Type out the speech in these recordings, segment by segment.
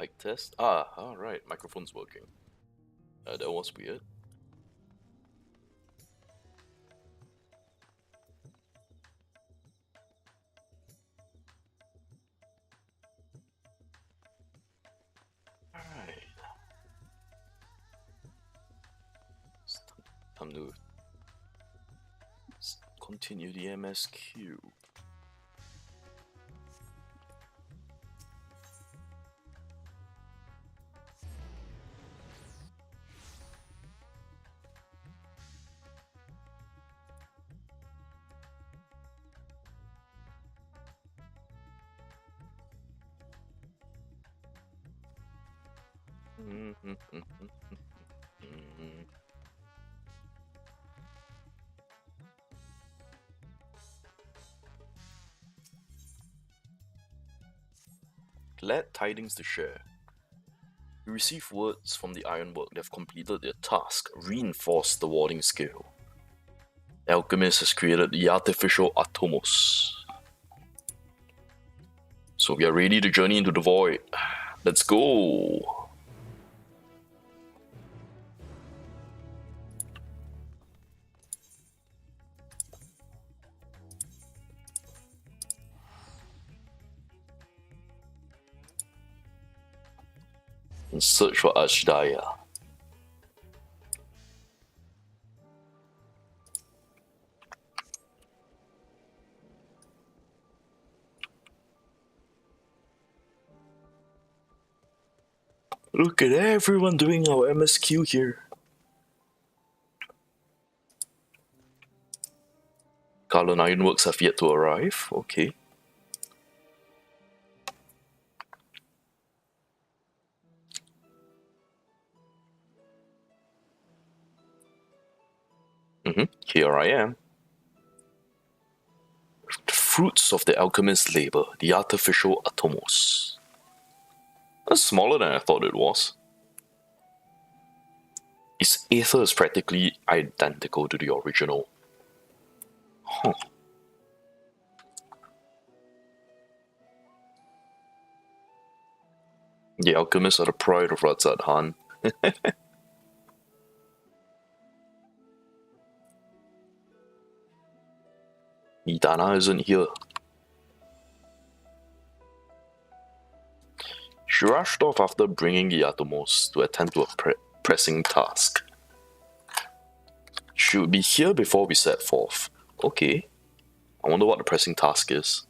Mic test. Ah, alright, microphone's working. That was weird. Alright. Time to continue the MSQ. Glad tidings to share. We received words from the ironwork they have completed their task, reinforced the warding skill. The alchemist has created the artificial Atomos. So we are ready to journey into the void. Let's go! And search for Ashdaya. Look at everyone doing our MSQ here. Garland Ironworks have yet to arrive. Okay. Here I am. The fruits of the alchemist's labor, the artificial Atomos. That's smaller than I thought it was. Its aether is practically identical to the original. Huh. The alchemists are the pride of Razad Han. Idana isn't here. She rushed off after bringing the Atomos to attend to a pressing task. She would be here before we set forth. Okay. I wonder what the pressing task is.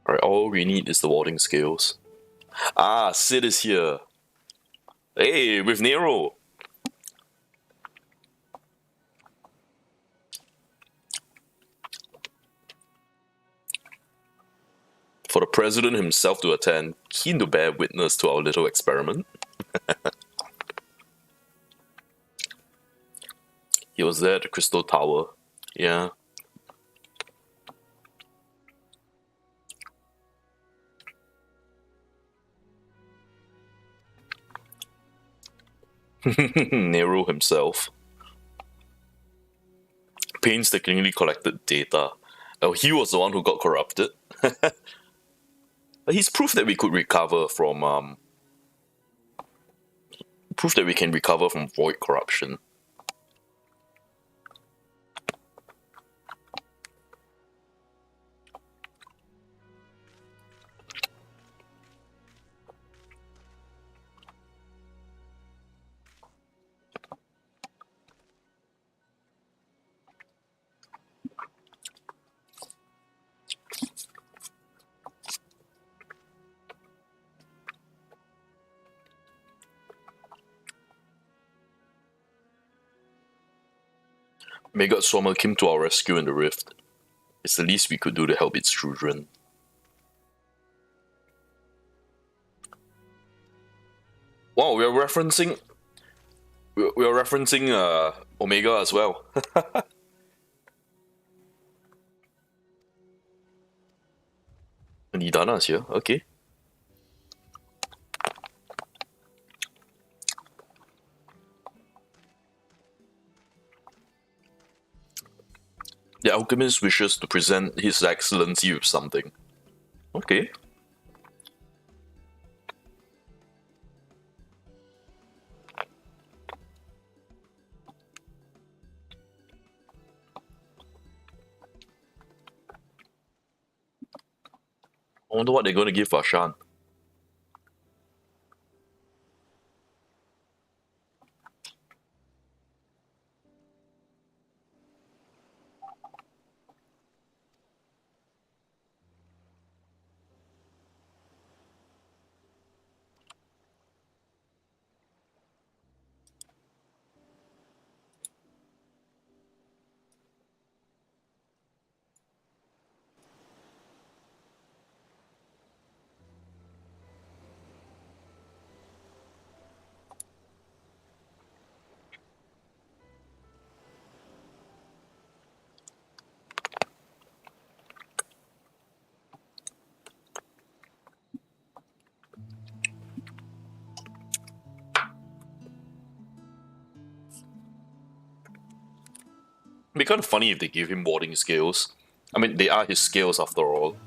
Alright, all we need is the warding skills. Ah, Sid is here. Hey, with Nero. For the president himself to attend, keen to bear witness to our little experiment. He was there at the Crystal Tower. Yeah. Nero himself. Painstakingly collected data. Oh, he was the one who got corrupted. But he's proof that we could recover from proof that we can recover from void corruption. May God Swammer came to our rescue in the rift. It's the least we could do to help its children. Wow, we are referencing Omega as well. And Idana's here, okay. The alchemist wishes to present His Excellency with something. Okay. I wonder what they're going to give Vashan. It'd be kind of funny if they gave him warding skills. I mean, they are his skills after all.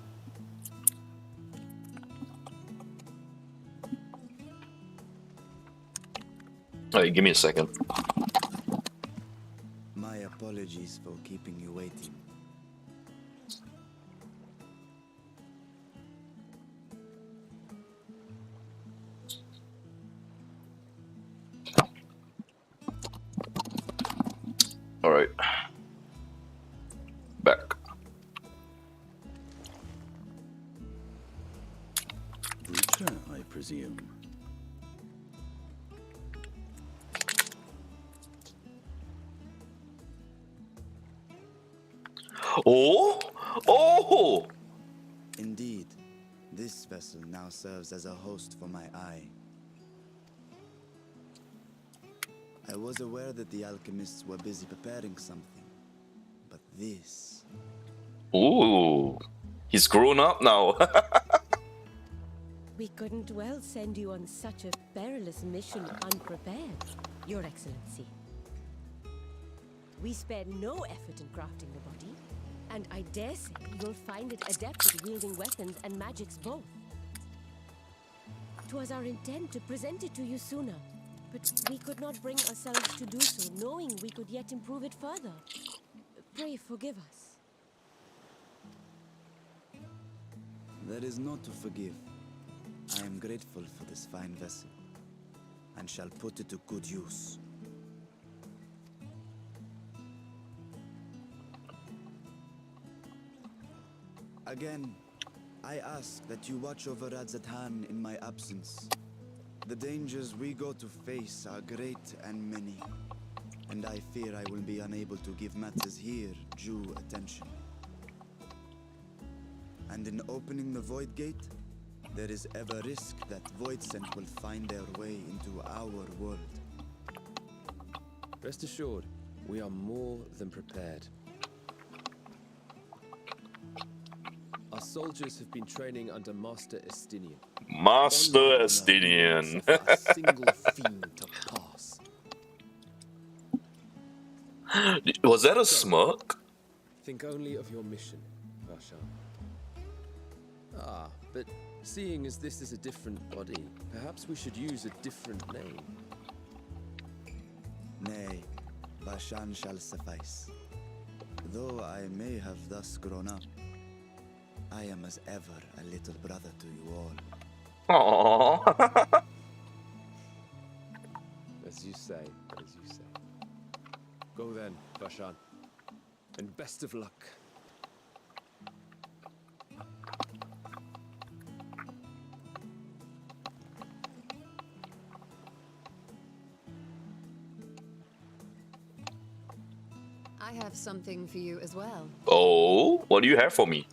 Alright, give me a second. My apologies for keeping you waiting. Alright. Back. Butcher, I presume. Oh! Oh! Indeed, this vessel now serves as a host for my eye. I was aware that the alchemists were busy preparing something, but this... Ooh. He's grown up now. We couldn't well send you on such a perilous mission unprepared, Your Excellency. We spared no effort in crafting the body, and I dare say you'll find it adept at wielding weapons and magics both. 'Twas our intent to present it to you sooner, but we could not bring ourselves to do so, knowing we could yet improve it further. Pray forgive us. There is not to forgive. I am grateful for this fine vessel, and shall put it to good use. Again, I ask that you watch over Radzatan in my absence. The dangers we go to face are great and many, and I fear I will be unable to give matters here due attention. And in opening the Void Gate, there is ever risk that Voidsent will find their way into our world. Rest assured, we are more than prepared. Our soldiers have been training under Master Estinian. Master Estinian. A single fiend to pass. Was that a smirk? Think only of your mission, Vashan. Ah, but seeing as this is a different body, perhaps we should use a different name. Nay, Vashan shall suffice. Though I may have thus grown up, I am as ever a little brother to you all. Aww. As you say, as you say. Go then, Vashan. And best of luck. I have something for you as well. Oh, what do you have for me?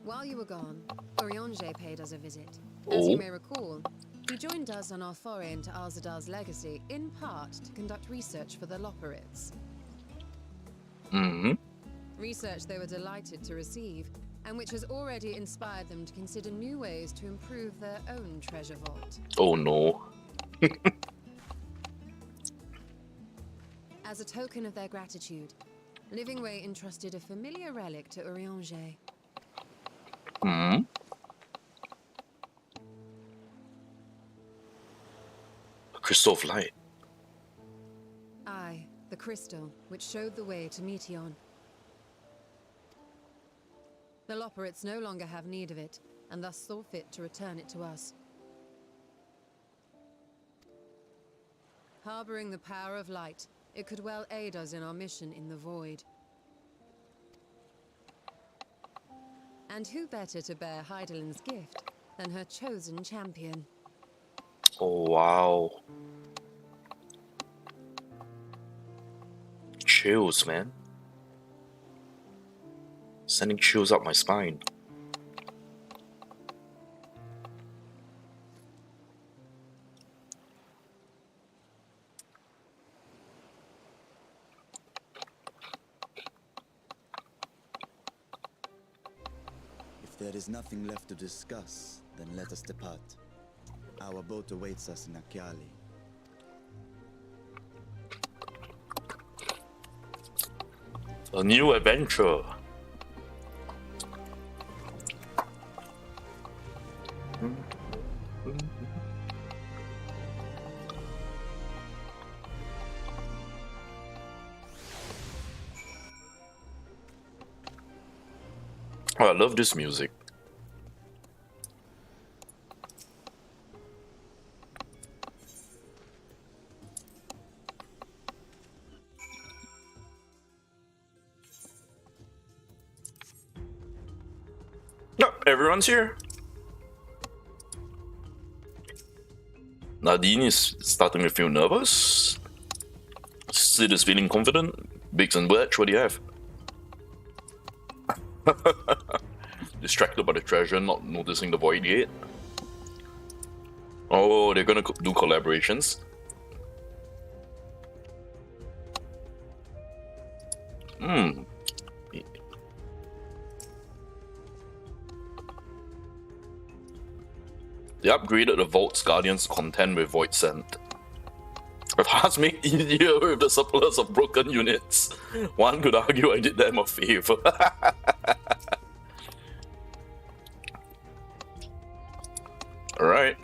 While you were gone, Eorzea paid us a visit. As you may recall, he joined us on our foray into Arzadar's legacy, in part to conduct research for the Loporrits. Mm-hmm. Research they were delighted to receive, and which has already inspired them to consider new ways to improve their own treasure vault. Oh no. As a token of their gratitude, Livingway entrusted a familiar relic to Eorzea. Hmm. Crystal of Light. Aye, the crystal which showed the way to Meteon. The Loporrits no longer have need of it, and thus saw fit to return it to us. Harboring the power of light, it could well aid us in our mission in the void. And who better to bear Heidelin's gift than her chosen champion? Oh wow. Chills, man. Sending chills up my spine. If there is nothing left to discuss, then let us depart. Our boat awaits us in Akyali. A new adventure. Oh, I love this music. No, everyone's here. Nadine is starting to feel nervous. Sid is feeling confident. Biggs and Bletch, what do you have? Distracted by the treasure, not noticing the void gate. Oh, they're gonna do collaborations. They upgraded the Vault's Guardians to contend with Void Scent. If hearts make easier with the surplus of broken units, one could argue I did them a favor. Alright.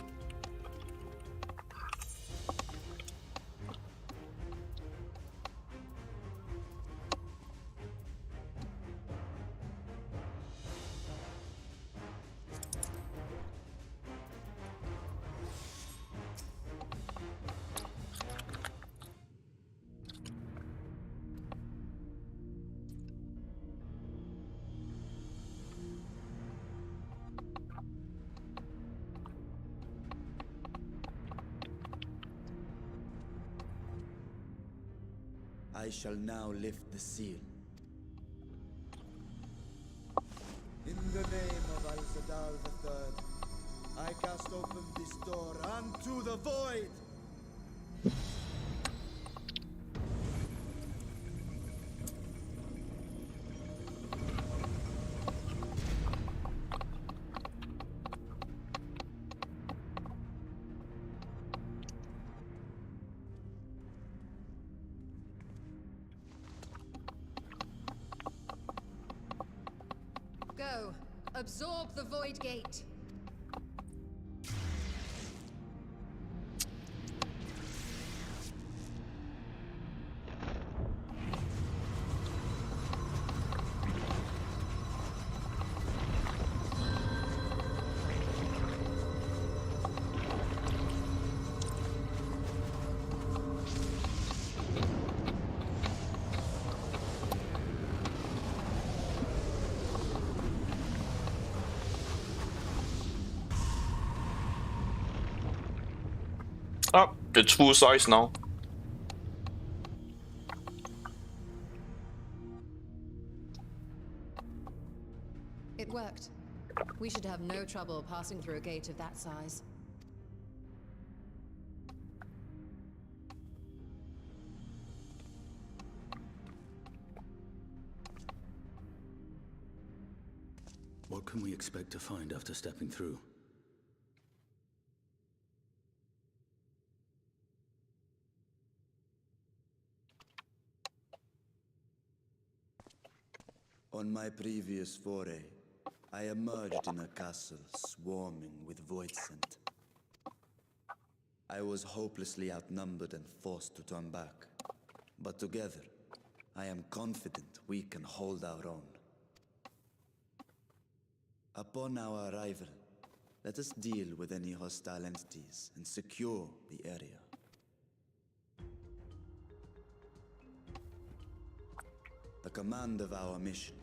I shall now lift the seal. In the name of Al-Sadal III, I cast open this door unto the void! Go. Absorb the void gate. Oh, it's full size now. It worked. We should have no trouble passing through a gate of that size. What can we expect to find after stepping through? On my previous foray, I emerged in a castle swarming with void scent. I was hopelessly outnumbered and forced to turn back. But together, I am confident we can hold our own. Upon our arrival, let us deal with any hostile entities and secure the area. The command of our mission,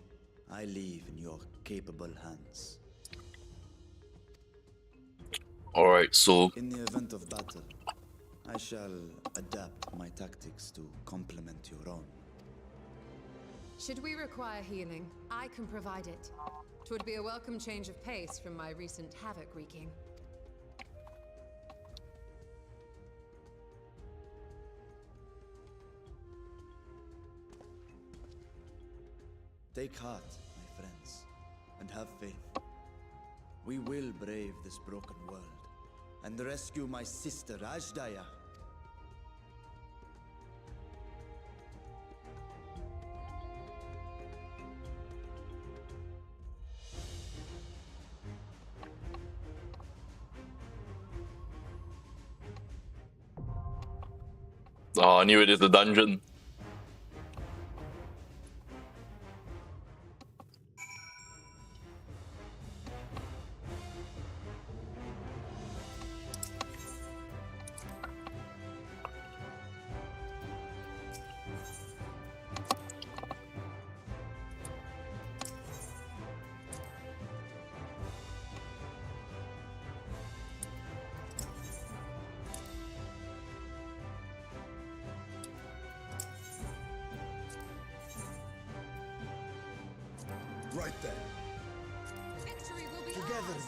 I leave in your capable hands. Alright, so In the event of battle, I shall adapt my tactics to complement your own. Should we require healing, I can provide it. 'Twould be a welcome change of pace from my recent havoc wreaking. Take heart, my friends, and have faith. We will brave this broken world and rescue my sister Ajdaya. oh, I knew it is the dungeon. Right then. Victory will be Together ours.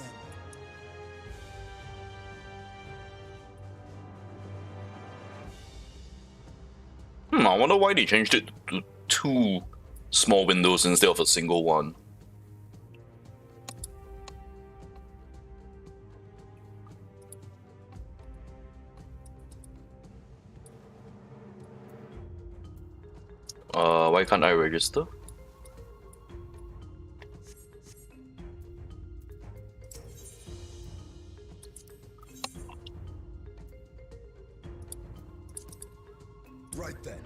then. I wonder why they changed it to 2 small windows instead of a single one. Why can't I register? Right then.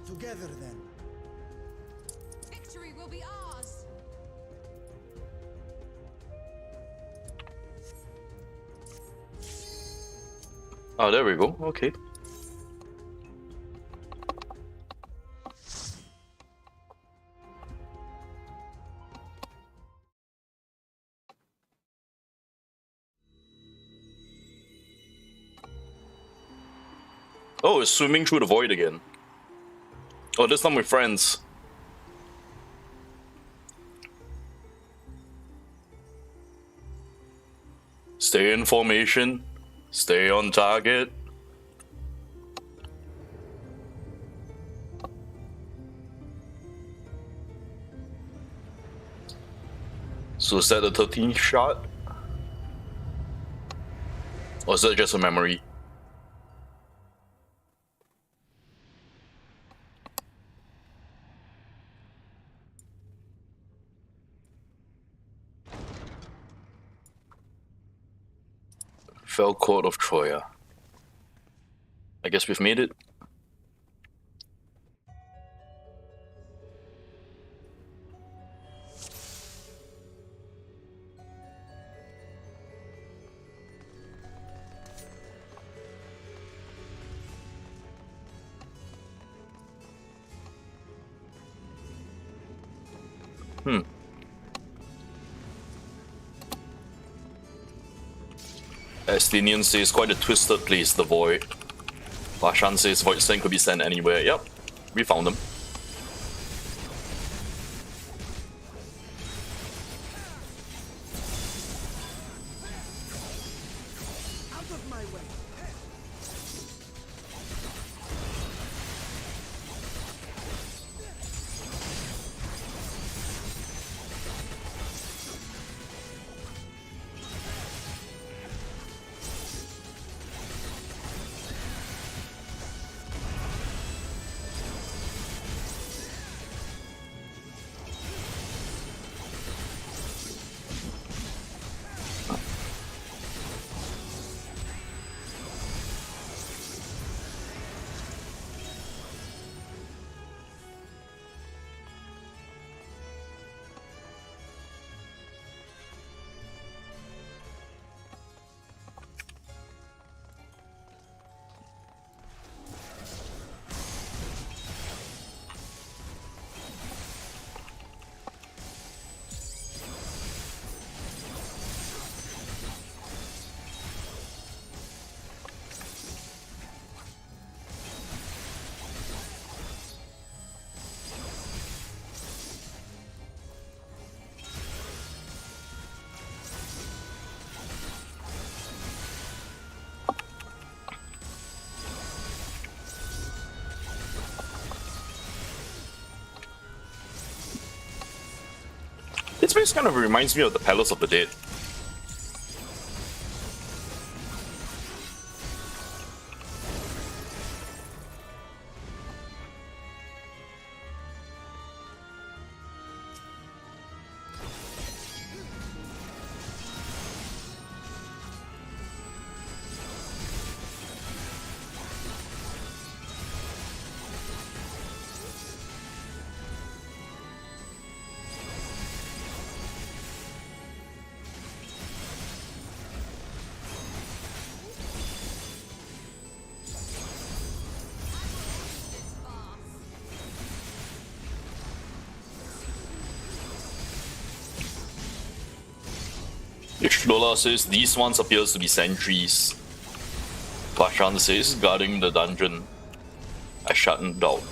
Together then. Victory will be ours. Oh, there we go. Okay. Oh, it's swimming through the void again. Oh, this time with friends. Stay in formation. Stay on target. So is that the 13th shot? Or is that just a memory? Fell Court of Troya. I guess we've made it. Estinian says quite a twisted place, the void. Lashan says void send could be sent anywhere. Yep, we found them. Out of my way. This place kind of reminds me of the Palace of the Dead. Ishlola says these ones appears to be sentries. Pashan says guarding the dungeon. I shouldn't doubt.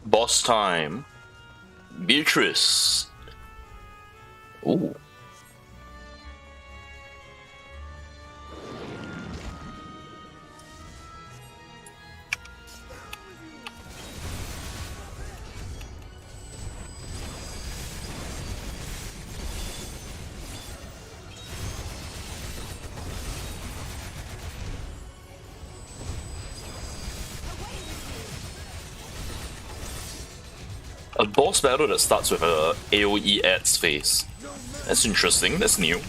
Boss time. Beatrice. Ooh. A boss battle that starts with a AoE adds phase. That's interesting, that's new.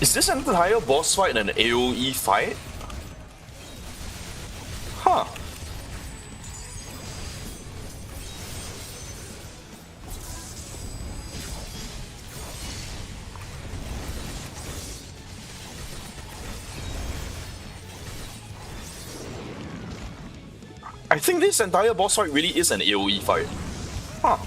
Is this entire boss fight an AoE fight? Huh. I think this entire boss fight really is an AoE fight. Huh.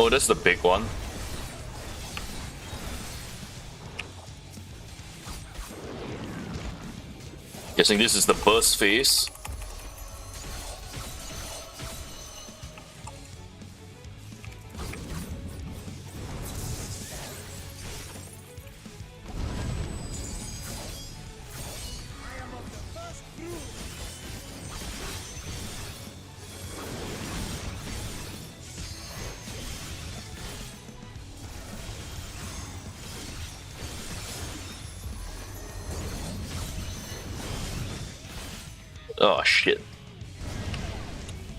Oh, that's the big one. Guessing this is the burst phase. Oh shit.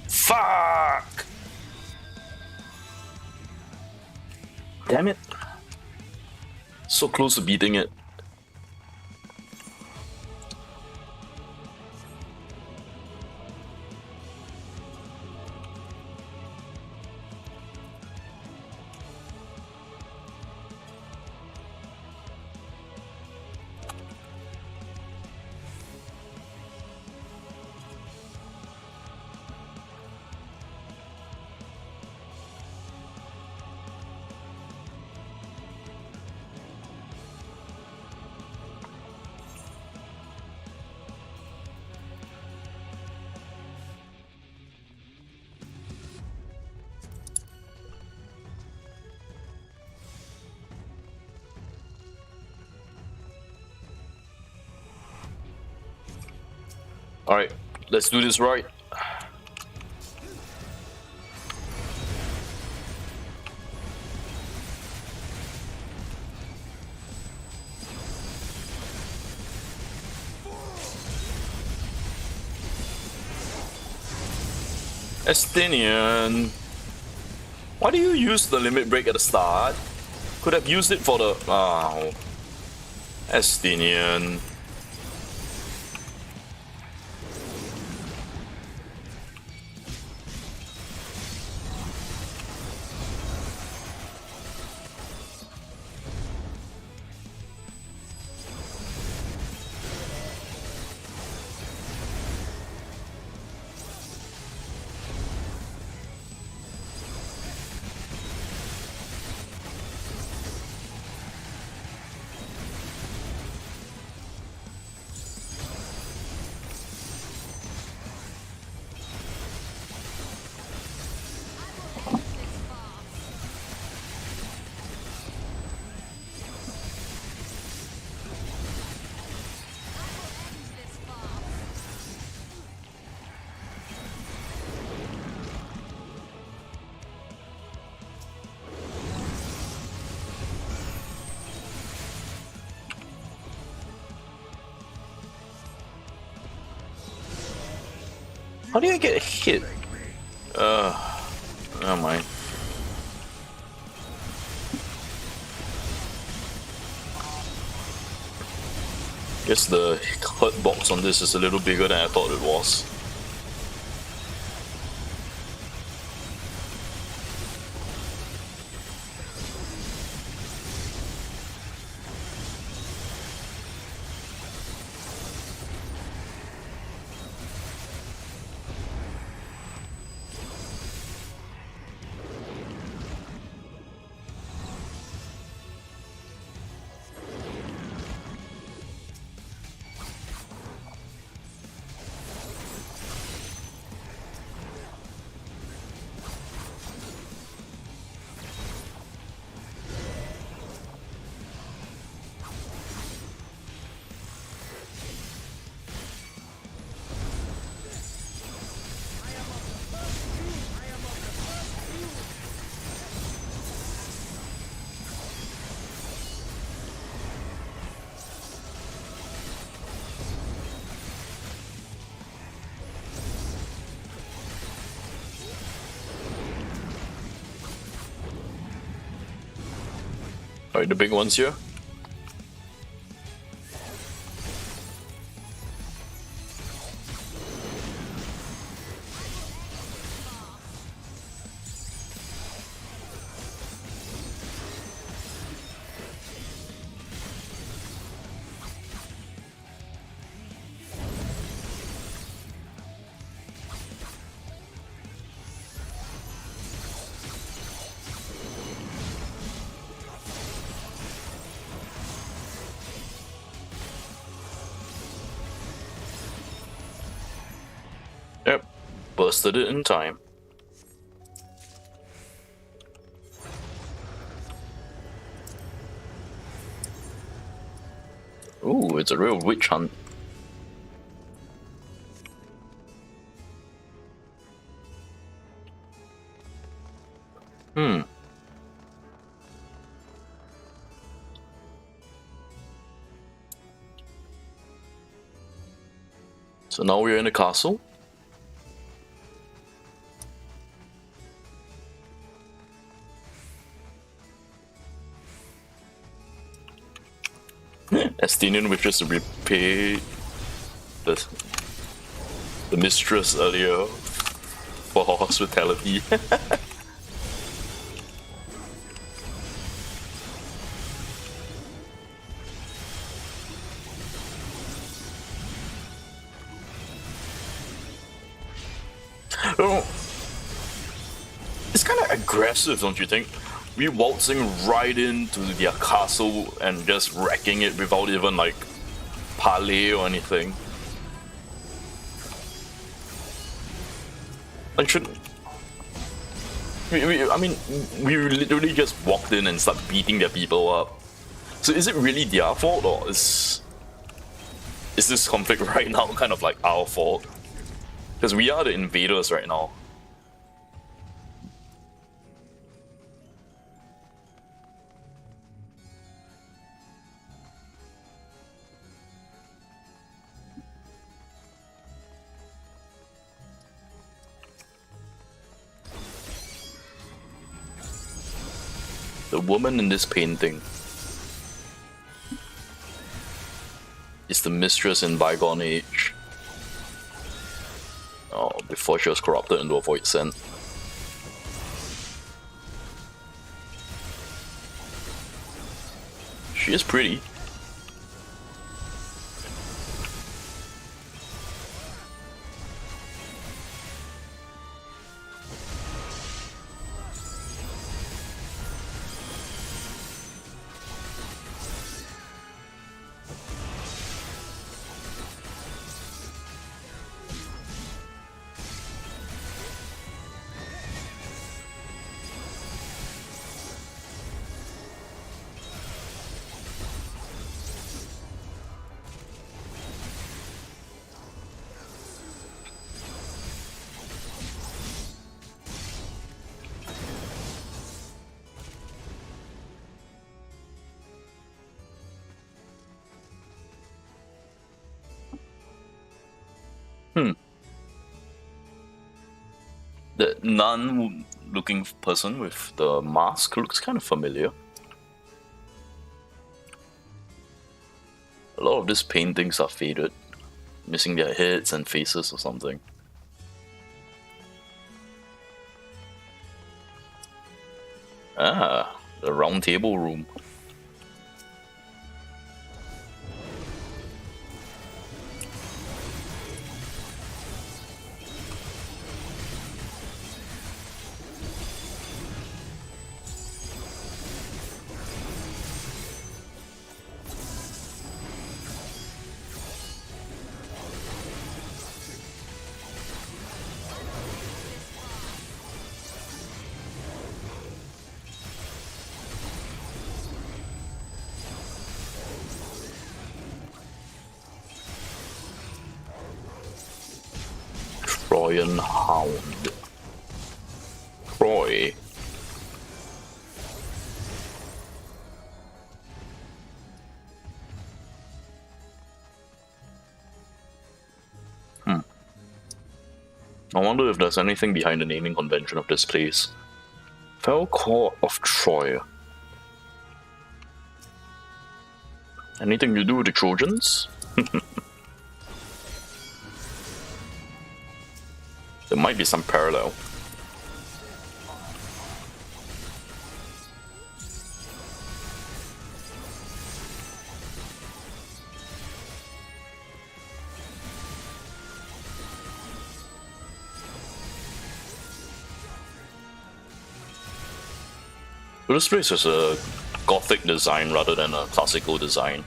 Fuck! Damn it. So close to beating it. Alright, let's do this right. Estinian. Why do you use the limit break at the start? Could have used it for the... Oh. Estinian. How do I get hit? Never mind. Guess the hurt box on this is a little bigger than I thought it was. Alright, the big ones here. busted it in time. Ooh, it's a real witch hunt. So now we're in a castle. Estinian witches repay the mistress earlier for her hospitality. Oh, it's kind of aggressive, don't you think? We waltzing right into their castle and just wrecking it without even like parley or anything. Like, I mean, we literally just walked in and started beating their people up. So is it really their fault, or is this conflict right now kind of like our fault? Because we are the invaders right now. The woman in this painting is the mistress in bygone age. Oh, before she was corrupted into a void scent. She is pretty. The nun-looking person with the mask looks kind of familiar. A lot of these paintings are faded, missing their heads and faces or something. Ah, the round table room. Trojan Hound. Troy. I wonder if there's anything behind the naming convention of this place. Fell Court of Troy. Anything to do with the Trojans? There might be some parallel. So this place is a Gothic design rather than a classical design.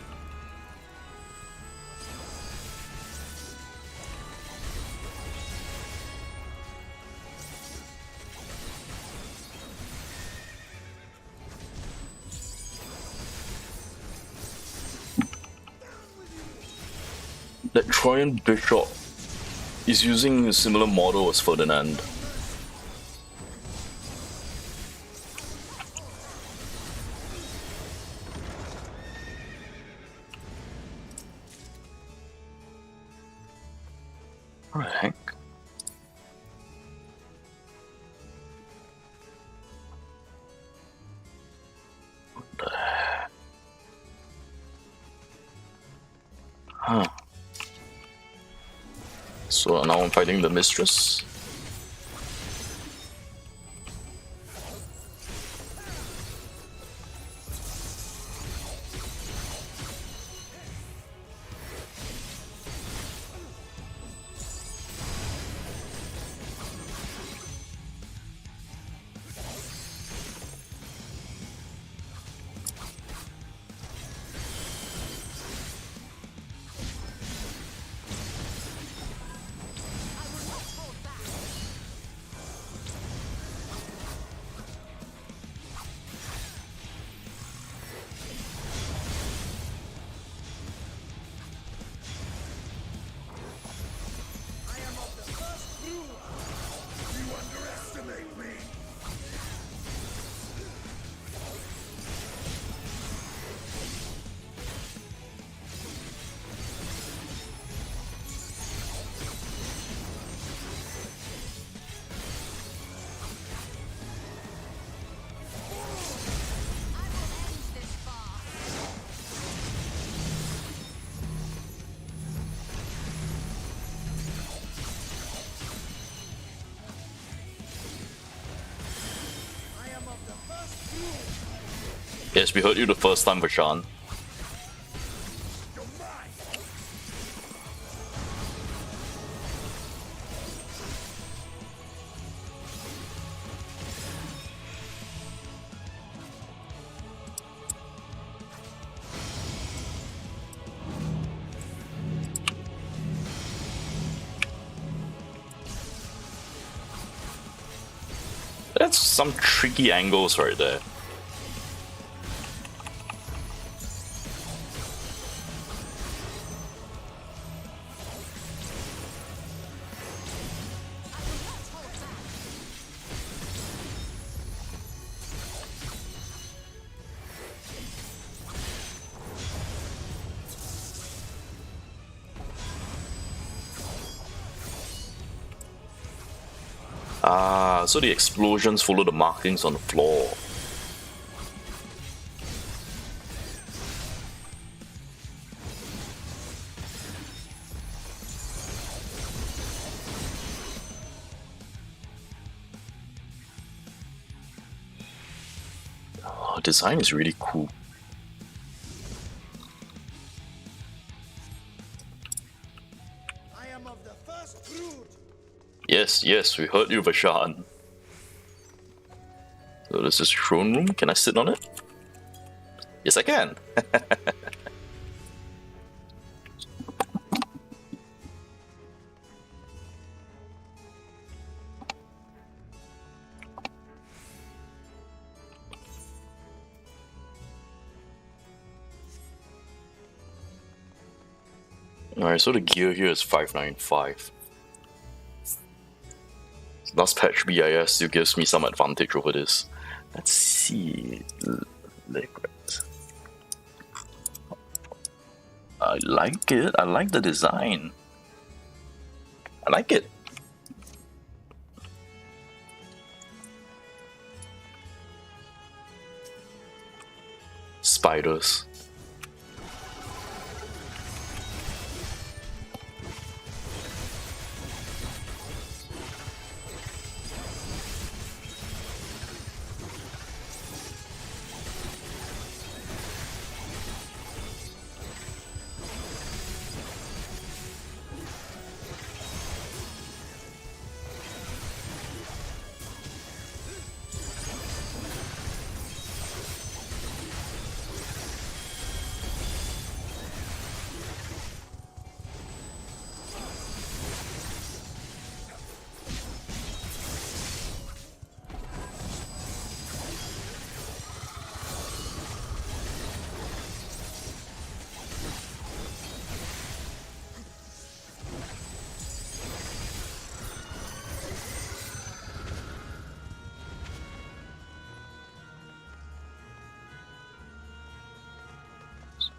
That Trojan bishop is using a similar model as Ferdinand. What the heck? What the heck? Huh. So now I'm fighting the mistress. Yes, we heard you the first time, Vashan. That's some tricky angles right there. Ah, so the explosions follow the markings on the floor. Oh, design is really cool. I am of the first brood. Yes, yes, we heard you, Vashan. So this is throne room. Can I sit on it? Yes, I can. Alright, so the gear here is 595. Last patch BIS still gives me some advantage over this. Let's see. Liquid. I like it. I like the design. I like it. Spiders.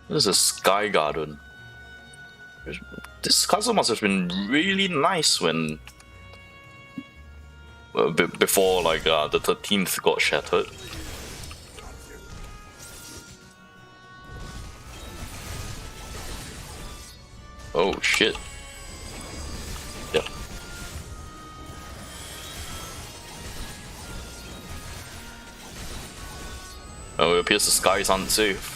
This is a sky garden. This castle must have been really nice when before like the 13th got shattered. Oh shit. Yeah. Oh, it appears the skies aren't safe.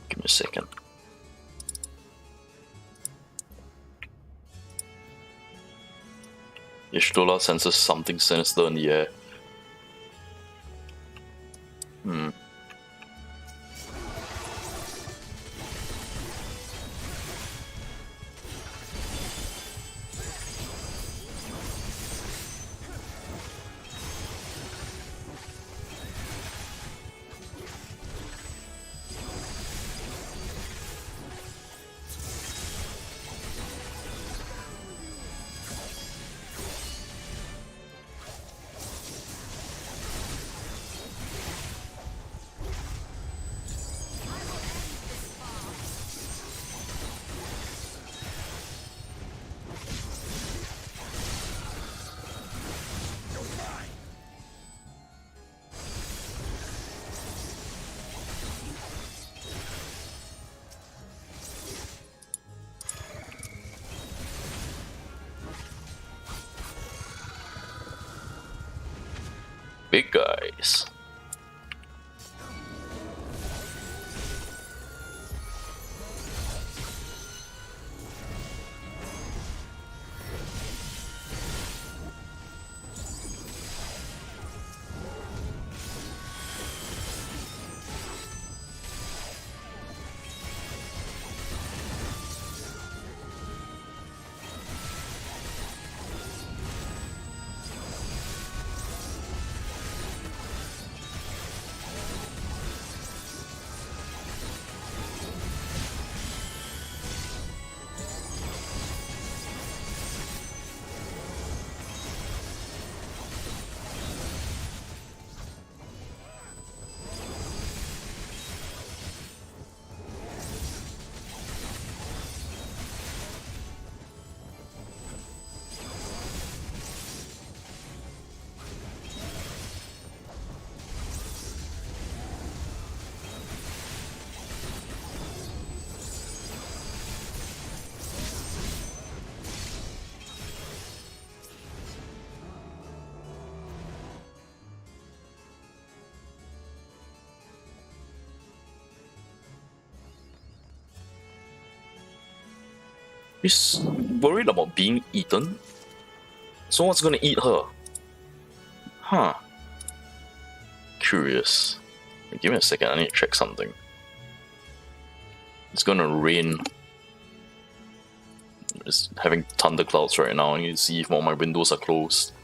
Give me a second. Ishtola senses something sinister in the air. Big guys. She's worried about being eaten? So what's gonna eat her? Huh. Curious. Give me a second, I need to check something. It's gonna rain. It's having thunderclouds right now. I need to see if all my windows are closed.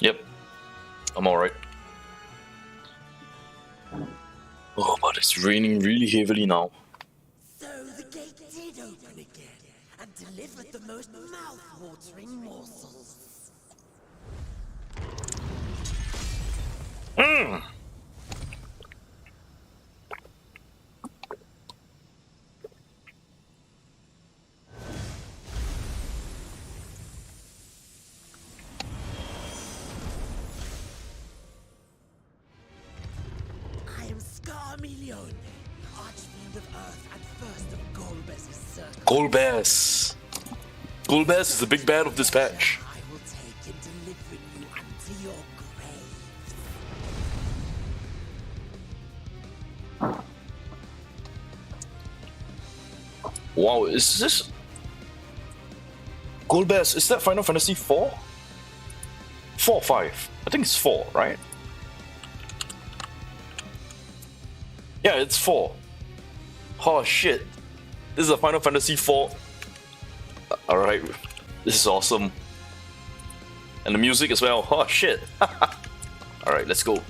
Yep, I'm alright. Oh, but it's raining really heavily now. So the gate did open again and delivered the most mouth-watering morsels. I am Scarmelione, Archfiend of Earth and first of Golbez's circle. Golbez! Golbez is the big bad of this patch. I will take and deliver you unto your grave. Wow, is this... Golbez, is that Final Fantasy 4? 4 or 5? I think it's 4, right? Yeah, it's 4. Oh shit. This is a Final Fantasy 4. Alright, this is awesome. And the music as well. Oh shit. Alright, let's go.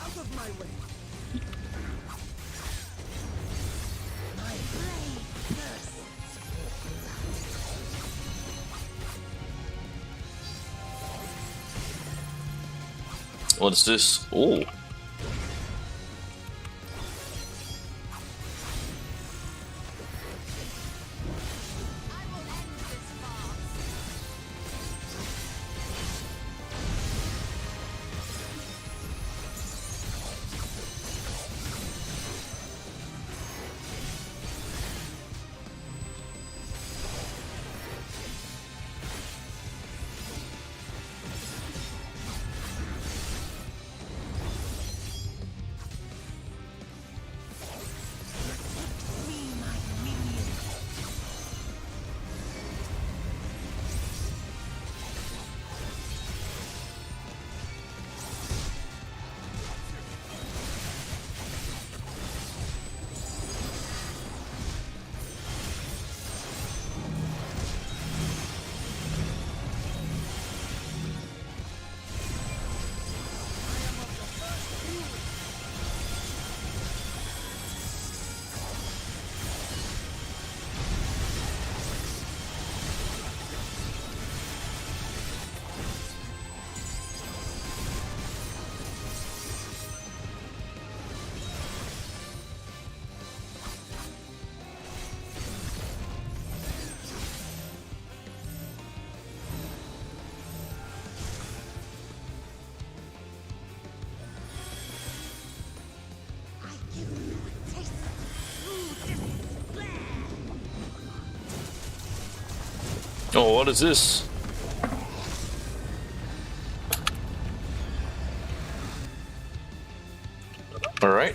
Out of my way. My blade thirsts for What is this? Oh. Oh, what is this? All right.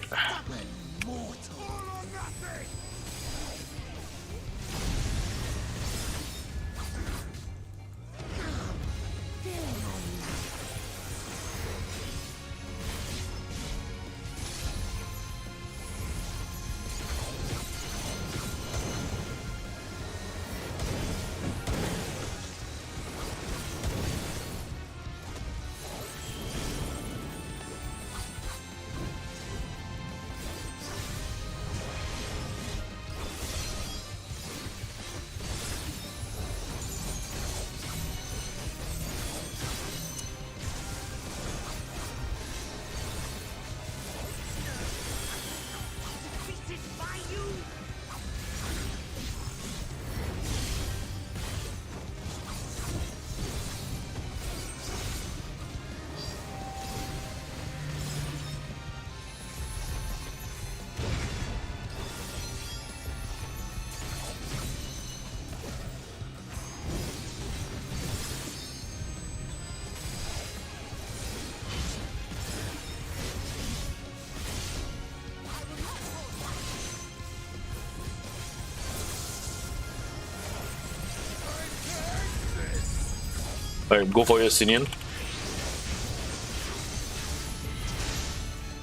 Alright, go for your Sinian.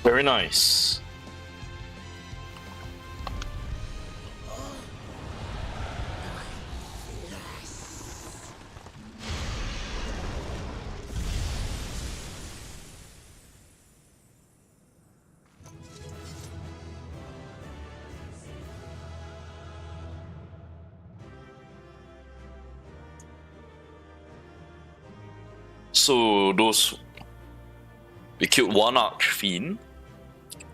Very nice. So those, we killed one Archfiend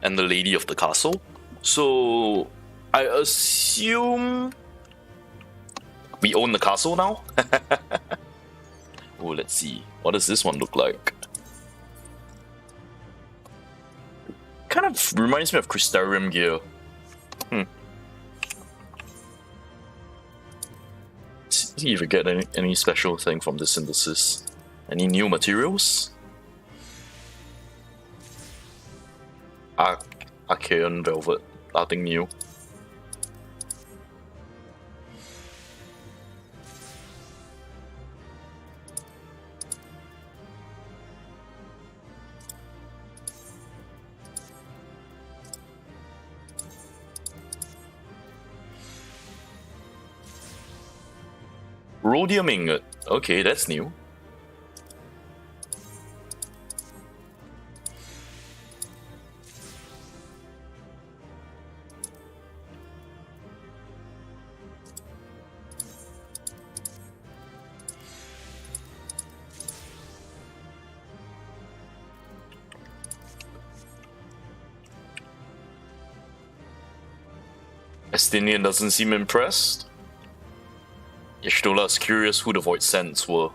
and the Lady of the Castle. So I assume we own the castle now. Oh, let's see. What does this one look like? Kind of reminds me of Crystarium gear. See if we get any special thing from this synthesis. Any new materials? Archaean velvet, nothing new. Rhodium ingot. Okay, that's new. Estinian doesn't seem impressed. Yashdola's curious who the Void Scents were.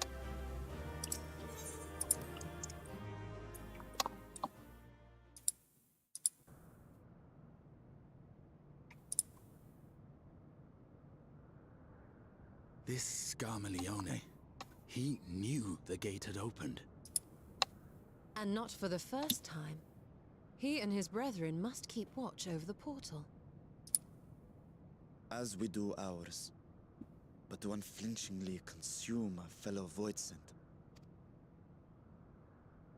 This Scarmalione, he knew the gate had opened. And not for the first time. He and his brethren must keep watch over the portal. As we do ours, but to unflinchingly consume a fellow Voidsent.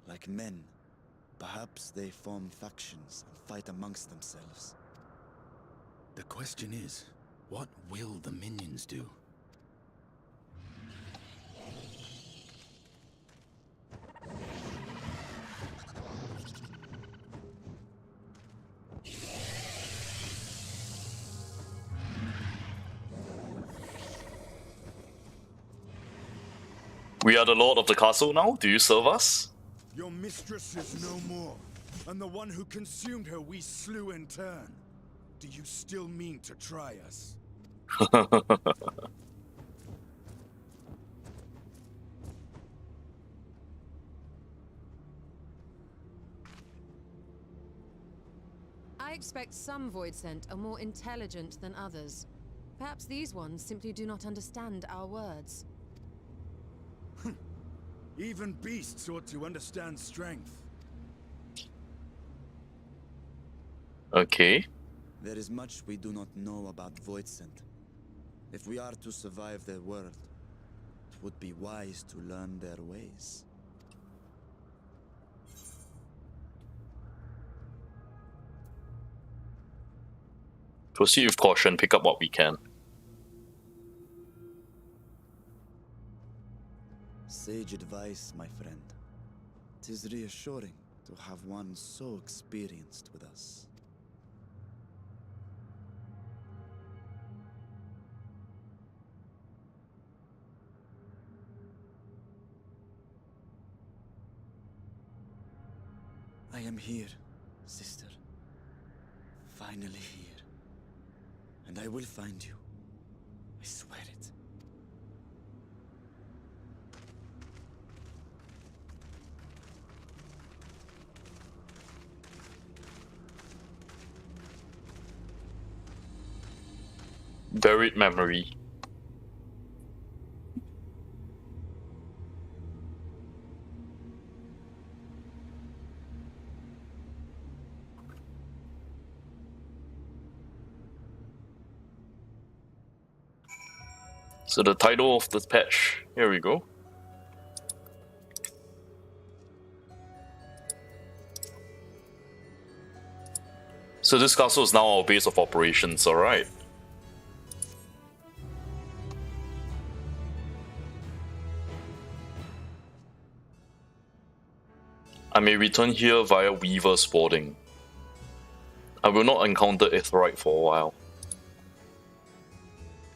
Like men, perhaps they form factions and fight amongst themselves. The question is, what will the minions do? We are the lord of the castle now. Do you serve us? Your mistress is no more, and the one who consumed her we slew in turn. Do you still mean to try us? I expect some Voidsent are more intelligent than others. Perhaps these ones simply do not understand our words. Even beasts ought to understand strength. Okay. There is much we do not know about Voidsent. If we are to survive their world, it would be wise to learn their ways. Proceed with caution, pick up what we can. Sage advice, my friend. 'Tis reassuring to have one so experienced with us. I am here, sister. Finally here. And I will find you. I swear it. Buried memory. So the title of the patch, here we go. So this castle is now our base of operations, alright. I may return here via Weaver's boarding. I will not encounter Aetheryte for a while.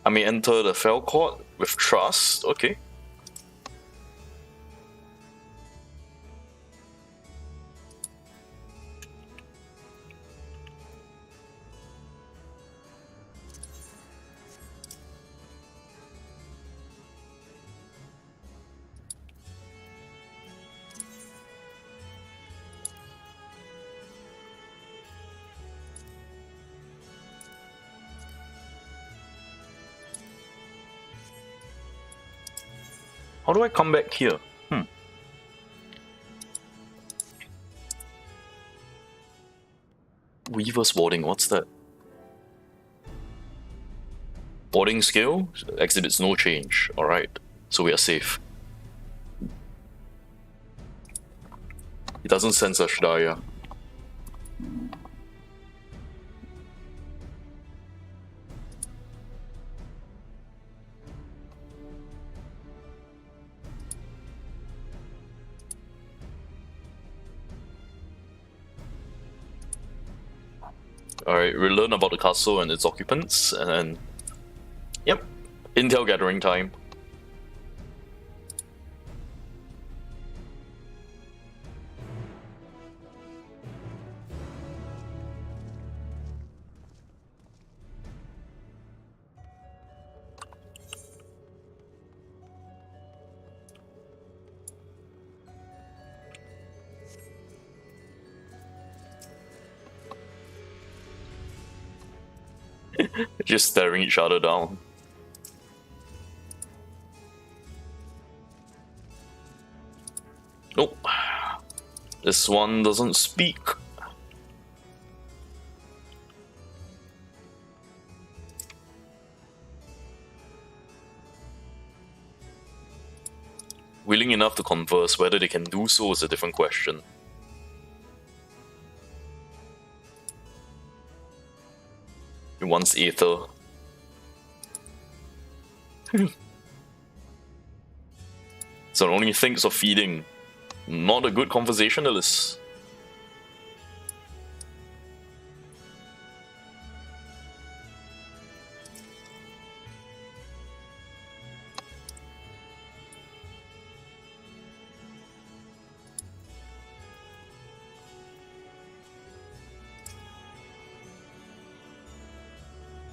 I may enter the Fell Court with trust, okay. How do I come back here? Weaver's boarding, what's that? Boarding skill exhibits no change. Alright, so we are safe. He doesn't sense Ashdaya. Alright, we'll learn about the castle and its occupants, and then... Yep, intel gathering time. Just staring each other down. Nope. This one doesn't speak. Willing enough to converse, whether they can do so is a different question. He wants ether. So only thinks of feeding. Not a good conversationalist.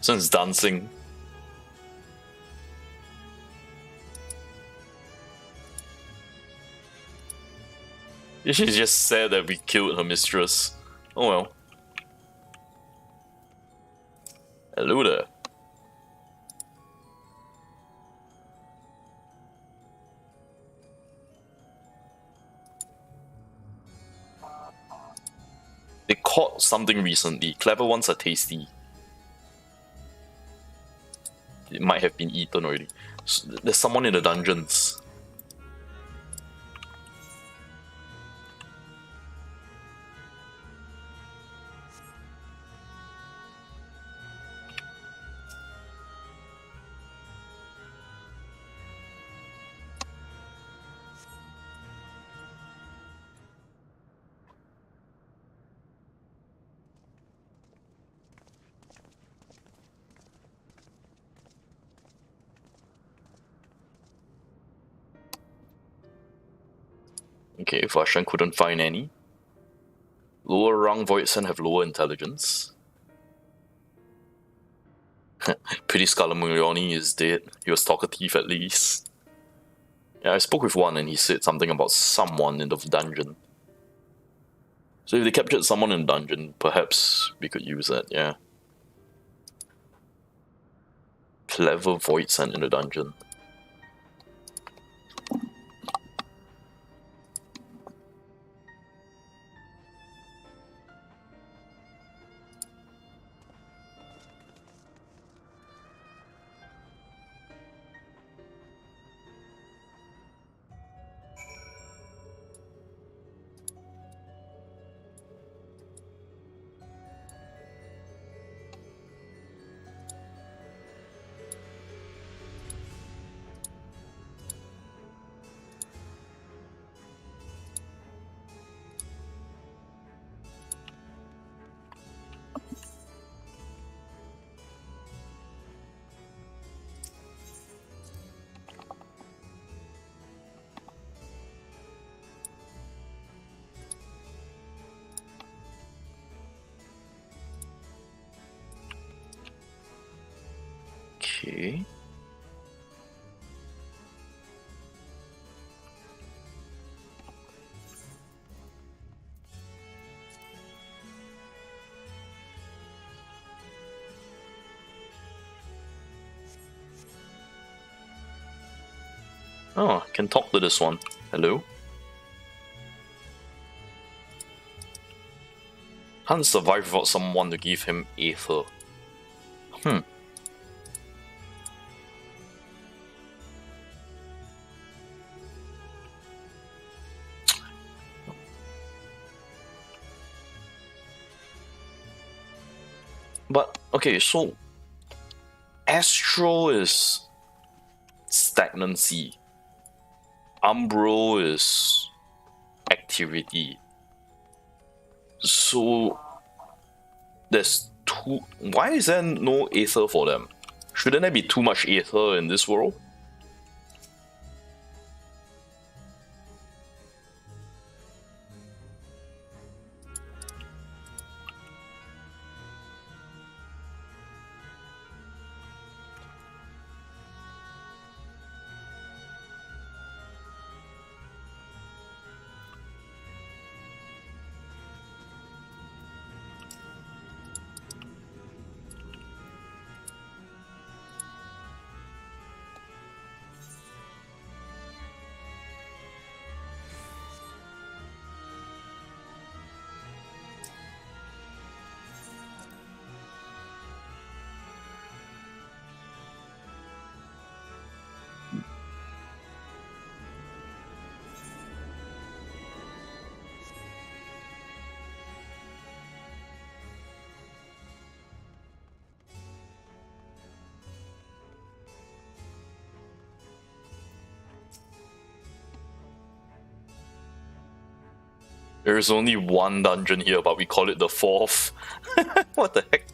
Since dancing. She just said that we killed her mistress. Oh well. Hello there. They caught something recently. Clever ones are tasty. It might have been eaten already. So there's someone in the dungeons. Okay, Vashan couldn't find any. Lower rung Voidsen have lower intelligence. Pretty Scalamurioni is dead. He was talkative at least. Yeah, I spoke with one and he said something about someone in the dungeon. So if they captured someone in the dungeon, perhaps we could use that, yeah. Clever Voidsen in the dungeon. Okay. Oh, I can talk to this one. Hello? Can't survive without someone to give him aether. But, okay, so Astro is stagnancy. Umbro is activity. So there's two. Why is there no aether for them? Shouldn't there be too much aether in this world? There's only one dungeon here, but we call it the fourth. What the heck?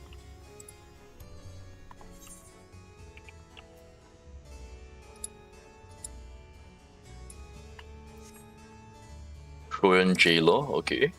Trojan Jailer, okay.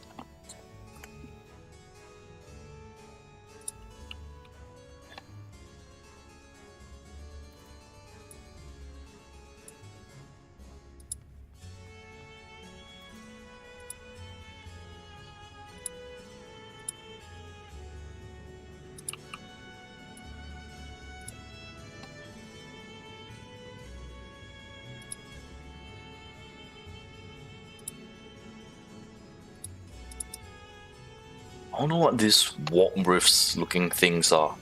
I don't know what these warp rifts looking things are.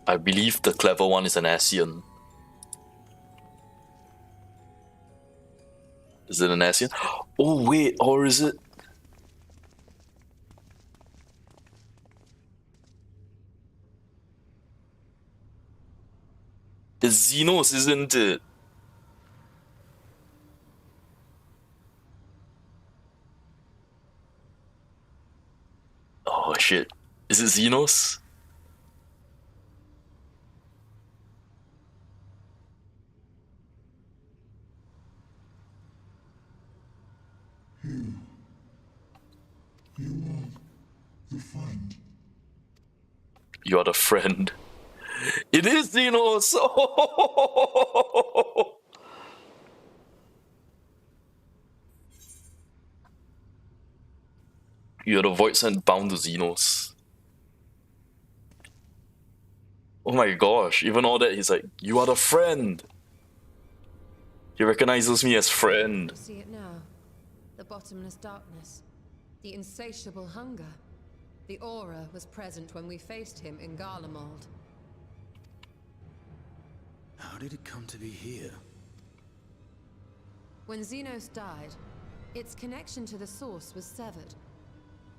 I believe the clever one is an Asian. Is it an Asian? Oh wait, or is it? It's Xenos, isn't it? Oh shit. Is it Xenos? The friend. You are the friend. It is Xenos! You're the void sent bound to Xenos. Oh my gosh, even all that, he's like, you are the friend! He recognizes me as friend. You see it now. The bottomless darkness. The insatiable hunger. The aura was present when we faced him in Garlemald. How did it come to be here? When Xenos died, its connection to the source was severed.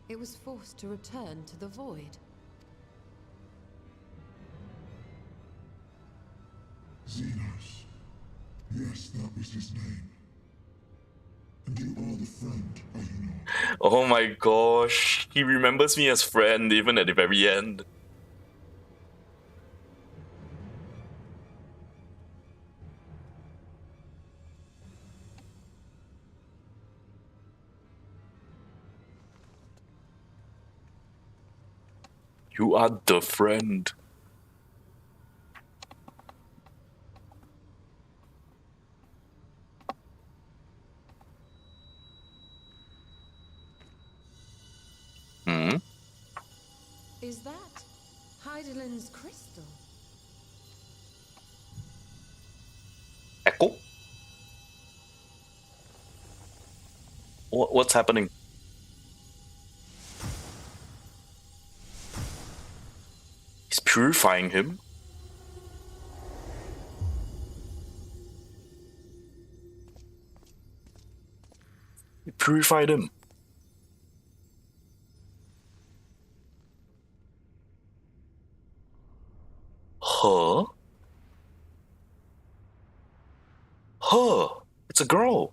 It was forced to return to the void. Xenos. Yes, that was his name. And you are the friend, are you not? Oh my gosh, he remembers me as friend even at the very end. You are the friend. Hmm? Is that Heidelin's crystal? Echo? What's happening? He's purifying him? He purified him. Huh? Huh? It's a girl.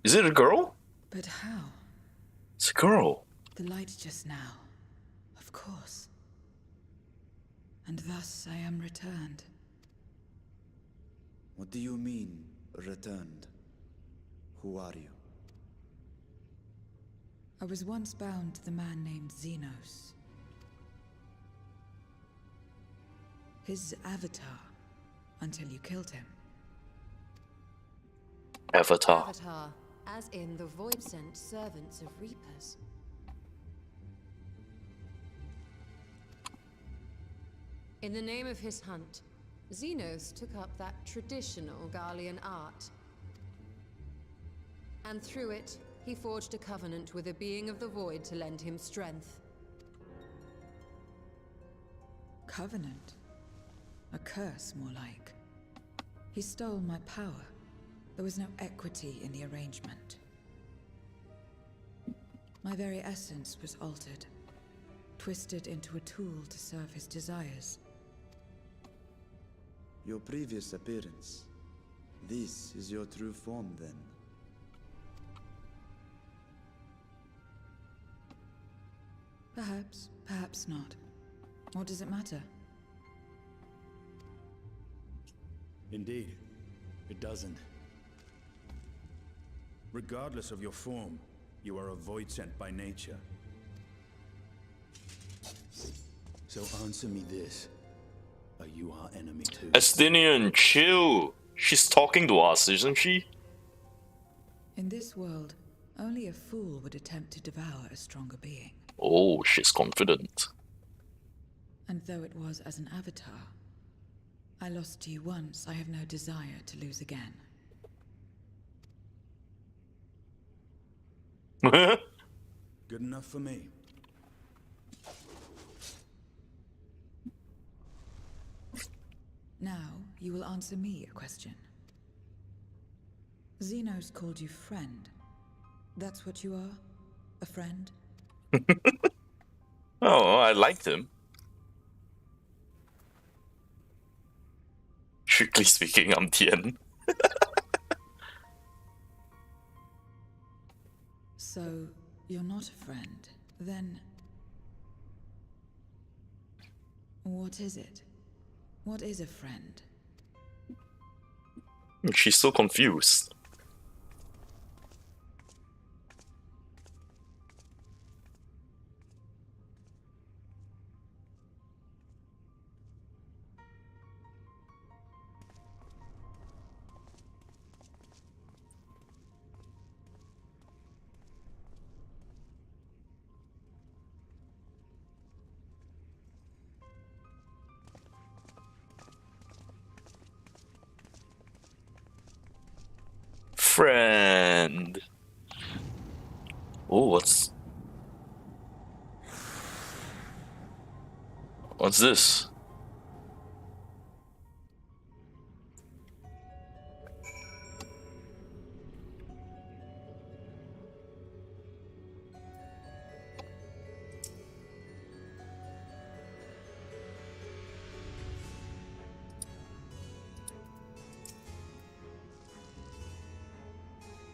Is it a girl? But how? It's a girl. The light just now. Of course. And thus I am returned. What do you mean, returned? Who are you? I was once bound to the man named Xenos. His avatar, until you killed him. Avatar. Avatar, as in the void-sent servants of Reapers. In the name of his hunt, Xenos took up that traditional Garlean art. And through it, he forged a covenant with a being of the void to lend him strength. Covenant? A curse, more like. He stole my power. There was no equity in the arrangement. My very essence was altered, twisted into a tool to serve his desires. Your previous appearance. This is your true form, then. Perhaps, perhaps not. What does it matter? Indeed, it doesn't. Regardless of your form, you are a void sent by nature. So answer me this. Are you our enemy too? Estinian, chill. She's talking to us, isn't she? In this world, only a fool would attempt to devour a stronger being. Oh, she's confident. And though it was as an avatar, I lost to you once, I have no desire to lose again. Good enough for me. Now, you will answer me a question. Xenos called you friend. That's what you are? A friend? Oh, I liked him. Strictly speaking, I'm Tian. So, you're not a friend. Then... what is it? What is a friend? She's so confused. Friend. Oh, what's this?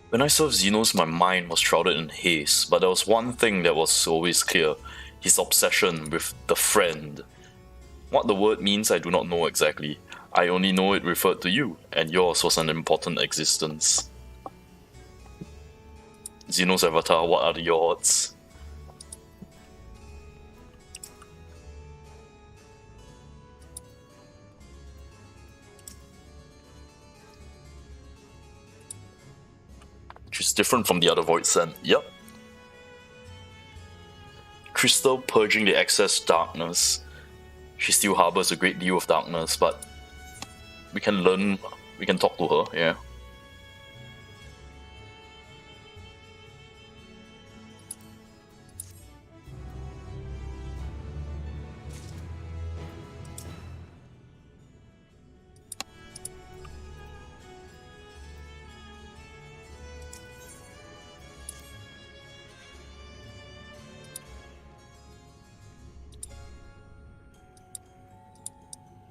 When I served Xenos, my mind was shrouded in haze, but there was one thing that was always clear: his obsession with the friend. What the word means I do not know exactly. I only know it referred to you, and yours was an important existence. Xenos avatar, what are your odds? She's different from the other Void Scent. Yep. Crystal purging the excess darkness. She still harbors a great deal of darkness, but we can talk to her, yeah.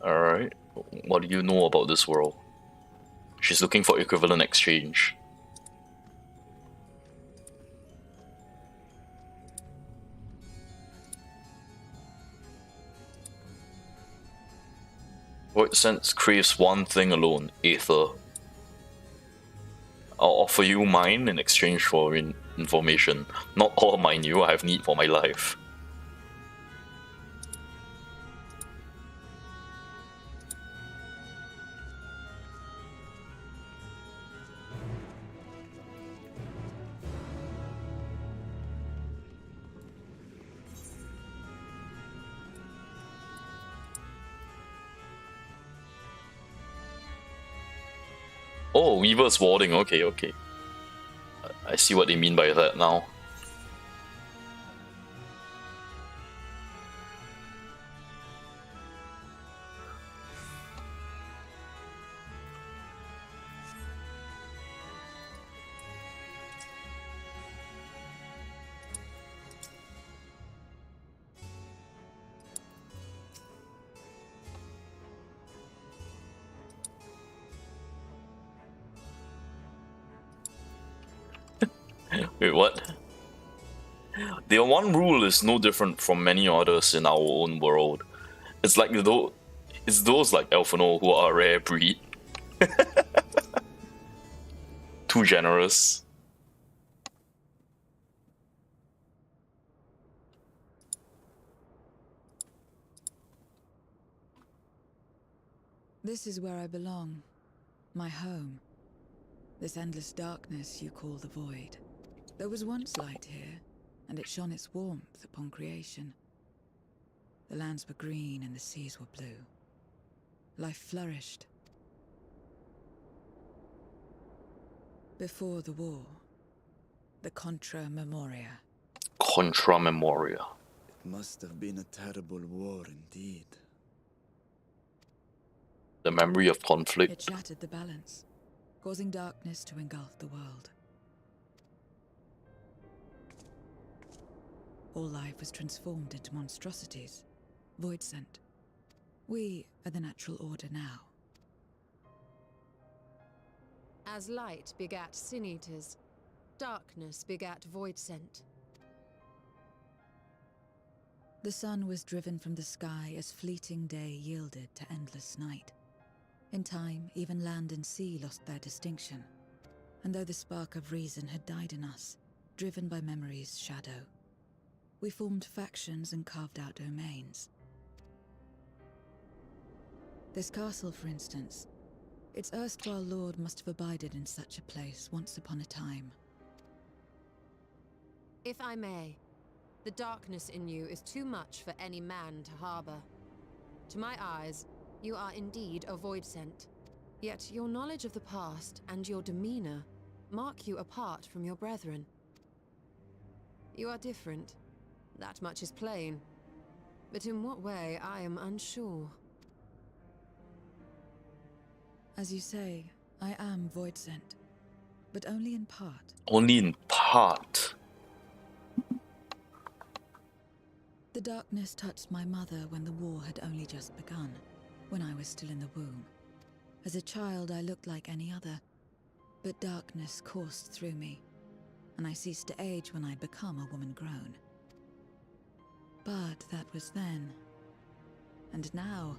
Alright, what do you know about this world? She's looking for equivalent exchange. Void Sense craves one thing alone, Aether. I'll offer you mine in exchange for information. Not all mine you, I have need for my life. Oh, Weaver's warding, okay. I see what they mean by that now. Wait, what? The one rule is no different from many others in our own world. It's like those like Elfino who are a rare breed. Too generous. This is where I belong. My home. This endless darkness you call the Void. There was once light here, and it shone its warmth upon creation. The lands were green and the seas were blue. Life flourished. Before the war, the Contra Memoria. Contra Memoria. It must have been a terrible war indeed. The memory of conflict. It shattered the balance, causing darkness to engulf the world. All life was transformed into monstrosities, void scent. We are the natural order now. As light begat sin eaters, darkness begat void scent. The sun was driven from the sky as fleeting day yielded to endless night. In time, even land and sea lost their distinction. And though the spark of reason had died in us, driven by memory's shadow, we formed factions and carved out domains. This castle, for instance, its erstwhile lord must have abided in such a place once upon a time. If I may, the darkness in you is too much for any man to harbor. To my eyes, you are indeed a void scent. Yet your knowledge of the past and your demeanor mark you apart from your brethren. You are different. That much is plain. But in what way, I am unsure. As you say, I am void scent, but only in part. Only in part. The darkness touched my mother when the war had only just begun, when I was still in the womb. As a child, I looked like any other, but darkness coursed through me, and I ceased to age when I'd become a woman grown. But that was then. And now,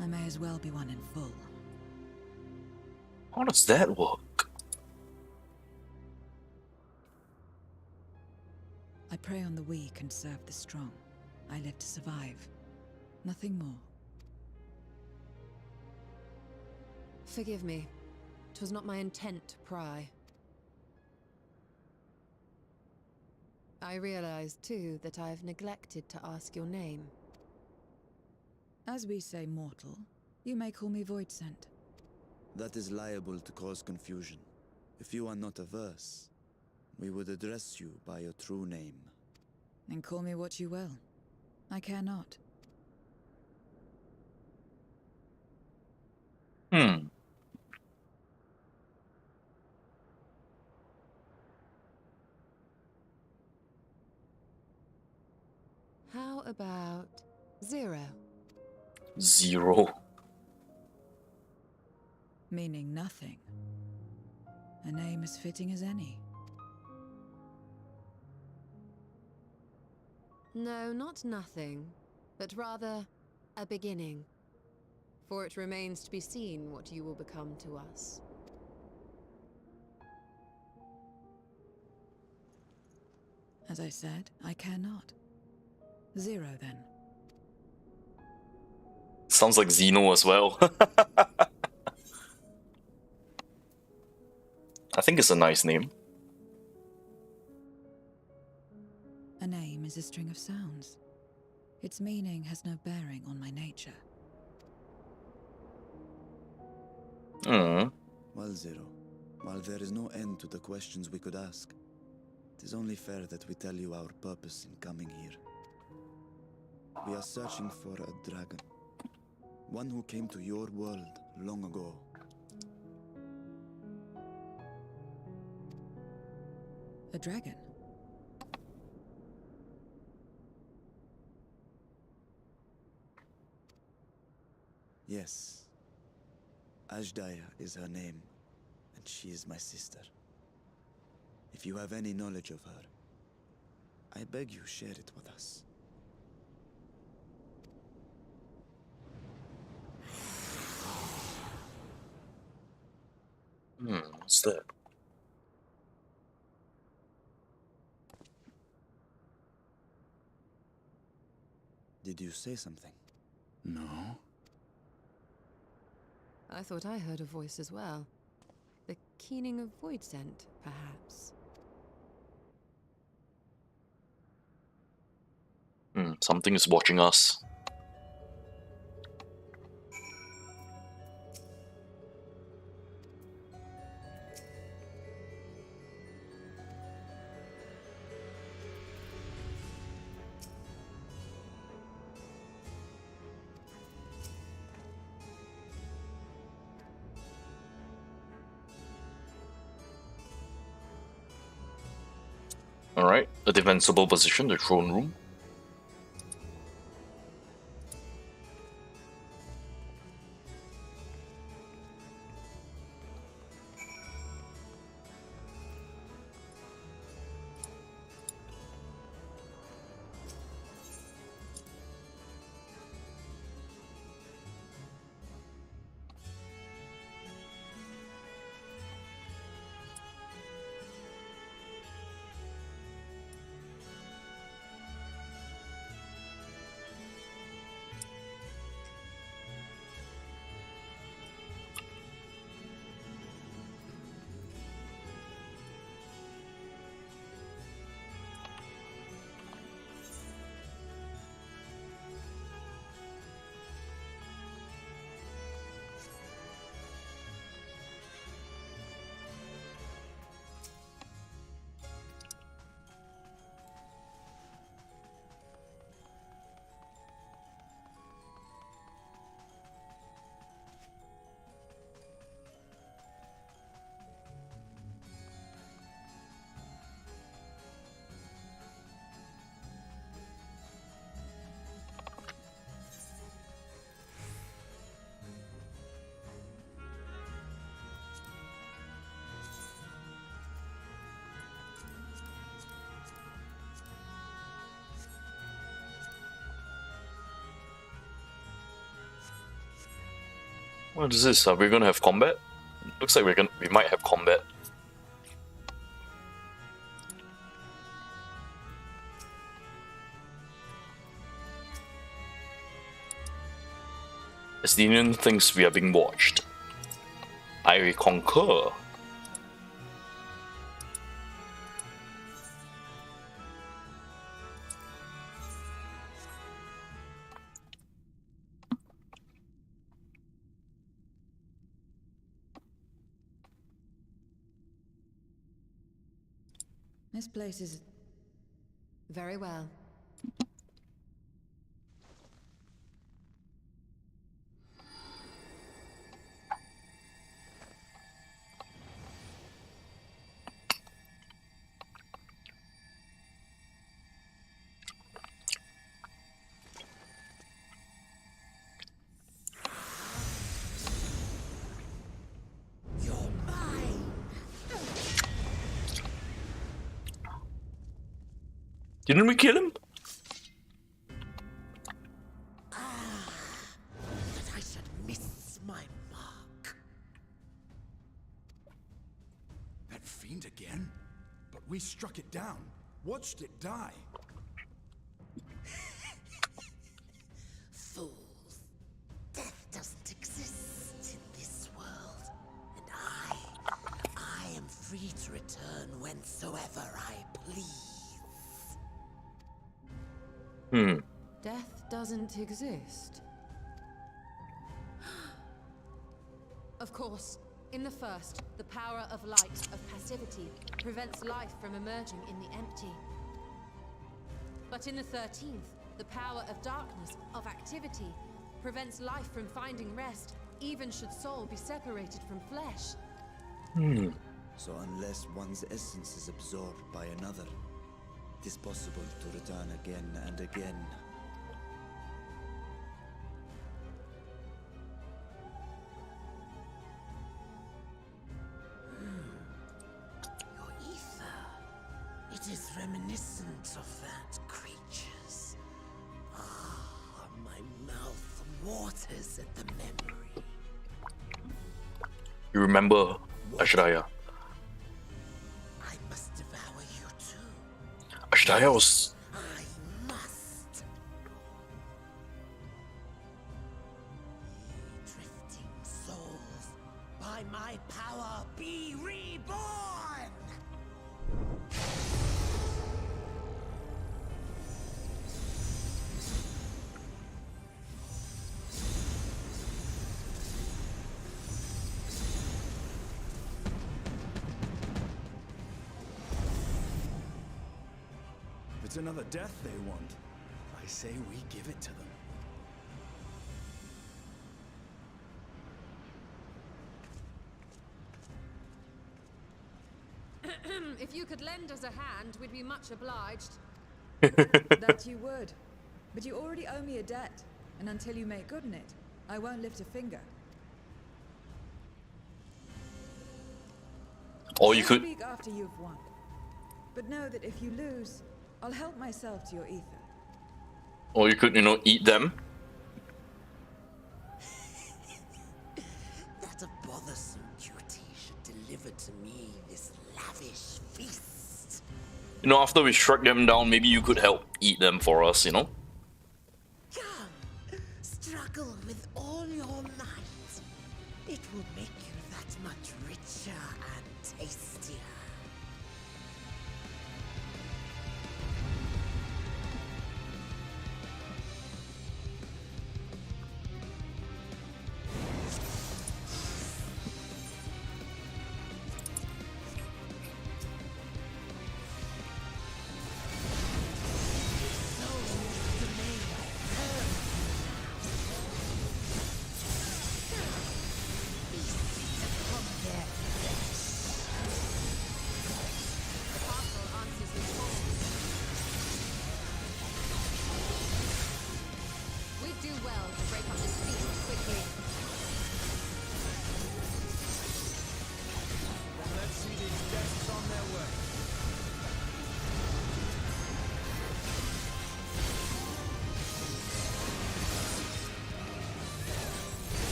I may as well be one in full. How does that work? I prey on the weak and serve the strong. I live to survive. Nothing more. Forgive me. 'Twas not my intent to pry. I realize, too, that I've neglected to ask your name. As we say mortal, you may call me Voidsent. That is liable to cause confusion. If you are not averse, we would address you by your true name. And call me what you will. I care not. How about 0? 0. Meaning nothing. A name as fitting as any. No, not nothing, but rather a beginning. For it remains to be seen what you will become to us. As I said, I care not. 0 then. Sounds like Xeno as well. I think it's a nice name. A name is a string of sounds. Its meaning has no bearing on my nature. Well, Zero, while there is no end to the questions we could ask, it is only fair that we tell you our purpose in coming here. We are searching for a dragon. One who came to your world long ago. A dragon? Yes. Ajdaya is her name, and she is my sister. If you have any knowledge of her, I beg you share it with us. What's that? Did you say something? No? I thought I heard a voice as well. The keening of void scent, perhaps. Something is watching us. Alright, a defensible position, the throne room. What is this? Are we gonna have combat? Looks like we might have combat. As the Union thinks we are being watched, I concur. This place is... Very well. Didn't we kill him? That I should miss my mark. That fiend again? But we struck it down, watched it die. Fools. Death doesn't exist in this world. And I am free to return whensoever I please. Death doesn't exist. Of course, in the first, the power of light, of passivity, prevents life from emerging in the empty. But in the 13th, the power of darkness, of activity, prevents life from finding rest, even should soul be separated from flesh. So unless one's essence is absorbed by another, it is possible to return again and again. Your ether. It is reminiscent of that creature's. Ah, my mouth waters at the memory. You remember Ashdaya? I must devour you too. Ashdaya was... I must. Ye drifting souls, by my power be reborn! If it's another death they want, I say we give it to them. If you could lend us a hand, we'd be much obliged. That you would. But you already owe me a debt, and until you make good on it, I won't lift a finger. Or you I'll could... speak after you've won. But know that if you lose, I'll help myself to your ether. Or you could, you know, eat them. That a bothersome duty should deliver to me this lavish feast. You know, after we struck them down, maybe you could help eat them for us, you know? Come, struggle with all your might. It will make you that much richer and tastier.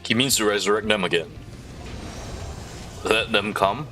He means to resurrect them again. Let them come.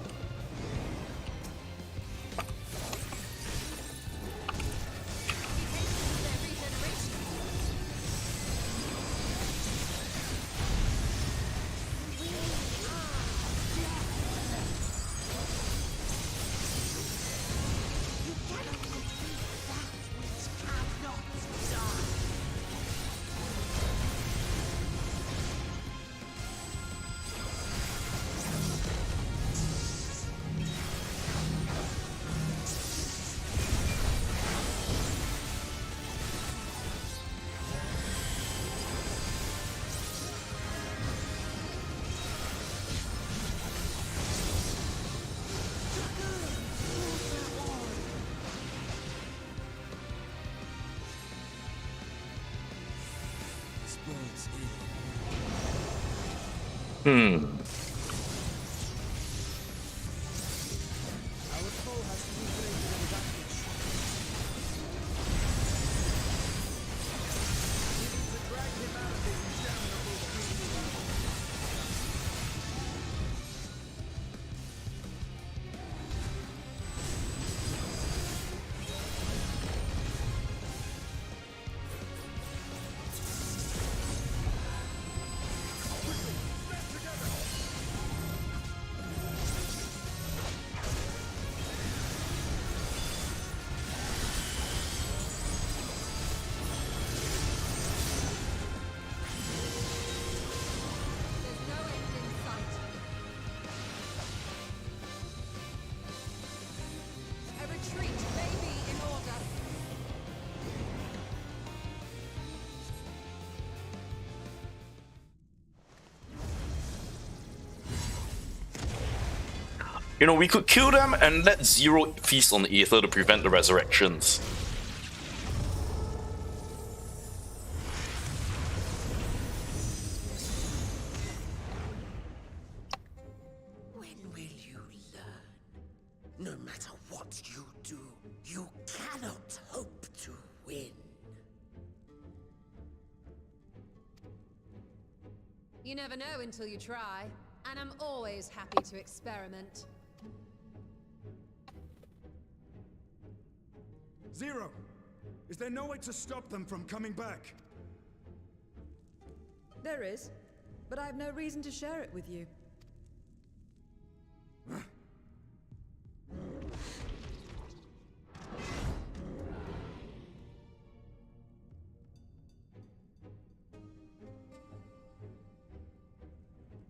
boats in. Our foe has reclaimed an advantage. We need to drag him out of this damnable creature. There's no end in sight. A retreat may be in order. You know, we could kill them and let Zero feast on the Aether to prevent the resurrections. When will you learn? No matter what you do, you cannot hope to win. You never know until you try, and I'm always happy to experiment. Zero! Is there no way to stop them from coming back? There is, but I have no reason to share it with you.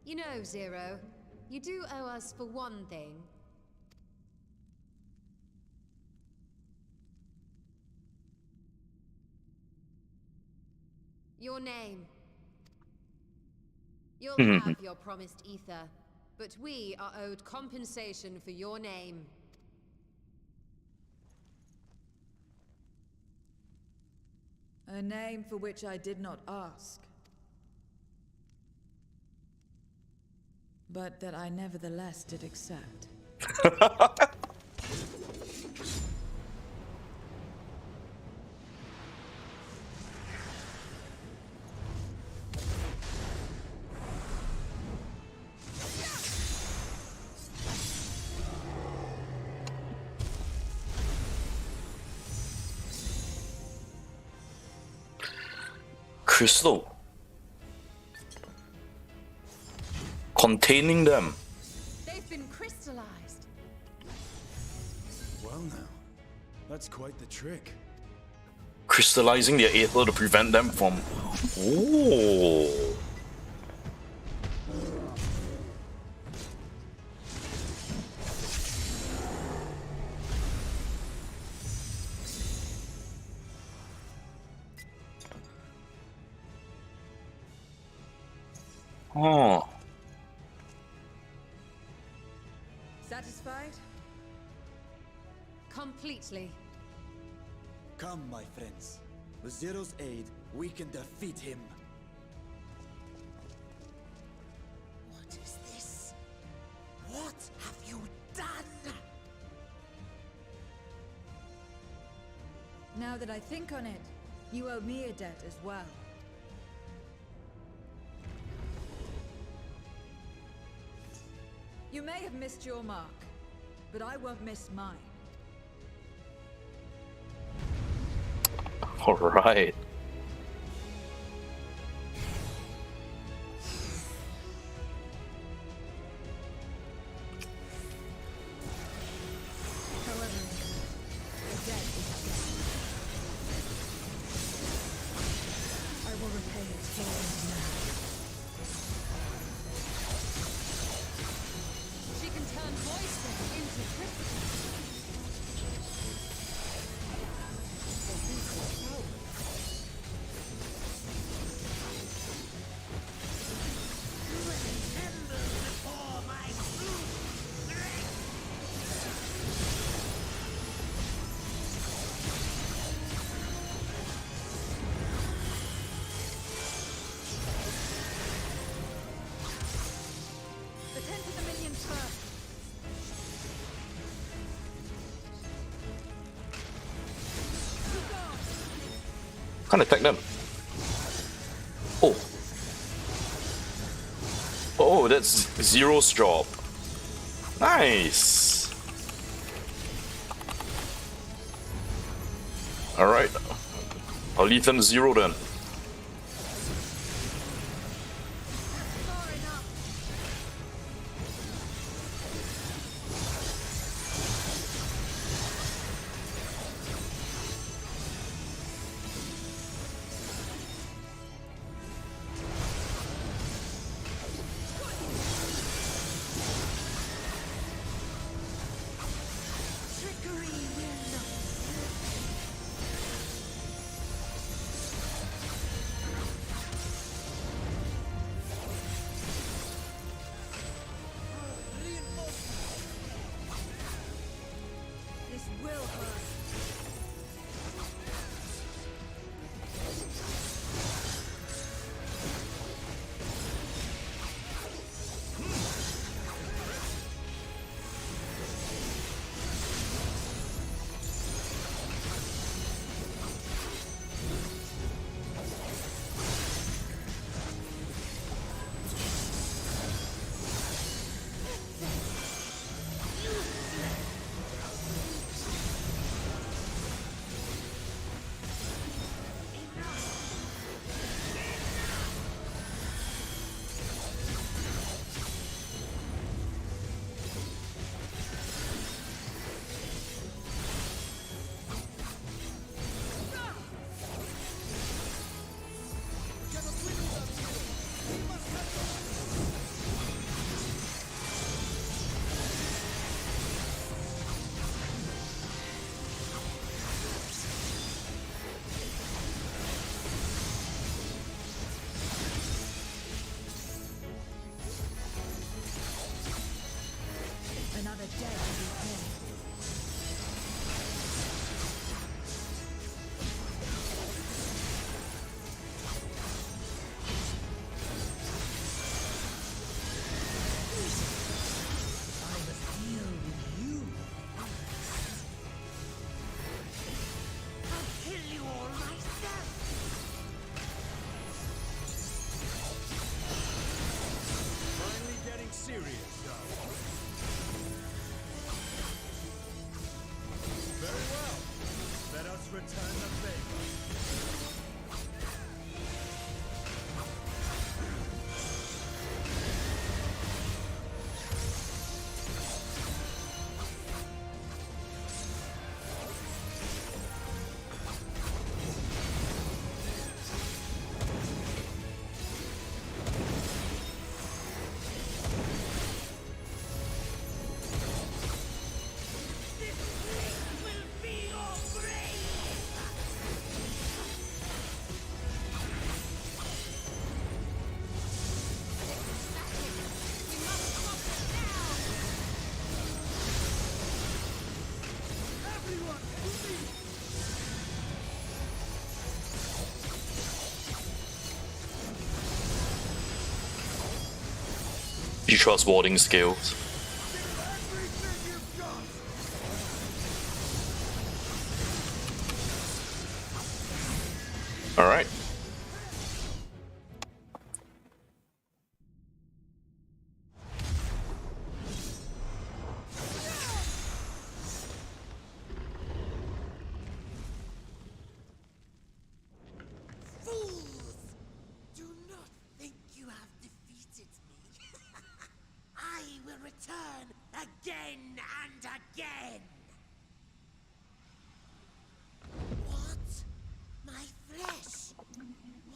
You know, Zero, you do owe us for one thing. Your name. You'll have your promised ether, but we are owed compensation for your name. A name for which I did not ask. But that I nevertheless did accept. Crystal. Containing them. They've been crystallized. Well now, that's quite the trick. Crystallizing their Aether to prevent them from... Ooh. Oh. Satisfied? Completely. Come, my friends. With Zero's aid, we can defeat him. What is this? What have you done? Now that I think on it, you owe me a debt as well. You may have missed your mark, but I won't miss mine. All right. However, the debt is debt. I will repay it here and now. She can turn moisture into crystals. Can't attack them. Oh. Oh, that's Zero's job. Nice. Alright. I'll leave them to Zero then. This will hurt. Another dead to be paid. Finally getting serious, though. Very well. Let us return the favor. You trust warding skills. Alright. Fools! Do not think you have defeated me. I will return again and again. What? My flesh?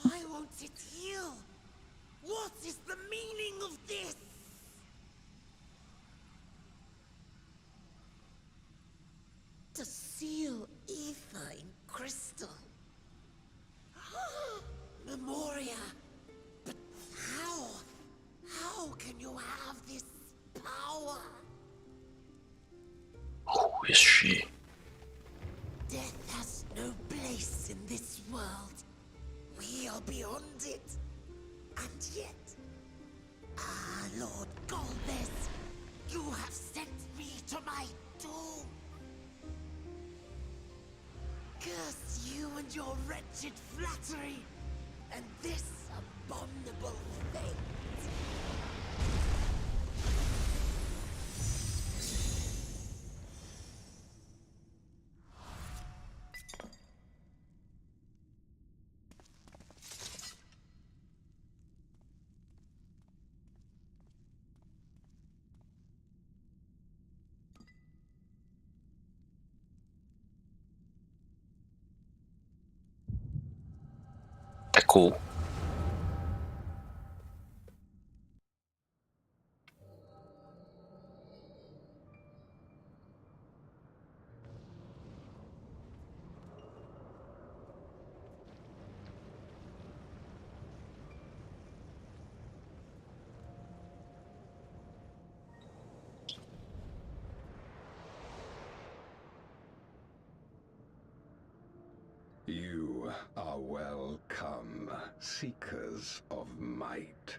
Why won't it heal? What is the meaning of this? To seal ether in crystal. Memoria. But how? How can you have this power? Who is she? Death has no place in this world. We are beyond it. And yet... Ah, Lord Golbez, you have sent me to my doom. Curse you and your wretched flattery, and this abominable thing. Echo. You are welcome, seekers of might.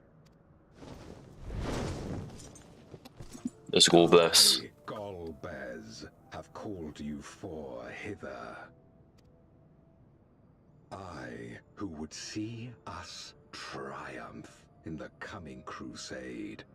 Let's go, bless. Golbez have called you for hither. I, who would see us triumph in the coming crusade.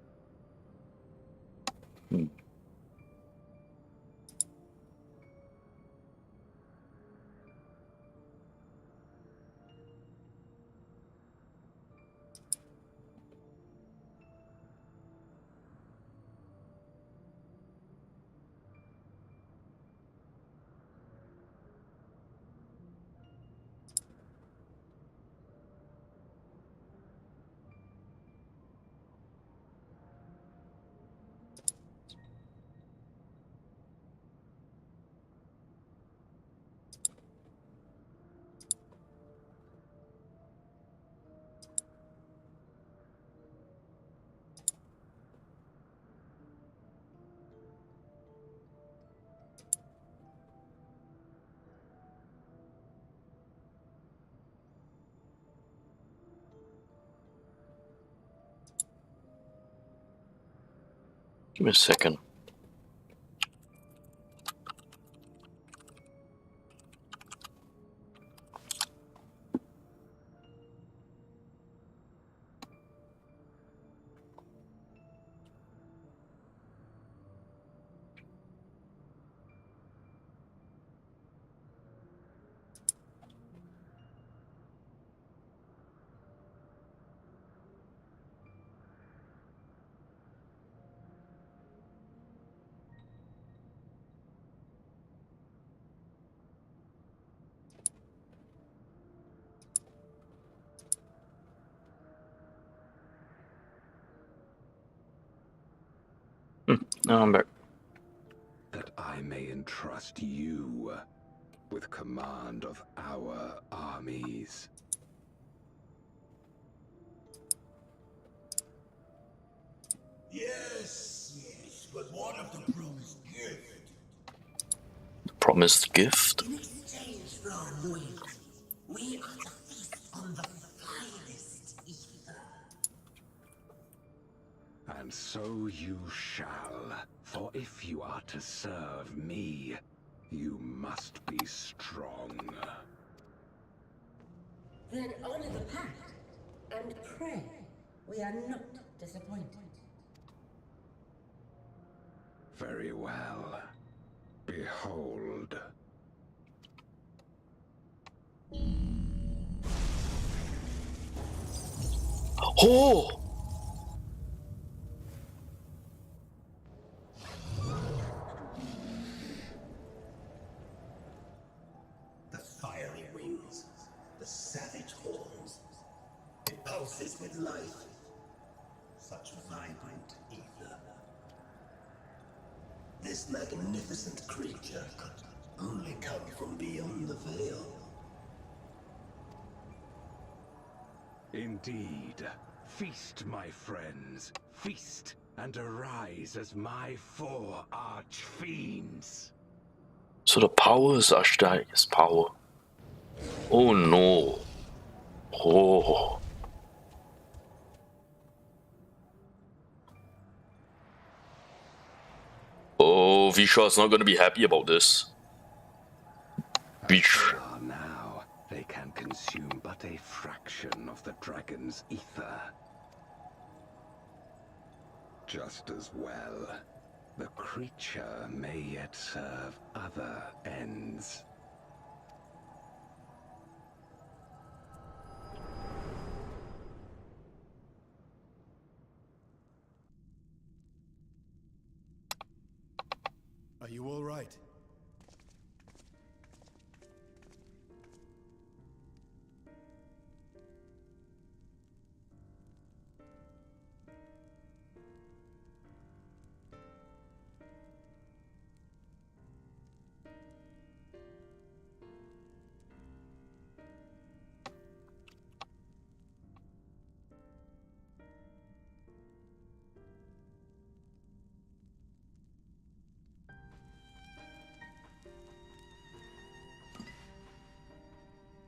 Give me a second. Now I'm back. That I may entrust you with command of our armies. Yes, but what of the promised gift? Promised gift? In exchange for our loyalty, we are to feast on the finest ether. And so you shall, for if you are to serve me, you must be strong. Then honor the pact, and pray we are not disappointed. Very well. Behold. Oh! The fiery wings, the savage horns. It pulses with life. Such vibrant ether. This magnificent creature could only come from beyond the veil. Indeed. Feast, my friends. Feast and arise as my 4 archfiends. So the power is Ashdai's power. Oh no. Oh. Oh, Vishwa's not gonna be happy about this. Now, they can consume but a fraction of the dragon's ether. Just as well, the creature may yet serve other ends. Are you all right?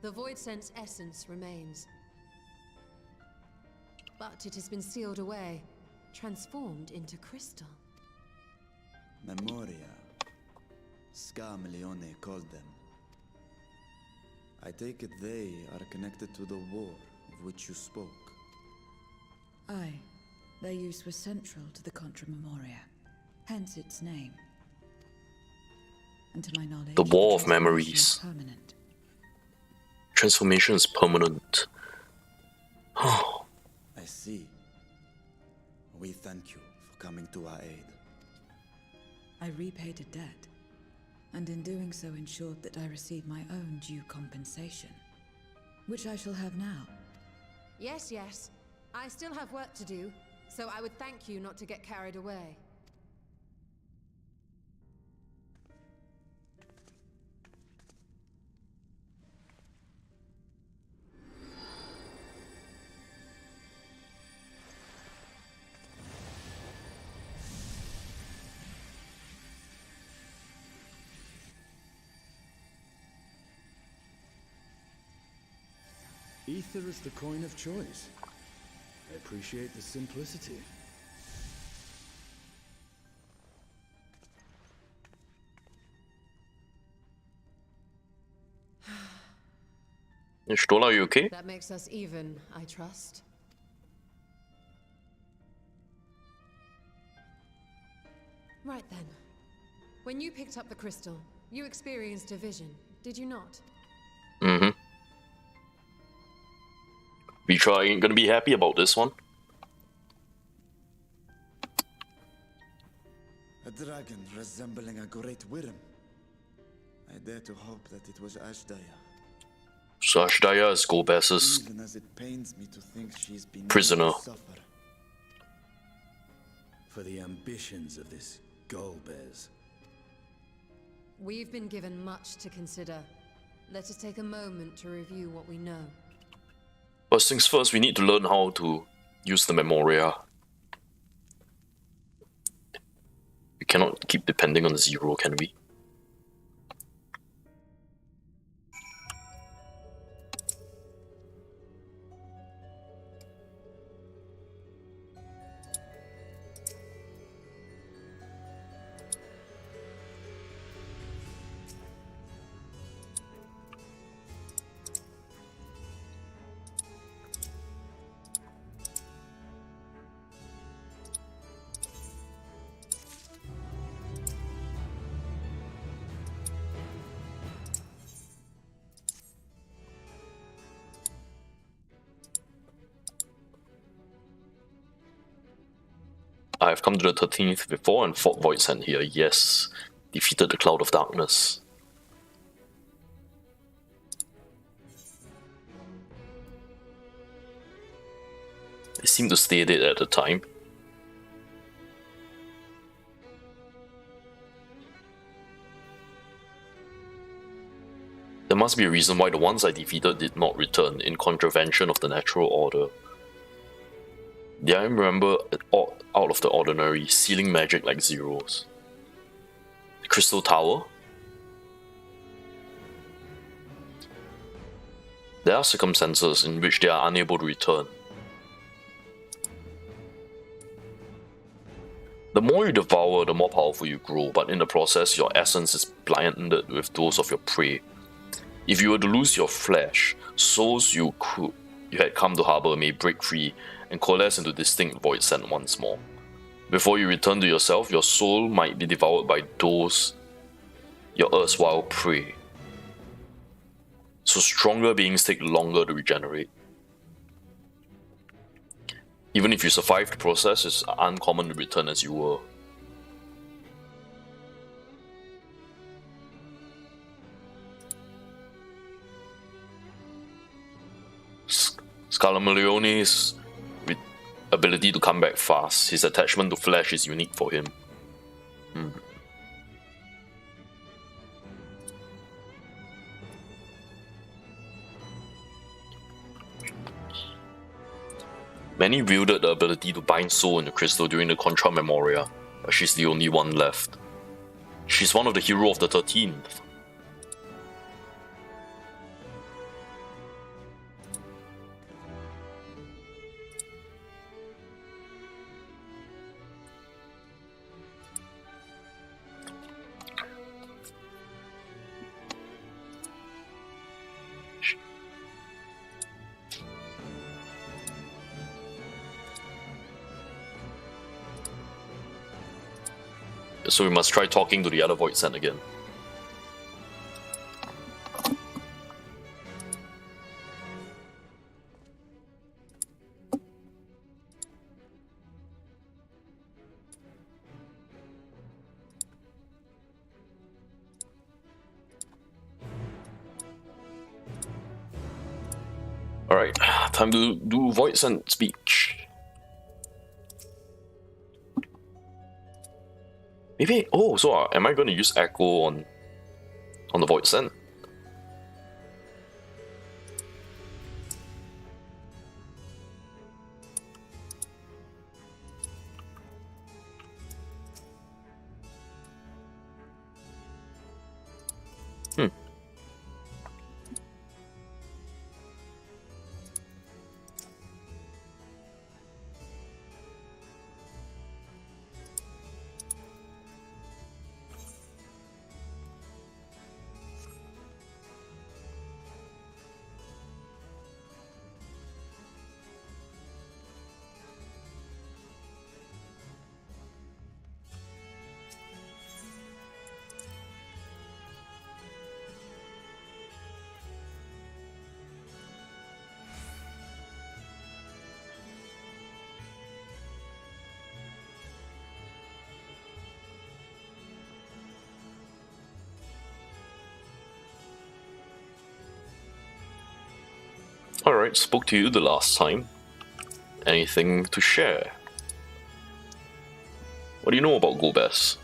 The Void Sense essence remains. But it has been sealed away, transformed into crystal. Memoria. Scarmalione called them. I take it they are connected to the war of which you spoke. Aye. Their use was central to the Contra Memoria, hence its name. And to my knowledge, The War of transformation Memories. is permanent. Transformation is permanent. I see. We thank you for coming to our aid. I repaid a debt, and in doing so ensured that I received my own due compensation, which I shall have now. Yes, yes. I still have work to do, so I would thank you not to get carried away. Ether is the coin of choice. I appreciate the simplicity. Stola, are you okay? That makes us even, I trust. Right then. When you picked up the crystal, you experienced a vision, did you not? Mm-hmm. Vitra ain't gonna be happy about this one. A dragon resembling a great worm. I dare to hope that it was Ashdaya. So Ashdaya is Golbez's Even as it pains me to think she's been prisoner. suffer. For the ambitions of this Golbez. We've been given much to consider. Let us take a moment to review what we know. First things first, we need to learn how to use the Memoria. We cannot keep depending on the zero, can we? I've come to the 13th before and fought Voidsent here, yes. Defeated the Cloud of Darkness. They seem to stay dead at the time. There must be a reason why the ones I defeated did not return in contravention of the natural order. Did I remember out of the ordinary, sealing magic like zeros? The Crystal Tower? There are circumstances in which they are unable to return. The more you devour, the more powerful you grow, but in the process, your essence is blinded with those of your prey. If you were to lose your flesh, souls you had come to harbor may break free and coalesce into distinct void scent once more. Before you return to yourself, your soul might be devoured by those your erstwhile prey. So stronger beings take longer to regenerate. Even if you survive the process, it's uncommon to return as you were. Scalamaleone's ability to come back fast. His attachment to flesh is unique for him. Many wielded the ability to bind soul in the crystal during the Contra Memoria, but she's the only one left. She's one of the hero of the 13th. So we must try talking to the other Void Scent again. Alright, time to do Void Scent speech. Maybe, oh, so am I going to use Echo on the Void Scent? Alright, spoke to you the last time. Anything to share? What do you know about Golbez?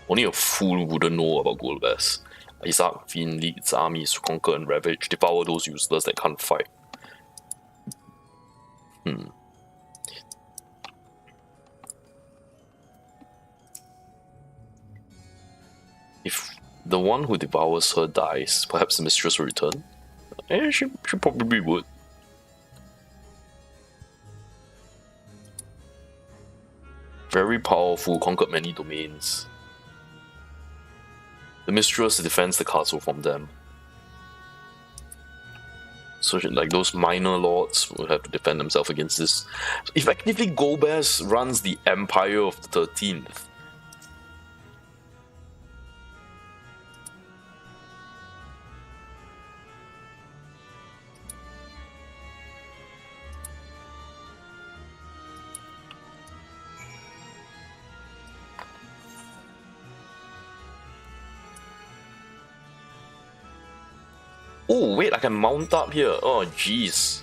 Only a fool wouldn't know about Golbez. Isaac Fiend leads armies to conquer and ravage, devour those useless that can't fight. If the one who devours her dies, perhaps the mistress will return? She probably would. Very powerful, conquered many domains. The mistress defends the castle from them. So like those minor lords will have to defend themselves against this. So effectively, Golbez runs the Empire of the 13th. Oh wait, I can mount up here. Oh jeez.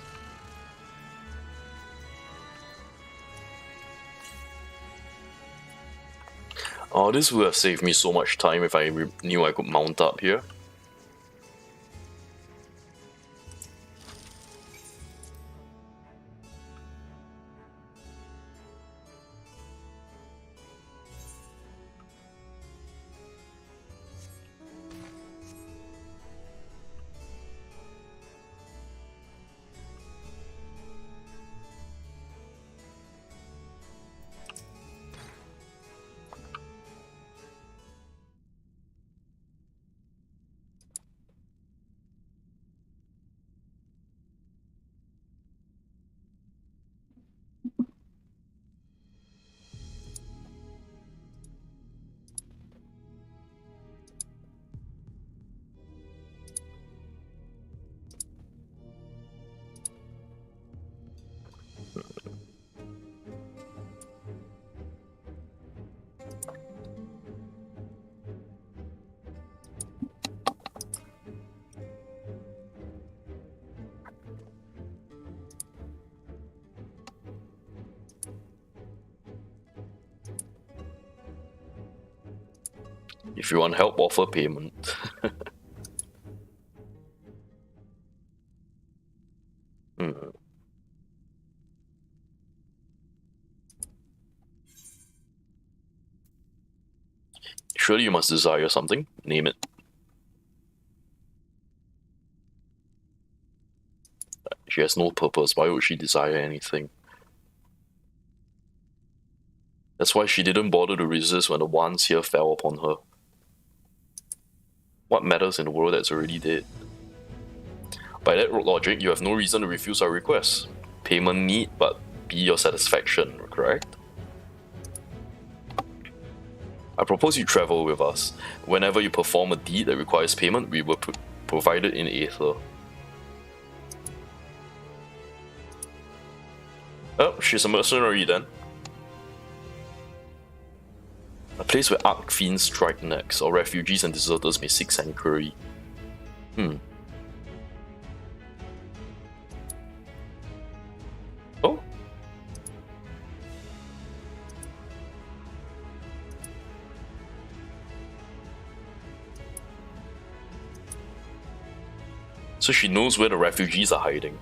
Oh, this would have saved me so much time if I knew I could mount up here. If you want help, offer payment. Surely you must desire something. Name it. She has no purpose. Why would she desire anything? That's why she didn't bother to resist when the wands here fell upon her. What matters in the world that's already dead? By that logic, you have no reason to refuse our request. Payment need but be your satisfaction, correct? I propose you travel with us. Whenever you perform a deed that requires payment, we will provide it in Aether. Oh, she's a mercenary then. A place where archfiends strike next, or refugees and deserters may seek sanctuary. Oh? So she knows where the refugees are hiding.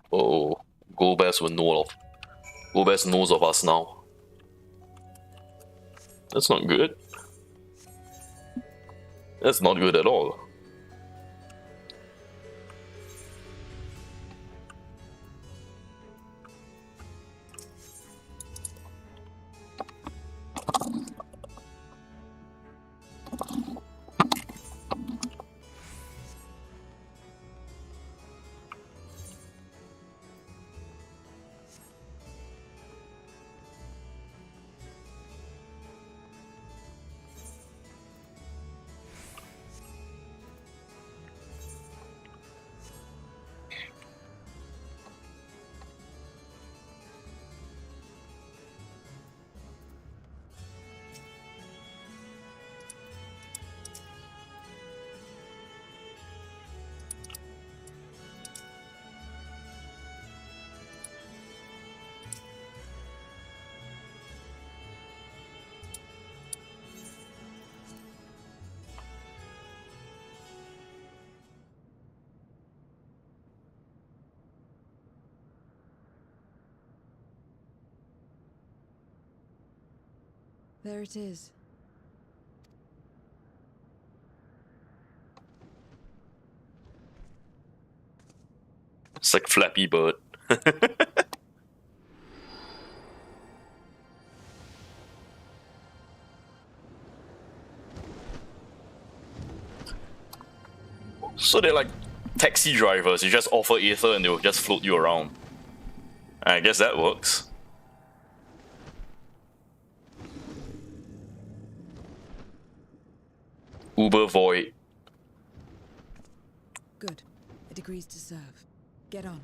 Oh, Golbez will know of. Golbez knows of us now. That's not good. That's not good at all. There it is. It's like Flappy Bird. So they're like taxi drivers. You just offer Aether and they'll just float you around. I guess that works. Uber Void. Good. It agrees to serve. Get on.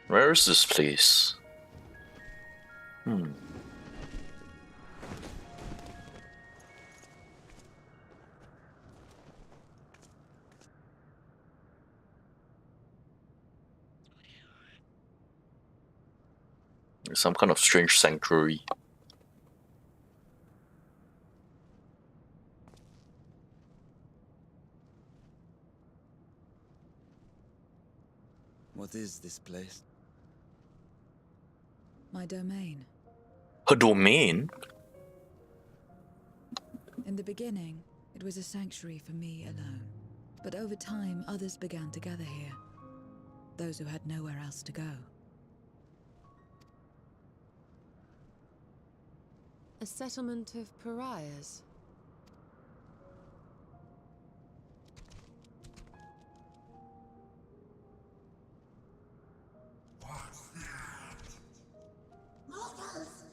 Where is this place? Some kind of strange sanctuary. What is this place? My domain. Her domain? In the beginning, it was a sanctuary for me alone. But over time, others began to gather here. Those who had nowhere else to go. A settlement of pariahs? What's that? Mortals!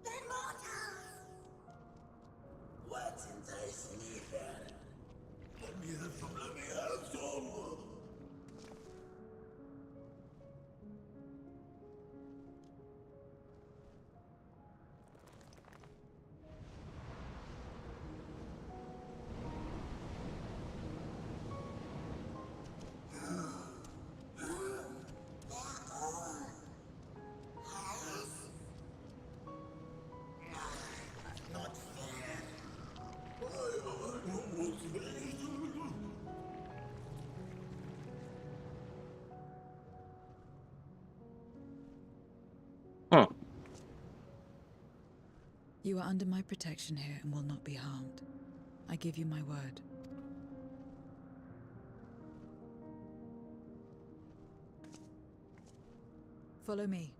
They're mortals! What's enticing you there? Let me have some, let me have some! Huh. You are under my protection here and will not be harmed. I give you my word. Follow me.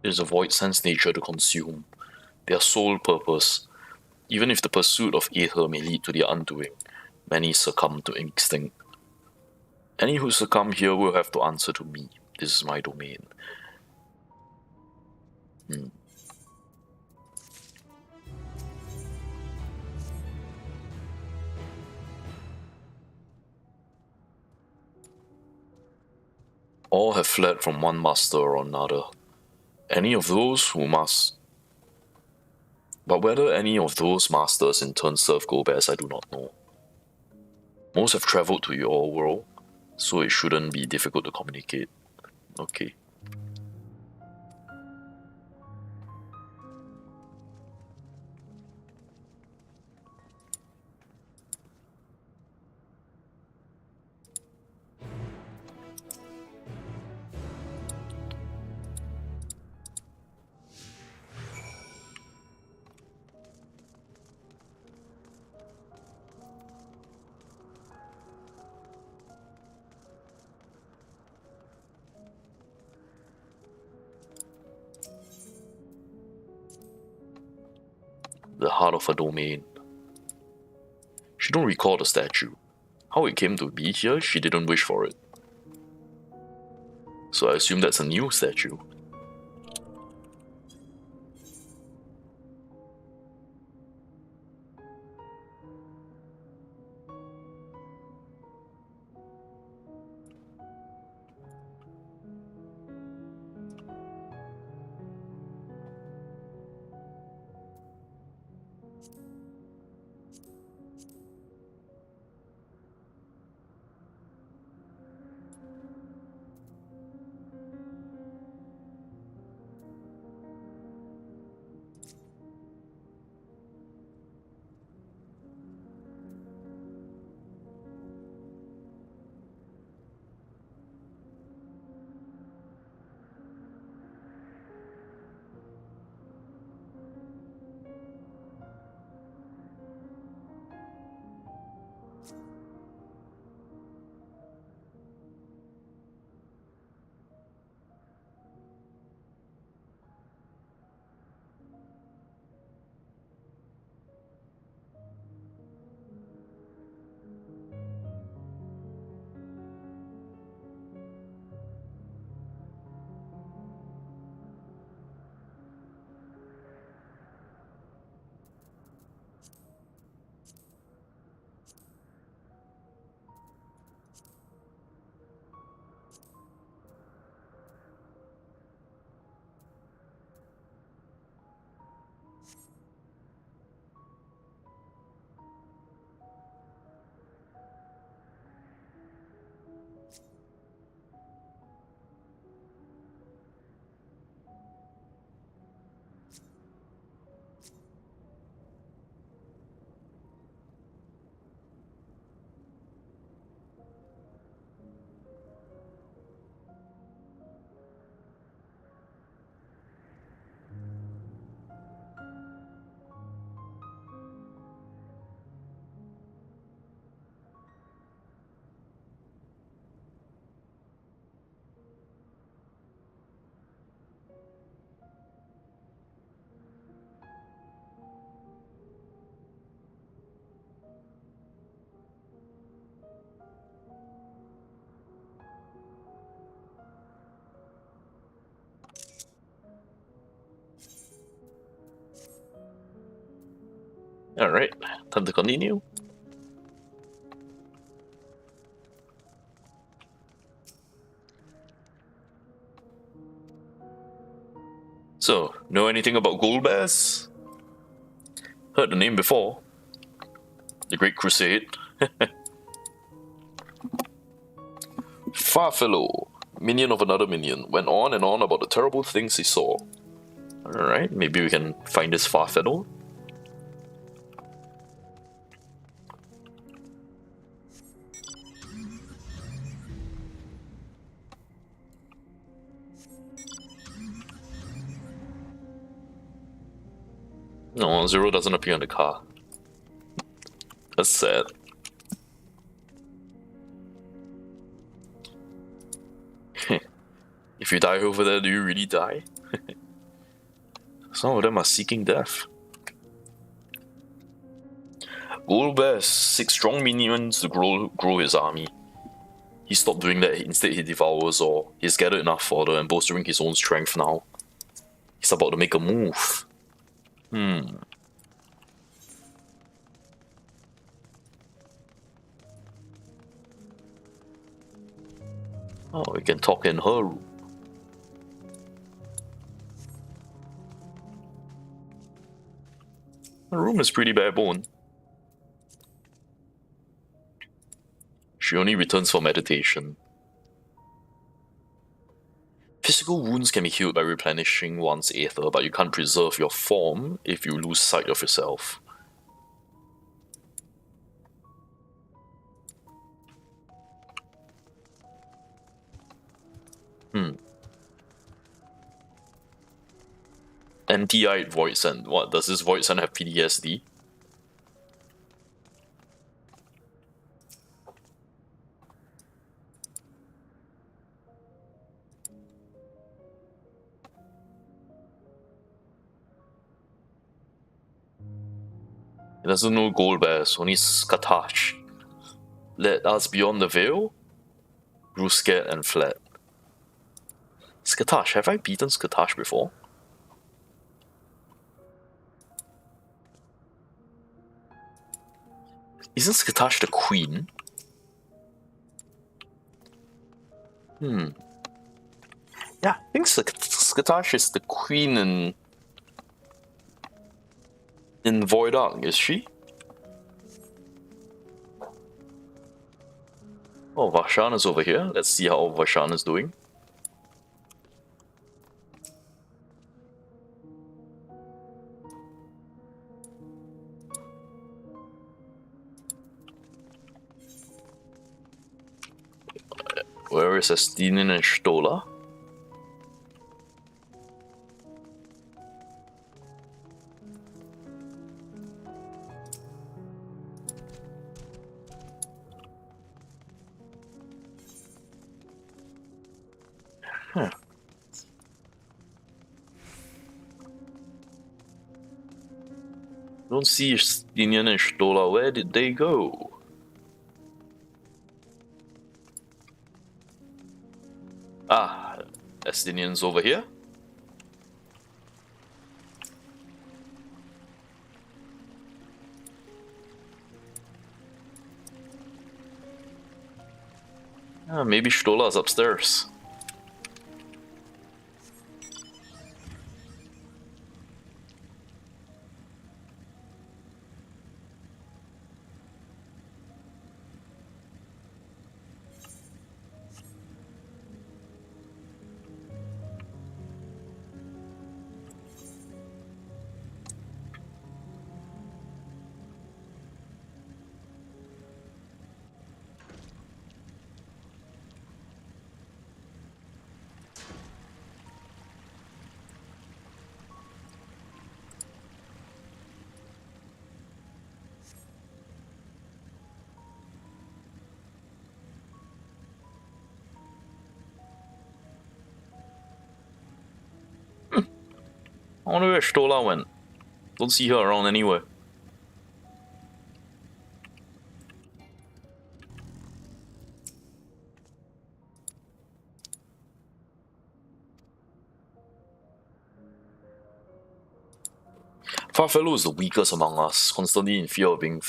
It is a void sense nature to consume, their sole purpose. Even if the pursuit of Aether may lead to their undoing, many succumb to instinct. Any who succumb here will have to answer to me. This is my domain. All have fled from one master or another. Any of those who must. But whether any of those masters in turn serve Gobez, I do not know. Most have travelled to your world, so it shouldn't be difficult to communicate. Okay. The heart of a domain. She don't recall the statue. How it came to be here, she didn't wish for it. So I assume that's a new statue. Alright, time to continue. So, know anything about gold bears? Heard the name before. The Great Crusade. Farfellow, minion of another minion, went on and on about the terrible things he saw. Alright, maybe we can find this Farfellow. No, Zero doesn't appear in the car. That's sad. If you die over there, do you really die? Some of them are seeking death. Gold Bear has 6 strong minions to grow his army. He stopped doing that, instead he devours all. He's gathered enough fodder and bolstering his own strength now. He's about to make a move. Oh, we can talk in her room. Her room is pretty barebone. She only returns for meditation. Physical wounds can be healed by replenishing one's aether, but you can't preserve your form if you lose sight of yourself. Empty-eyed Void Send. What, does this Void Send have PTSD? It doesn't know gold bears, only Skatash. Led us beyond the veil, grew scared and fled. Skatash, have I beaten Skatash before? Isn't Skatash the queen? Yeah, I think Skatash is the queen in Void Ark, is she? Oh, Varshan is over here. Let's see how Varshan is doing. Where is Estinian and Stola? Huh. Don't see Estinian and Stola. Where did they go? Ah, Estinian's over here. Ah, maybe Stola's upstairs. I wonder where Stola went. Don't see her around anywhere. Farfellow is the weakest among us, constantly in fear of being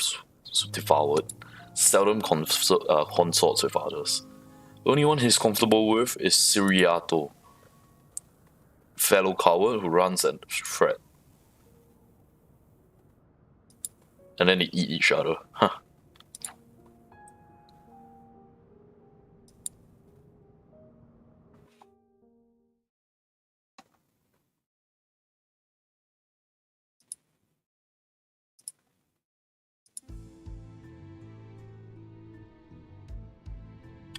devoured, seldom consorts with others. The only one he's comfortable with is Siriato, fellow coward who runs and threat. And then they eat each other. Huh.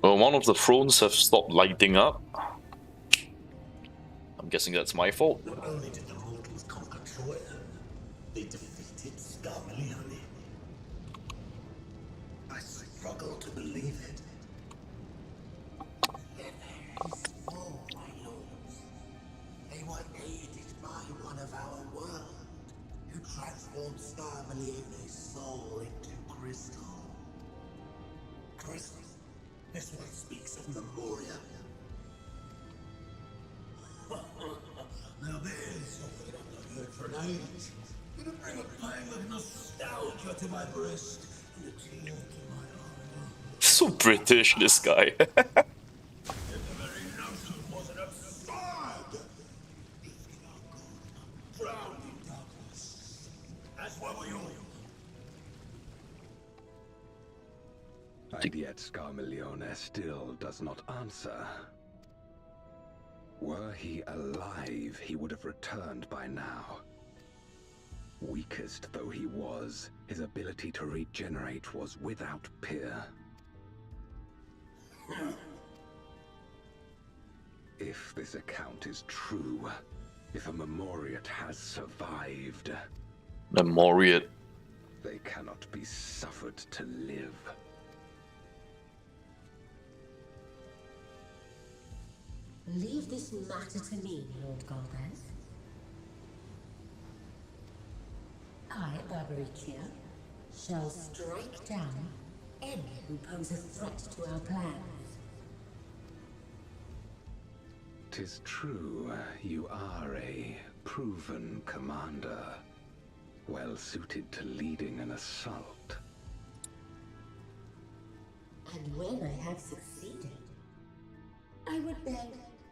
Well, one of the thrones have stopped lighting up. I'm guessing that's my fault. Not only did the mortals conquer Troy, they defeated Scarmalione. I struggle to believe it. Heavens, oh my lords. They were aided by one of our world, who transformed Scarmalione's soul into crystal. Crystal? This one speaks of Memoria. Now there's something I've not heard for an age. Gonna bring a pang of nostalgia to my breast and a tear to my eye. So British, this guy. The very notion was an absurd. Drowned in darkness. As were we all. And yet Scarmalione still does not answer. Were he alive, he would have returned by now. Weakest though he was, his ability to regenerate was without peer. If this account is true, if a Memoriat has survived... Memoriat. They cannot be suffered to live. Leave this matter to me, Lord Galvez. I, Barbaricia, shall strike down any who pose a threat to our plans. 'Tis true, you are a proven commander, well suited to leading an assault. And when I have succeeded, I would beg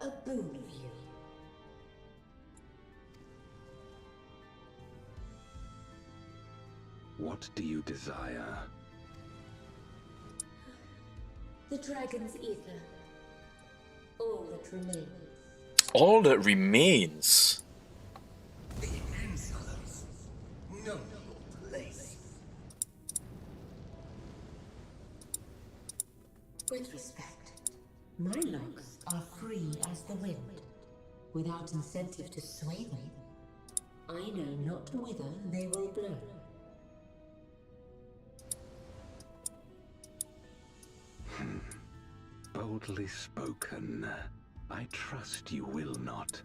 a boon of you. What do you desire? The dragon's ether. All that remains. All that remains. The insolence. Know your place. With respect, my locks are free as the wind. Without incentive to sway them, I know not whither they will blow. Boldly spoken. I trust you will not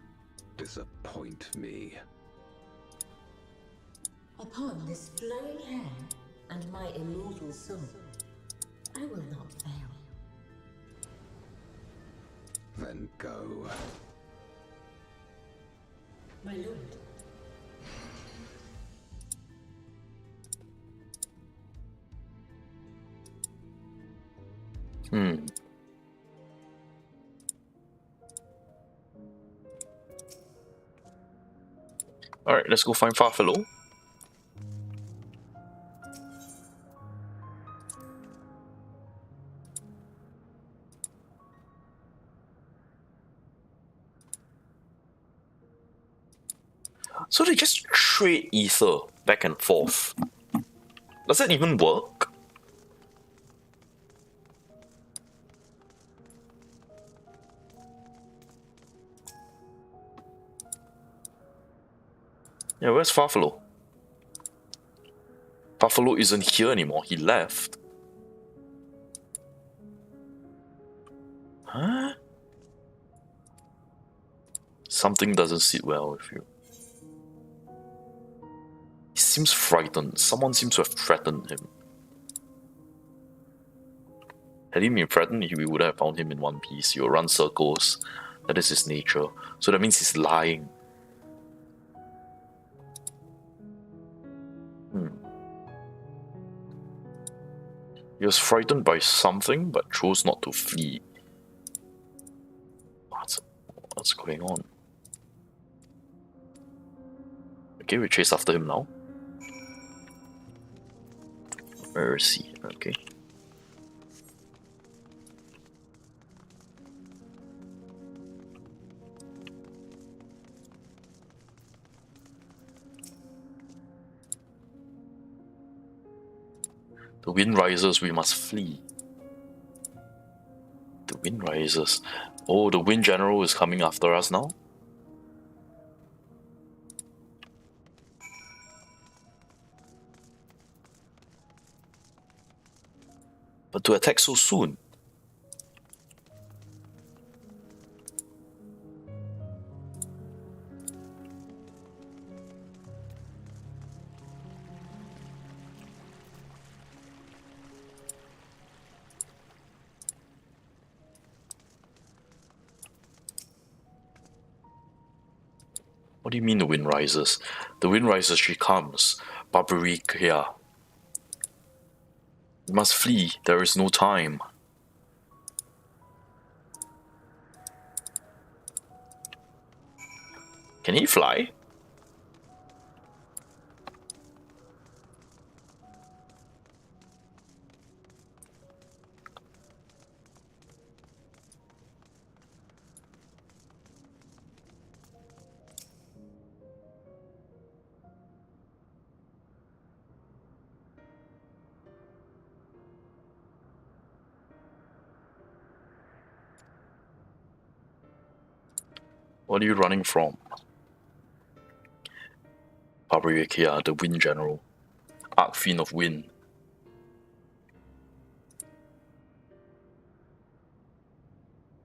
disappoint me. Upon this flowing hair and my immortal soul, I will not fail. Then go. My lord. Alright, let's go find Farfellow. So they just trade ether back and forth. Does that even work? Yeah, where's Farfellow? Farfellow isn't here anymore, he left. Huh? Something doesn't sit well with you. He seems frightened. Someone seems to have threatened him. Had he been threatened, we would have found him in one piece. He will run circles. That is his nature. So that means he's lying. He was frightened by something, but chose not to flee. What's going on? Okay, we chase after him now. Where is he? Okay. The wind rises, we must flee. The wind rises. Oh, the wind general is coming after us now? But to attack so soon? What do you mean the wind rises? The wind rises, she comes. Barbarica. We must flee, there is no time. Can he fly? What are you running from? Barbarica, the wind general. Archfiend of wind.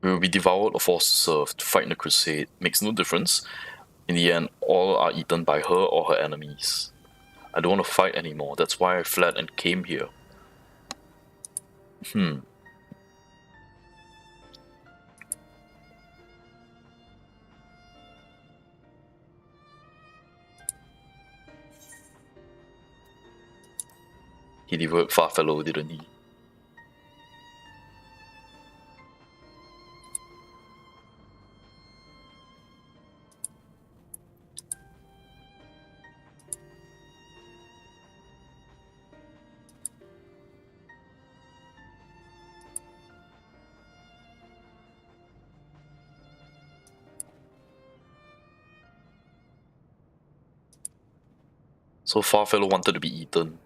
We will be devoured or forced to serve, to fight in the crusade. Makes no difference. In the end, all are eaten by her or her enemies. I don't want to fight anymore, that's why I fled and came here. He devoured Farfellow, didn't he? So Farfellow wanted to be eaten.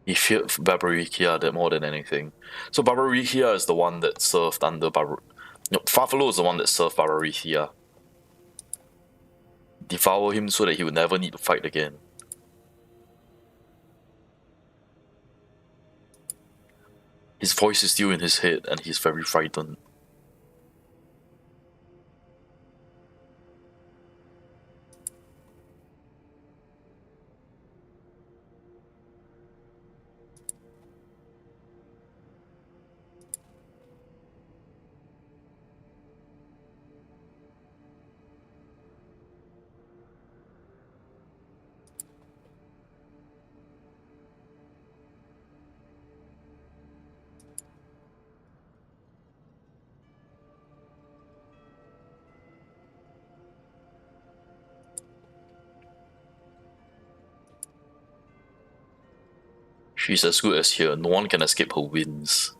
He feared Barbarica more than anything. So Barbarica is the one that served under No, Farfellow is the one that served Barbarica. Devour him so that he would never need to fight again. His voice is still in his head and he's very frightened. She's as good as here, no one can escape her winds.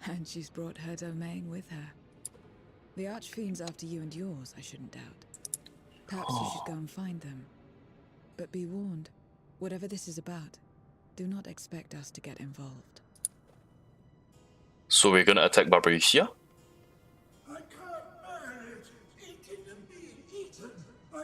And she's brought her domain with her. The Archfiend's after you and yours, I shouldn't doubt. Perhaps you should go and find them. But be warned, whatever this is about, do not expect us to get involved. So we're gonna attack Barbarica? I can't manage eating and being eaten. I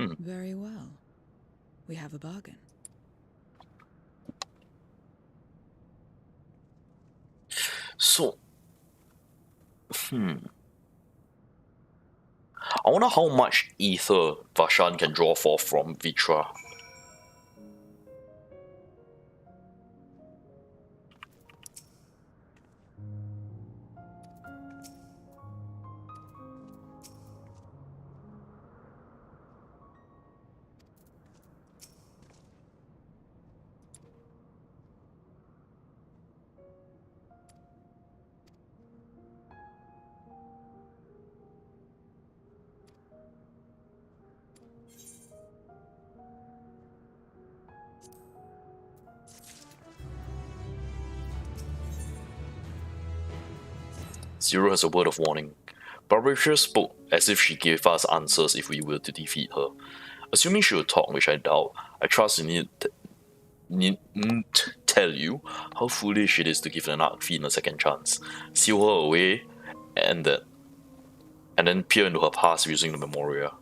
Very well. We have a bargain. So, I wonder how much ether Varshan can draw forth from Vitra. Zero has a word of warning. Barbara spoke as if she gave us answers if we were to defeat her. Assuming she would talk, which I doubt, I trust you needn't tell you how foolish it is to give an Archfiend a second chance. Seal her away, and then peer into her past using the Memoria.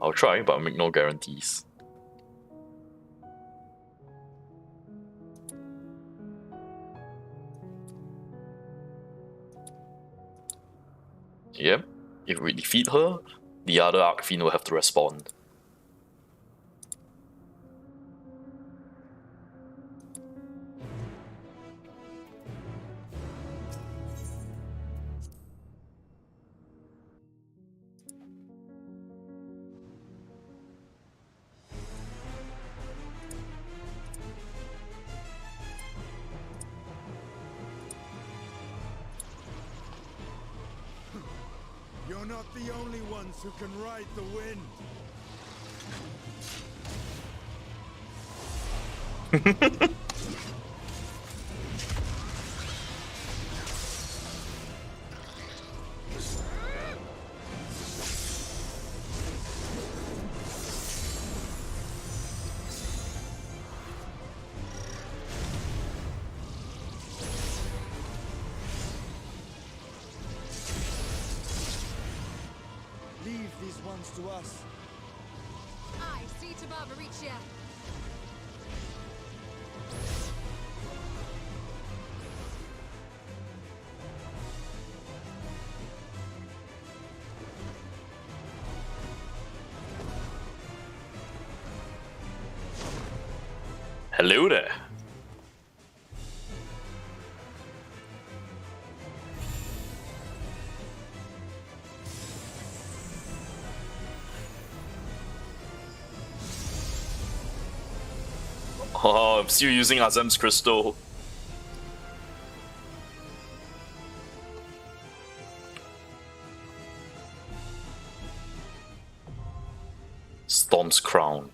I'll try, but I'll make no guarantees. Yep, if we defeat her, the other Archfiend will have to respond. You're not the only ones who can ride the wind. Leave these ones to us. I see to Barbaricia. Hello there. Oh, I'm still using Azem's crystal. Storm's Crown.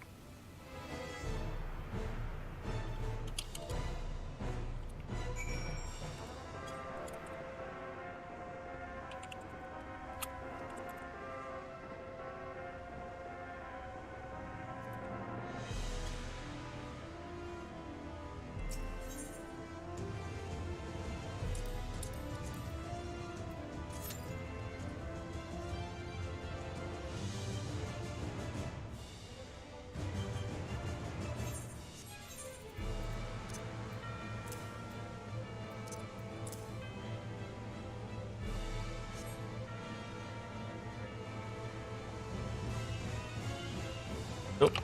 Nope.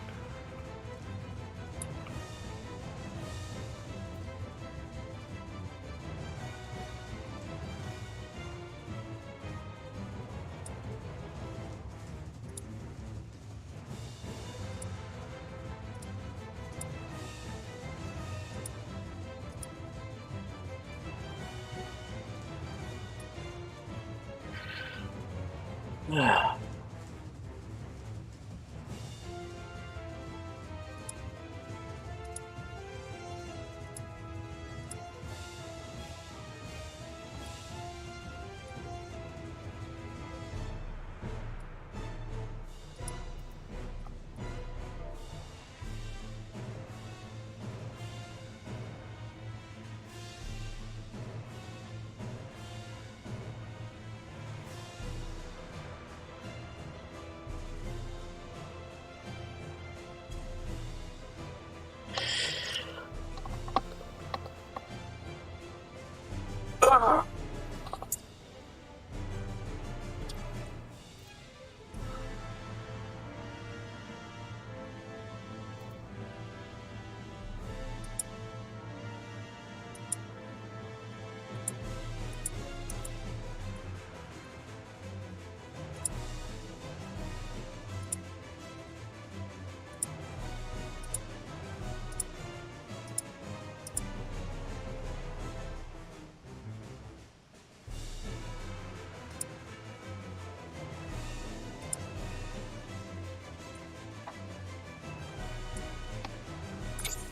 Yeah.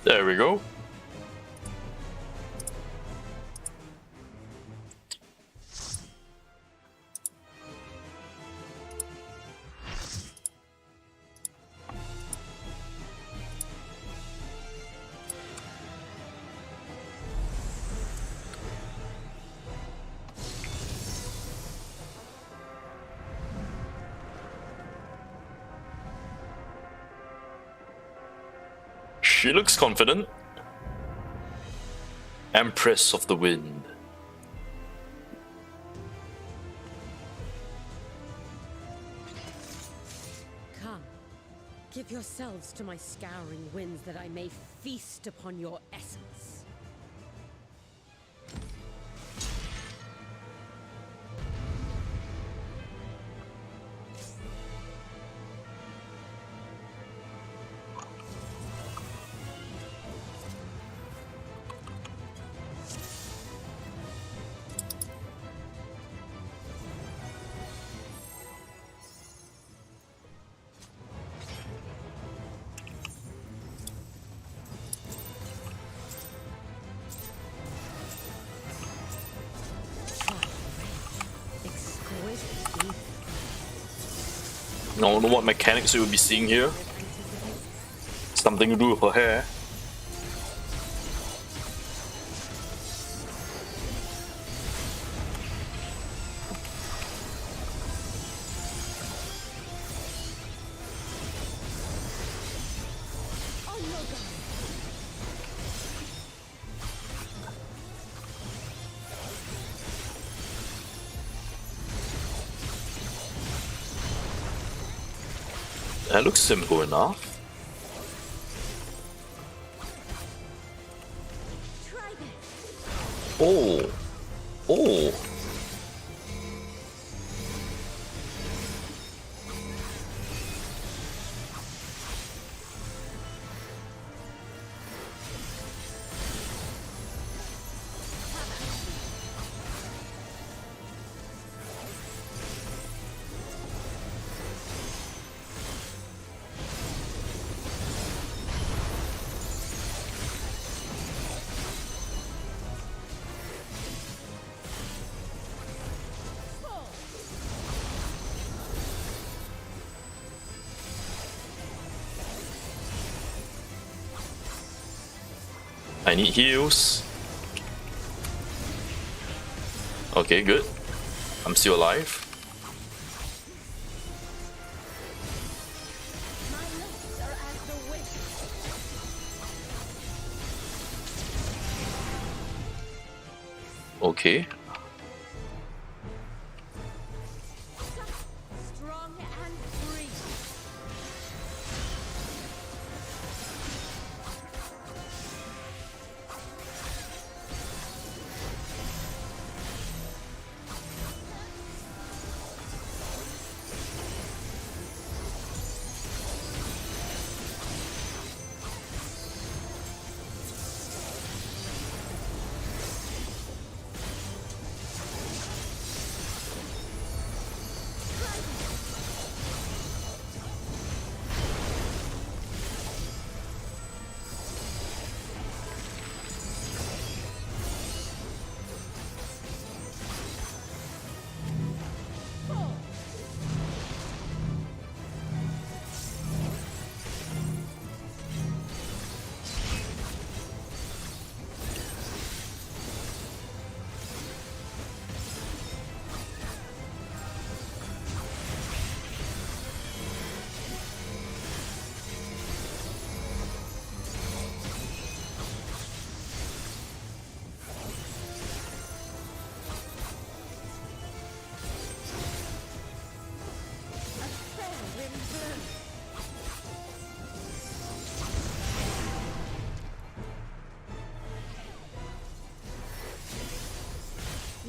There we go. She looks confident. Empress of the Wind. Come, give yourselves to my scouring winds that I may feast upon your essence. I don't know what mechanics we will be seeing here. Something to do with her hair. That looks simple enough. Oh. Oh. I need heals. Okay, good. I'm still alive. Okay.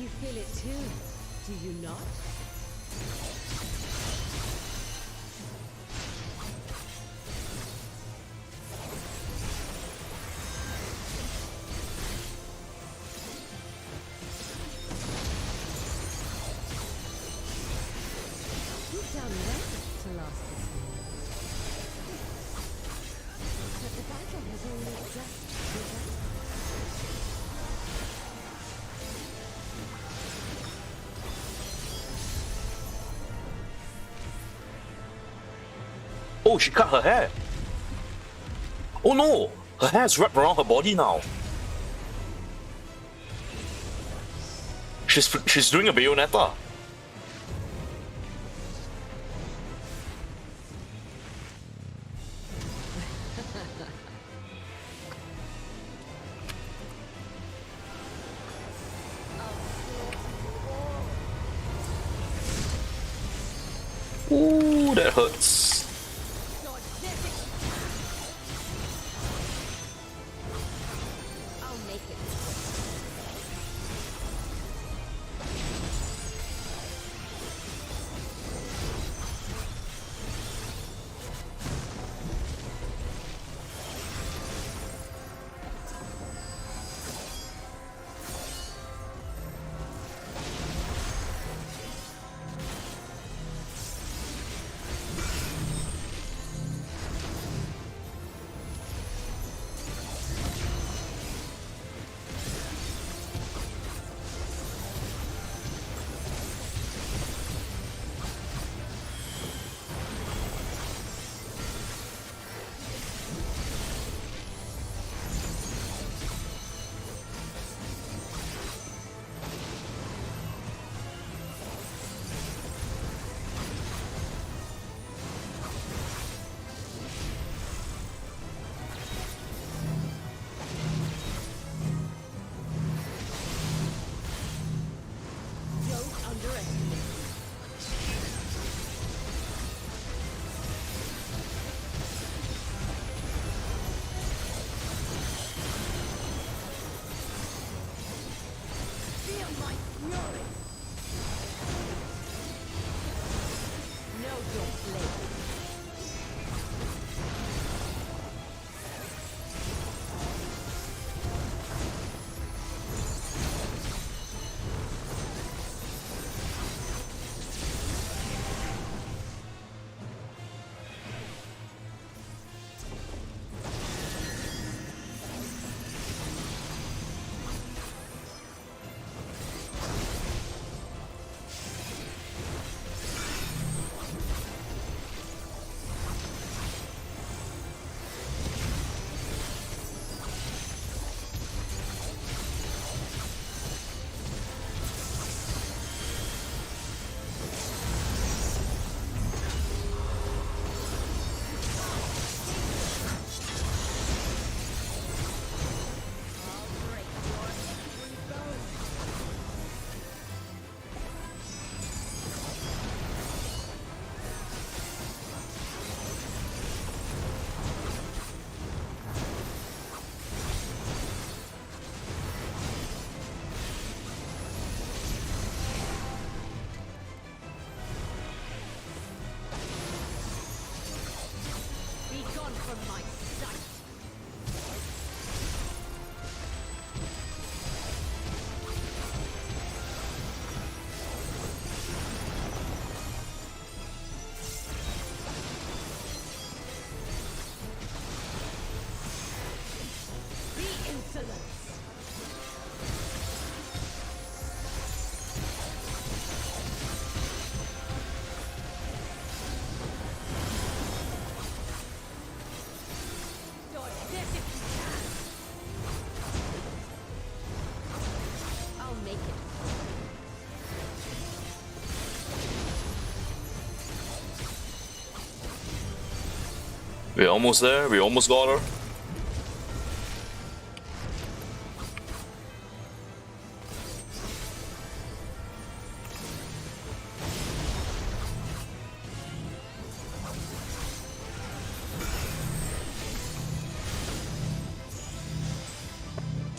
You feel it too, do you not? You've done well to last this long. But the battle has only just begun. Oh, she cut her hair. Oh no, her hair is wrapped around her body now. She's doing a bayonetta. Ooh, that hurts. I'll make it. We're almost there. We almost got her.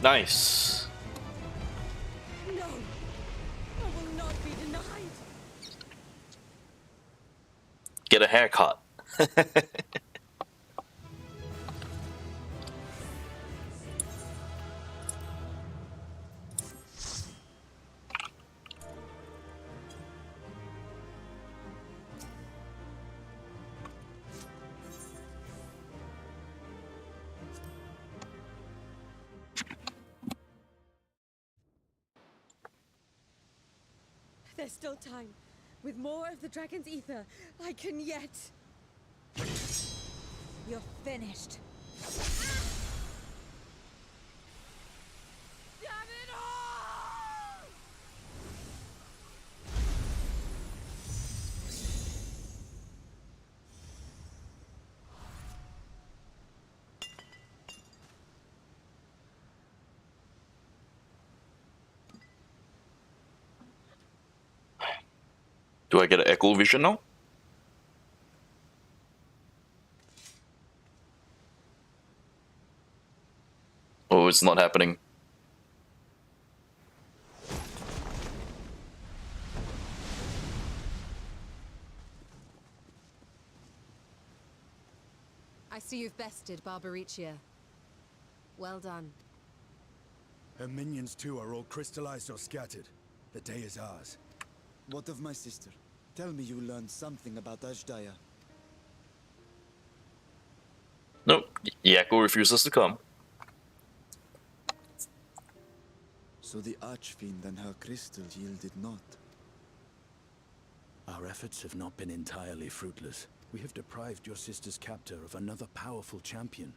Nice. No, denied! Get a haircut. There's still time. With more of the dragon's ether, I can yet... You're finished. Damn it all! Do I get an echo vision now? Oh, it's not happening. I see you've bested Barbariccia. Well done. Her minions too are all crystallized or scattered. The day is ours. What of my sister? Tell me you learned something about Ajdaya. Nope, Yakko refuses to come. So the Archfiend and her crystal yielded not. Our efforts have not been entirely fruitless. We have deprived your sister's captor of another powerful champion.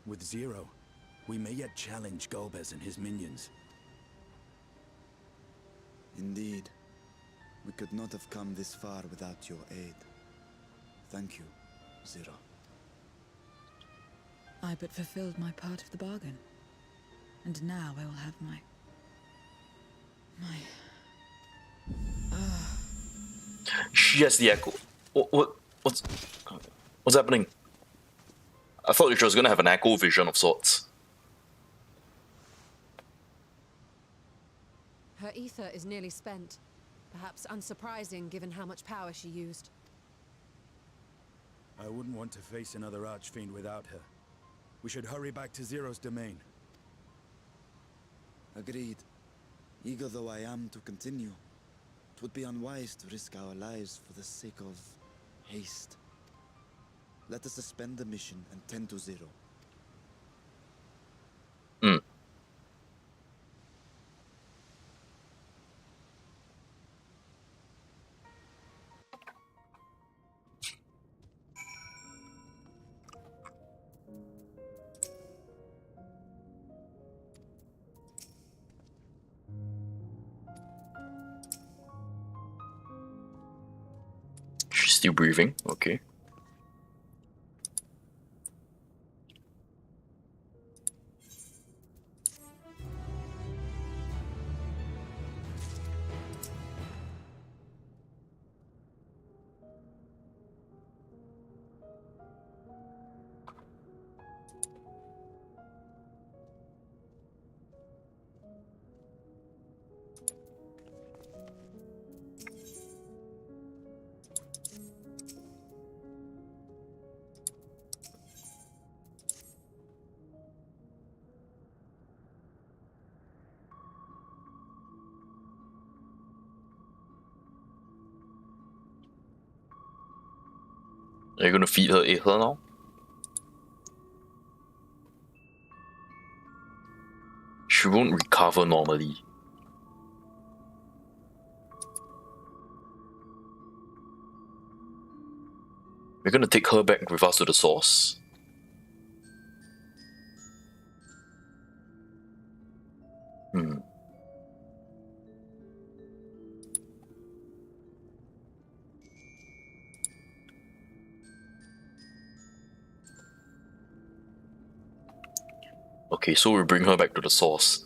With Zero, we may yet challenge Golbez and his minions. Indeed. We could not have come this far without your aid. Thank you, Zero. I but fulfilled my part of the bargain. And now I will have my... She has the echo. What's happening? I thought she was gonna have an echo vision of sorts. Her ether is nearly spent. Perhaps unsurprising given how much power she used. I wouldn't want to face another Archfiend without her. We should hurry back to Zero's domain. Agreed. Eager though I am to continue, it would be unwise to risk our lives for the sake of haste. Let us suspend the mission and tend to Zero. She's still breathing, okay. Are you gonna feed her ether now? She won't recover normally. We're gonna take her back with us to the source. Okay, so we bring her back to the source.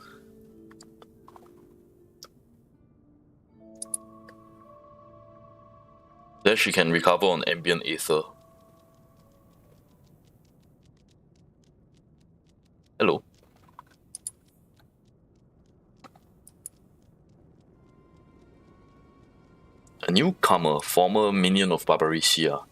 There she can recover on ambient ether. Hello. A newcomer, former minion of Barbarisia.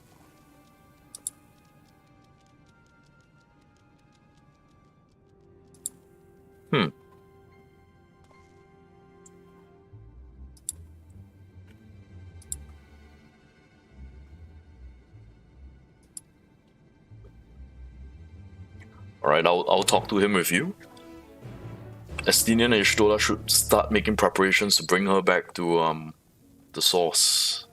Alright, I'll talk to him with you. Estinian and Ishtola should start making preparations to bring her back to the source.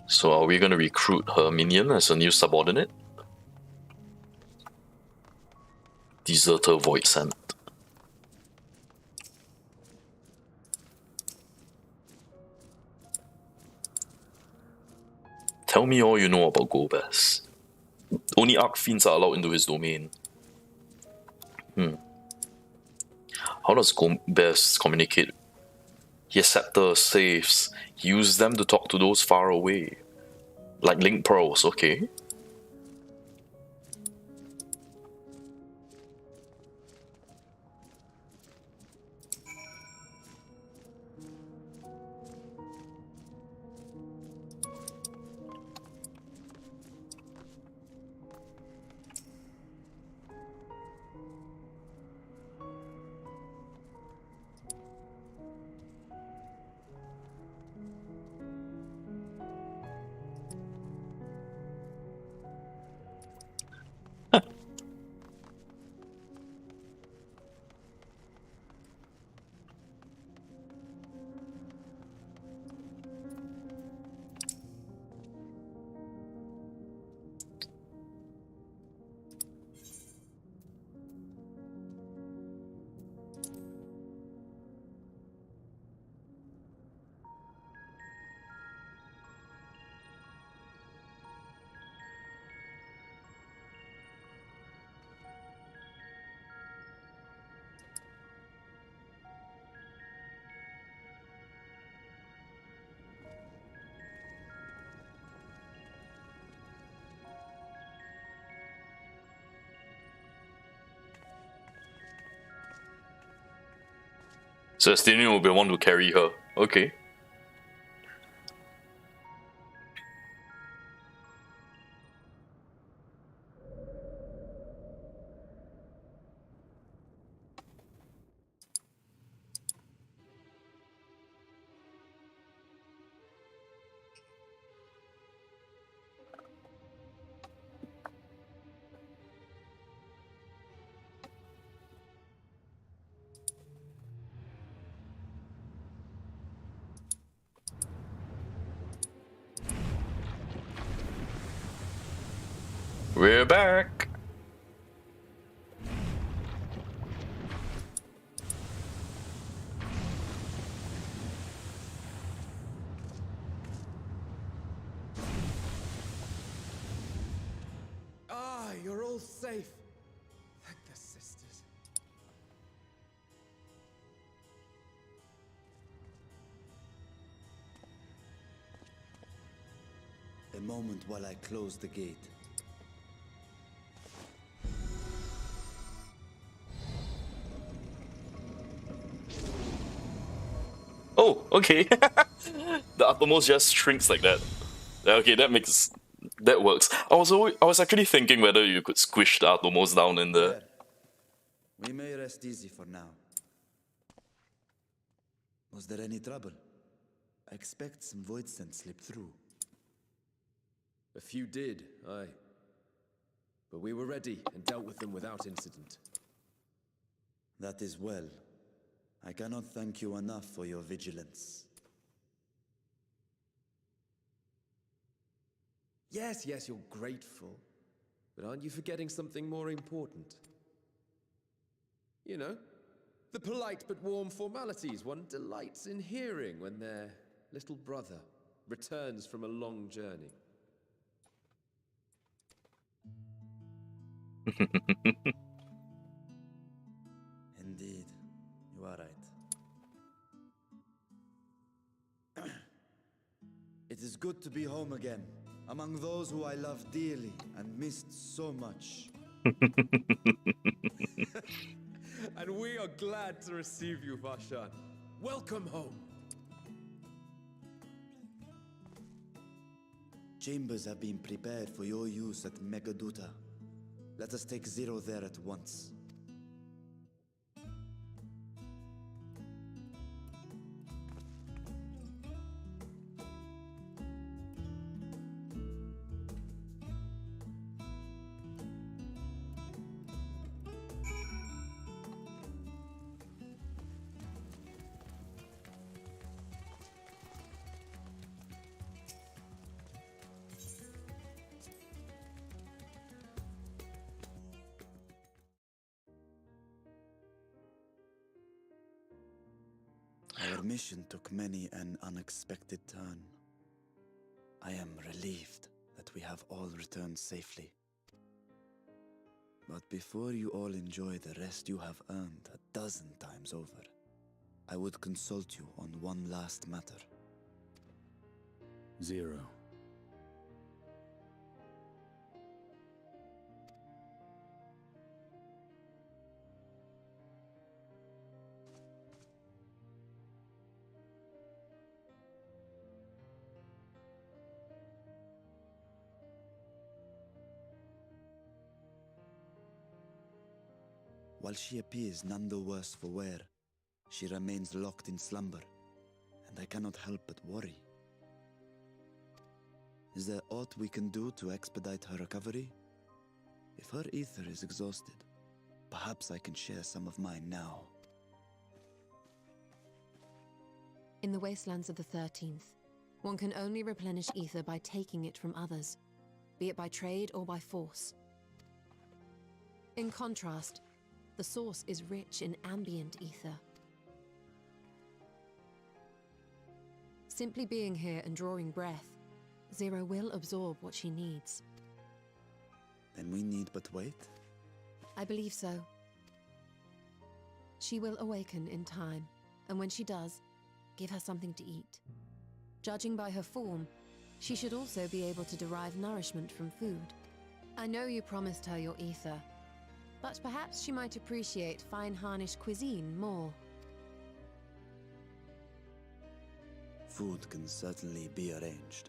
So are we gonna recruit her minion as a new subordinate? Deserter Void Scent. Tell me all you know about Golbez. Only Archfiends are allowed into his domain. How does Golbez communicate? He has scepter, safes. He uses them to talk to those far away. Like link pearls, okay. So Estinian will be the one to carry her. Okay. We're back! Ah, you're all safe. Thank the sisters. A moment while I close the gate. Oh, okay. The uppermost just shrinks like that. Okay, that works. I was actually thinking whether you could squish the uppermost down in there. There. We may rest easy for now. Was there any trouble? I expect some void scent slipped through. A few did, aye. But we were ready and dealt with them without incident. That is well. I cannot thank you enough for your vigilance. Yes, you're grateful. But aren't you forgetting something more important? You know, the polite but warm formalities one delights in hearing when their little brother returns from a long journey. Indeed, you are right. It is good to be home again, among those who I love dearly and missed so much. And we are glad to receive you, Vashan. Welcome home. Chambers have been prepared for your use at Megaduta. Let us take Zero there at once. Our mission took many an unexpected turn. I am relieved that we have all returned safely. But before you all enjoy the rest you have earned 12 times over, I would consult you on one last matter. Zero. While she appears none the worse for wear, she remains locked in slumber, and I cannot help but worry. Is there aught we can do to expedite her recovery? If her ether is exhausted, perhaps I can share some of mine now. In the wastelands of the 13th, one can only replenish ether by taking it from others, be it by trade or by force. In contrast, the source is rich in ambient ether. Simply being here and drawing breath, Zero will absorb what she needs. Then we need but wait? I believe so. She will awaken in time, and when she does, give her something to eat. Judging by her form, she should also be able to derive nourishment from food. I know you promised her your ether, but perhaps she might appreciate fine harnish cuisine more. Food can certainly be arranged.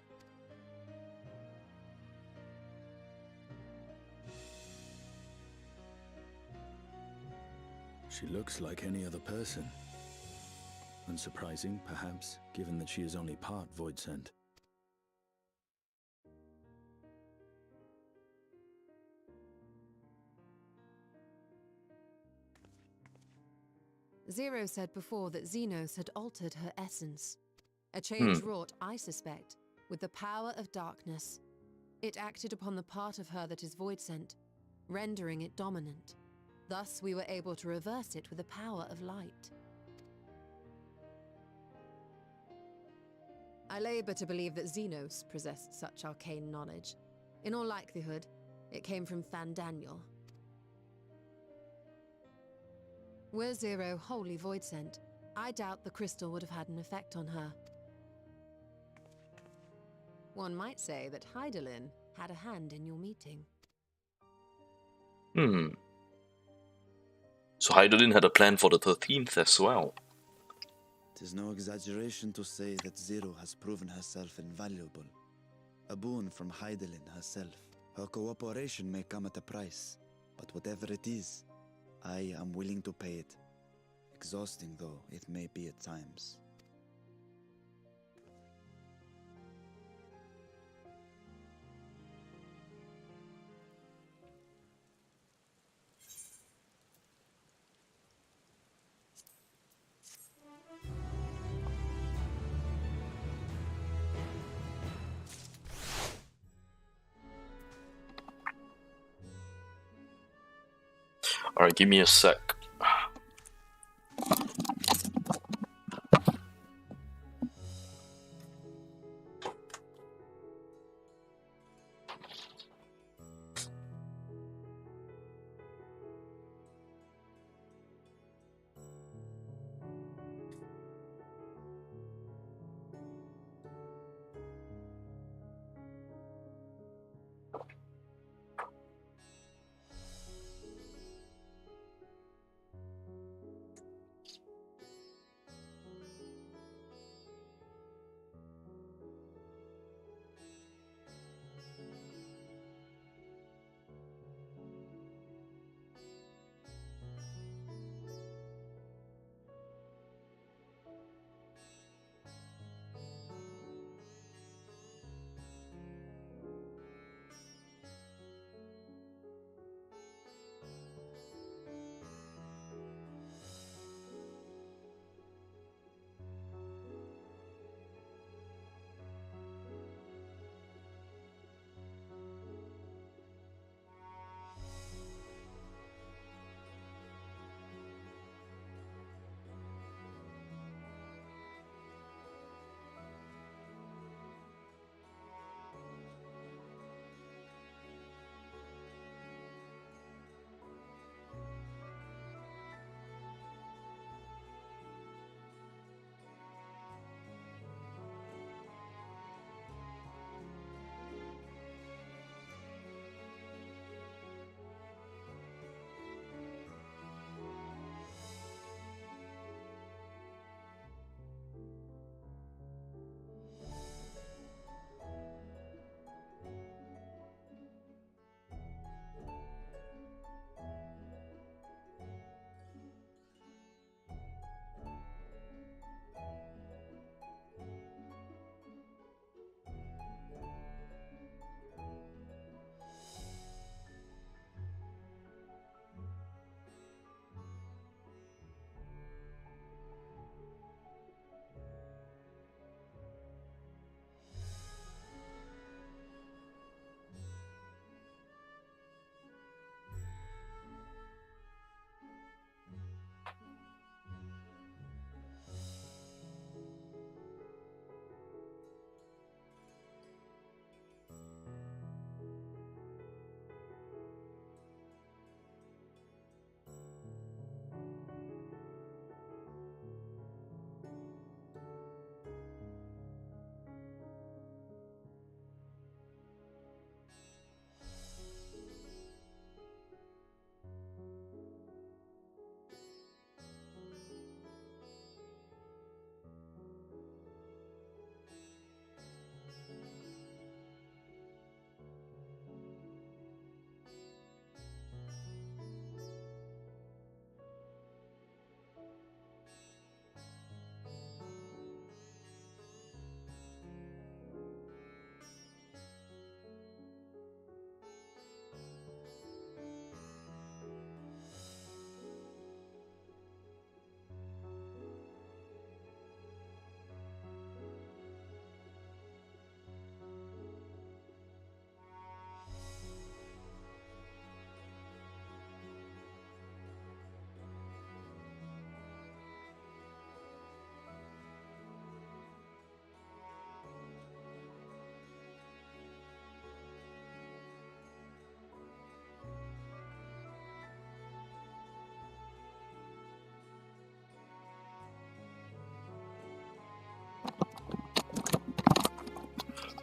She looks like any other person. Unsurprising, perhaps, given that she is only part void sent. Zero said before that Xenos had altered her essence. A change wrought, I suspect, with the power of darkness. It acted upon the part of her that is void-sent, rendering it dominant. Thus, we were able to reverse it with the power of light. I labor to believe that Xenos possessed such arcane knowledge. In all likelihood, it came from Fandaniel. Were Zero wholly void-sent, I doubt the crystal would have had an effect on her. One might say that Hydaelyn had a hand in your meeting. So Hydaelyn had a plan for the 13th as well. It is no exaggeration to say that Zero has proven herself invaluable. A boon from Hydaelyn herself. Her cooperation may come at a price, but whatever it is, I am willing to pay it. Exhausting though it may be at times. Alright, give me a sec.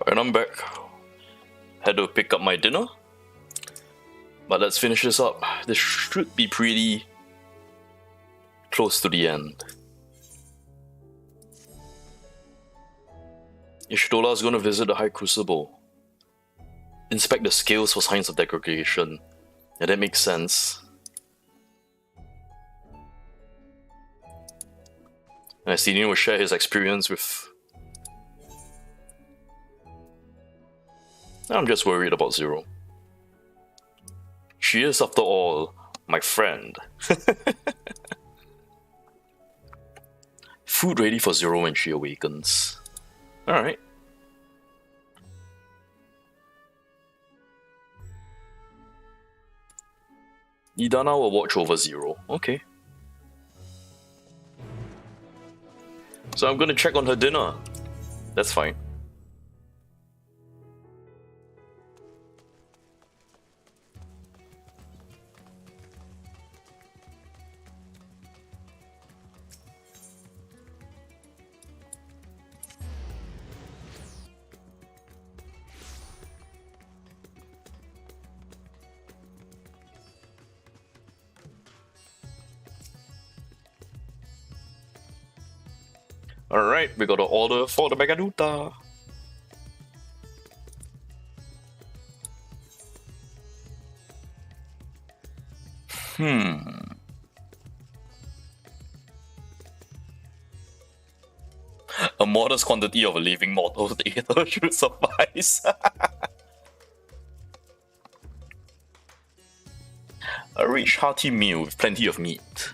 Alright, I'm back. Had to pick up my dinner. But let's finish this up. This should be pretty close to the end. Ishtola is going to visit the High Crucible. Inspect the scales for signs of degradation. Yeah, that makes sense. And Astinian will share his experience with... I'm just worried about Zero. She is, after all, my friend. Food ready for Zero when she awakens. Alright. Idana will watch over Zero. Okay. So I'm gonna check on her dinner. That's fine. Alright, we got an order for the Megaduta. A modest quantity of a living mortal data should suffice. A rich hearty meal with plenty of meat.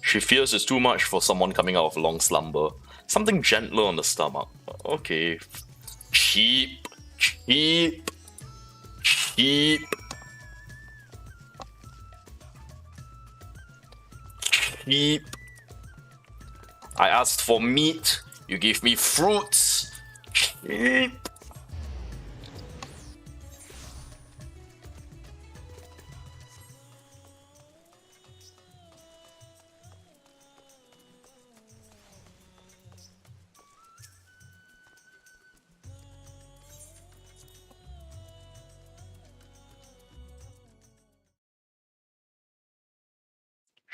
She fears it's too much for someone coming out of a long slumber. Something gentler on the stomach. Okay. Cheap. Cheap. Cheap. Cheap. I asked for meat. You gave me fruits. Cheap.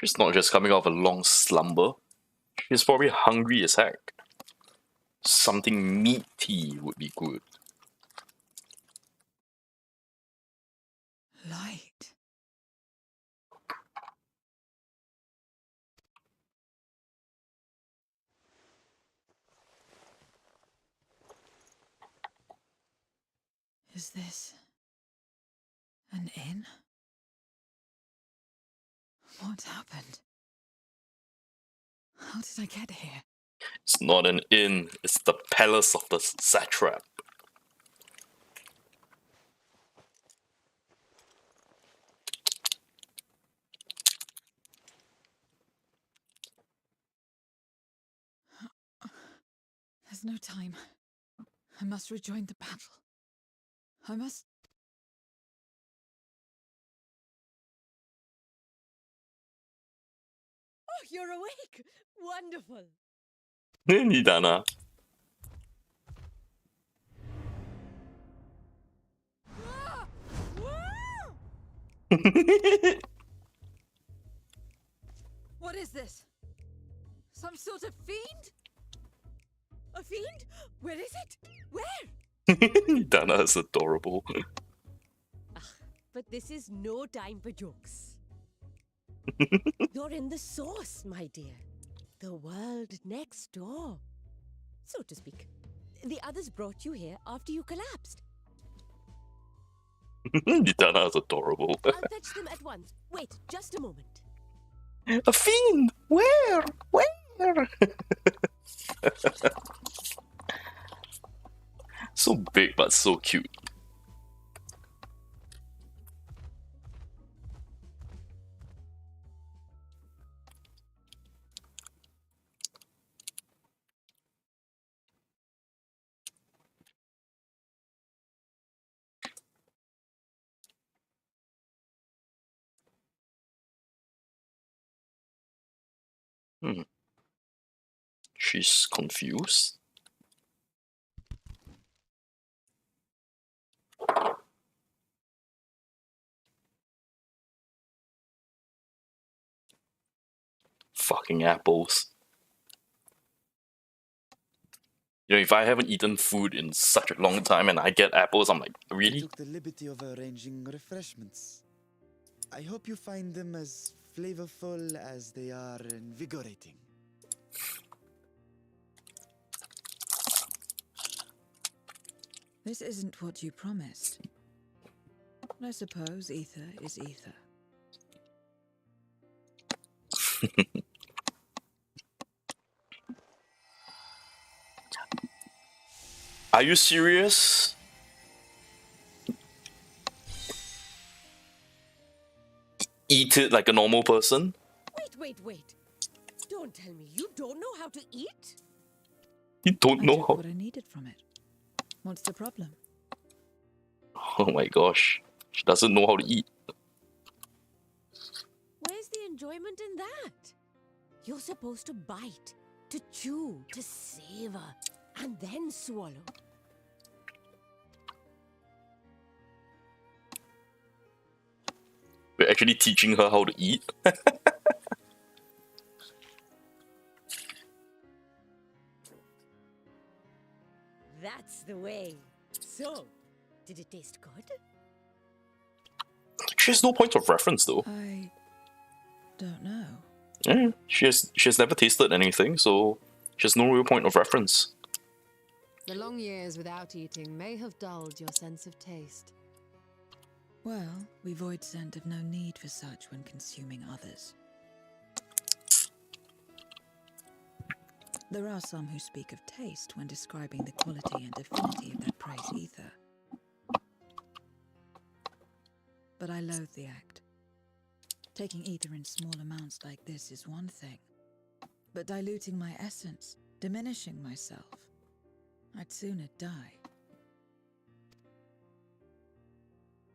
She's not just coming off a long slumber. She's probably hungry as heck. Something meaty would be good. Light. Is this an inn? What happened? How did I get here? It's not an inn, it's the palace of the satrap. There's no time. I must rejoin the battle. I must... Oh, you're awake! Wonderful! Nidana. What is this? Some sort of fiend? A fiend? Where is it? Where? Nidana is adorable. But this is no time for jokes. You're in the source, my dear. The world next door. So to speak. The others brought you here after you collapsed. Nidana is adorable. I'll fetch them at once. Wait, just a moment. A fiend! Where? Where? So big but so cute. Hmm. She's confused. Fucking apples. You know, if I haven't eaten food in such a long time and I get apples, I'm like, I really? took the liberty of arranging refreshments. I hope you find them as flavorful as they are invigorating. This isn't what you promised. But I suppose ether is ether. Are you serious? Eat it like a normal person? Wait. Don't tell me you don't know how to eat? You don't I know took how. what I needed from it. What's the problem? Oh my gosh. She doesn't know how to eat. Where's the enjoyment in that? You're supposed to bite, to chew, to savor, and then swallow. We're actually teaching her how to eat. That's the way. So, did it taste good? She has no point of reference though. I don't know. Yeah, she has never tasted anything, so she has no real point of reference. The long years without eating may have dulled your sense of taste. Well, we void scent have no need for such when consuming others. There are some who speak of taste when describing the quality and affinity of their prey's ether. But I loathe the act. Taking ether in small amounts like this is one thing. But diluting my essence, diminishing myself, I'd sooner die.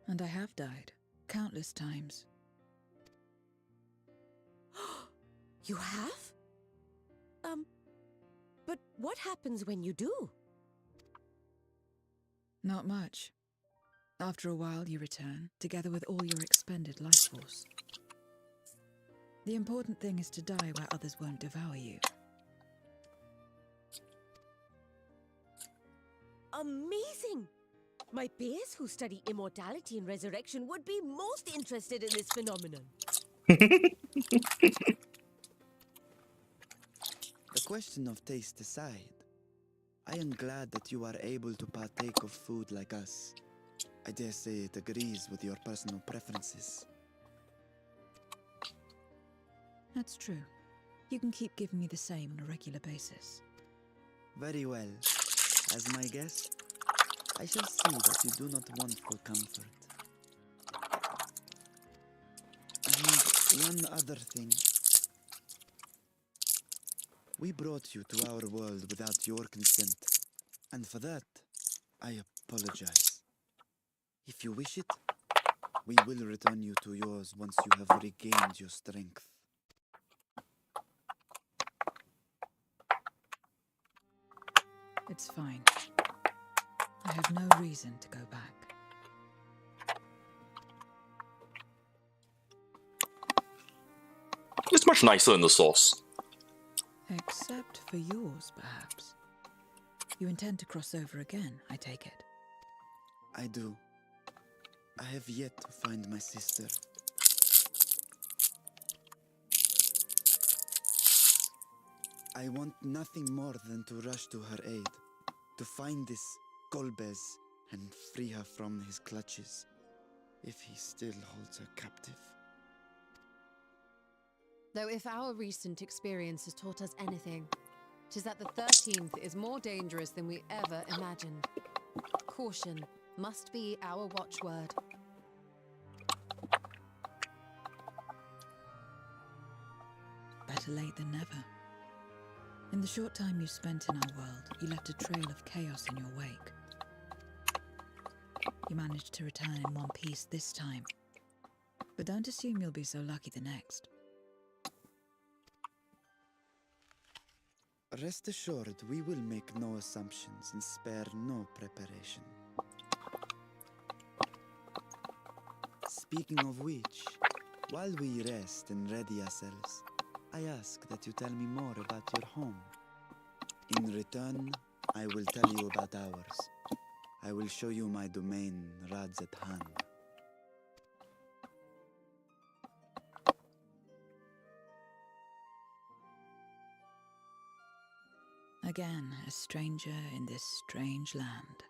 And I have died, countless times. You have? But what happens when you do? Not much. After a while you return, together with all your expended life force. The important thing is to die where others won't devour you. Amazing! My peers who study immortality and resurrection would be most interested in this phenomenon. The question of taste aside, I am glad that you are able to partake of food like us. I dare say it agrees with your personal preferences. That's true. You can keep giving me the same on a regular basis. Very well. As my guest, I shall see that you do not want for comfort. And one other thing. We brought you to our world without your consent, and for that, I apologize. If you wish it, we will return you to yours once you have regained your strength. It's fine. I have no reason to go back. It's much nicer in the sauce. Except for yours, perhaps. You intend to cross over again, I take it. I do. I have yet to find my sister. I want nothing more than to rush to her aid, to find this Golbez and free her from his clutches, if he still holds her captive. Though if our recent experience has taught us anything, 'tis that the 13th is more dangerous than we ever imagined. Caution must be our watchword. Better late than never. In the short time you spent in our world, you left a trail of chaos in your wake. You managed to return in one piece this time. But don't assume you'll be so lucky the next. Rest assured, we will make no assumptions and spare no preparation. Speaking of which, while we rest and ready ourselves, I ask that you tell me more about your home. In return, I will tell you about ours. I will show you my domain, Radzatan. Again, a stranger in this strange land.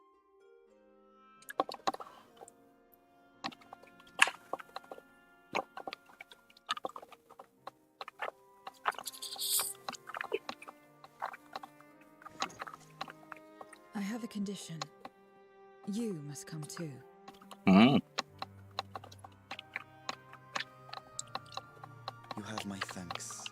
I have a condition. You must come too. Hmm. You have my thanks.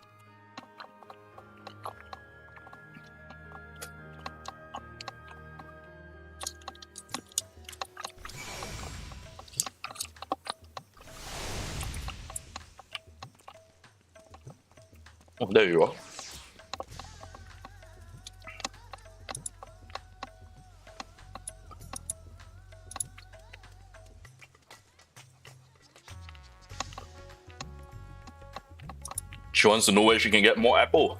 Oh, there you are. She wants to know where she can get more apple.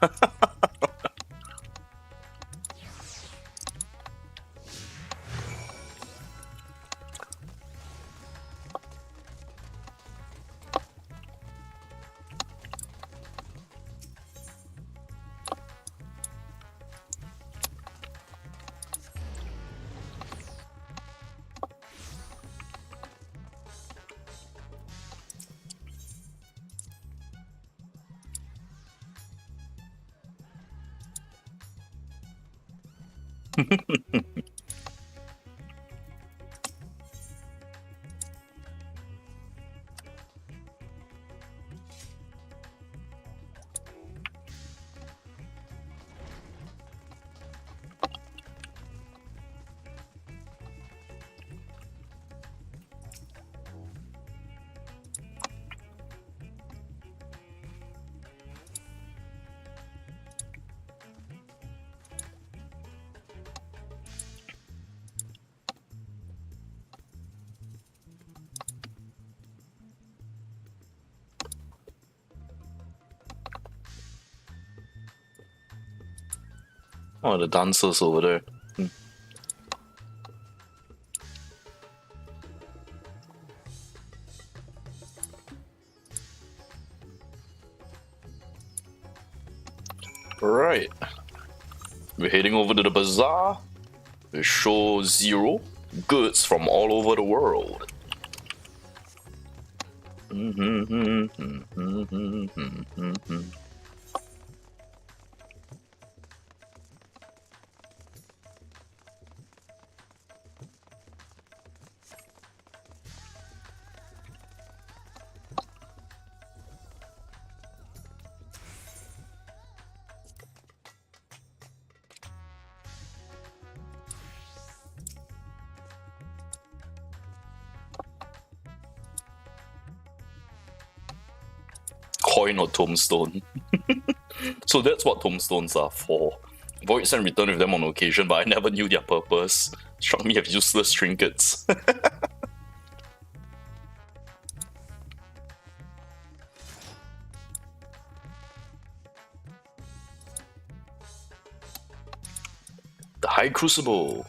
Oh, the dancers over there. Hmm. Right. We're heading over to the bazaar. We show Zero goods from all over the world. Coin or tombstone. So that's what tombstones are for. Void sent return with them on occasion, but I never knew their purpose. Struck me as useless trinkets. The High Crucible.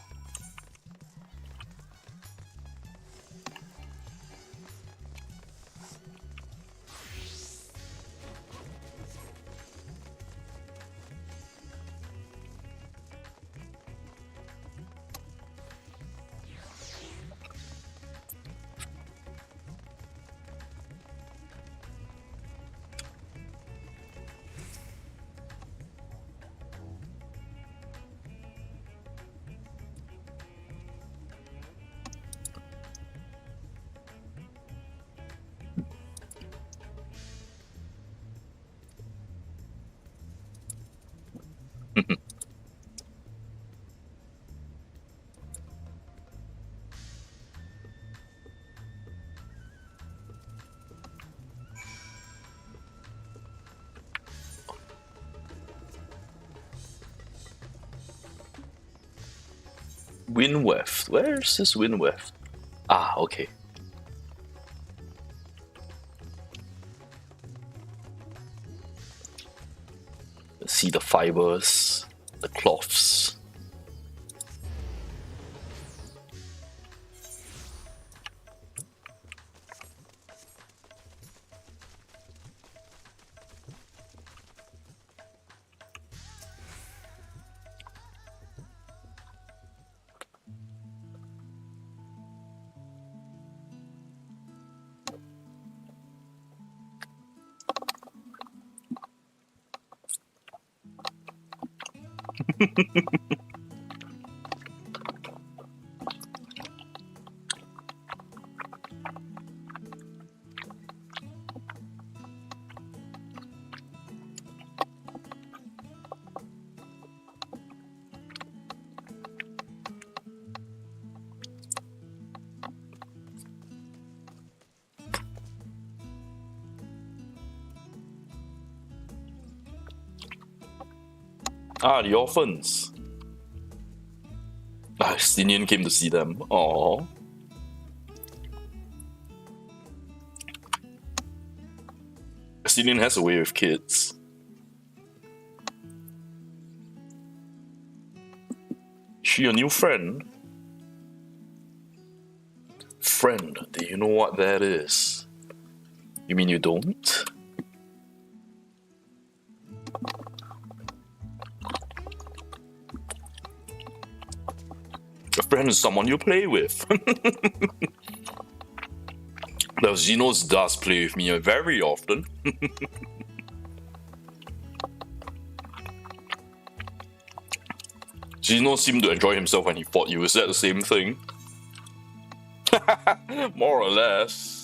Windweft. Where's this Windweft? Ah, okay. See the fibers, the cloths. Ah, the orphans. Ah, Stinian came to see them. Aww. Stinian has a way with kids. She your new friend? Friend, do you know what that is? You mean you don't? A friend is someone you play with. Though Xenos does play with me very often. Xenos seemed to enjoy himself when he fought you. Is that the same thing? More or less.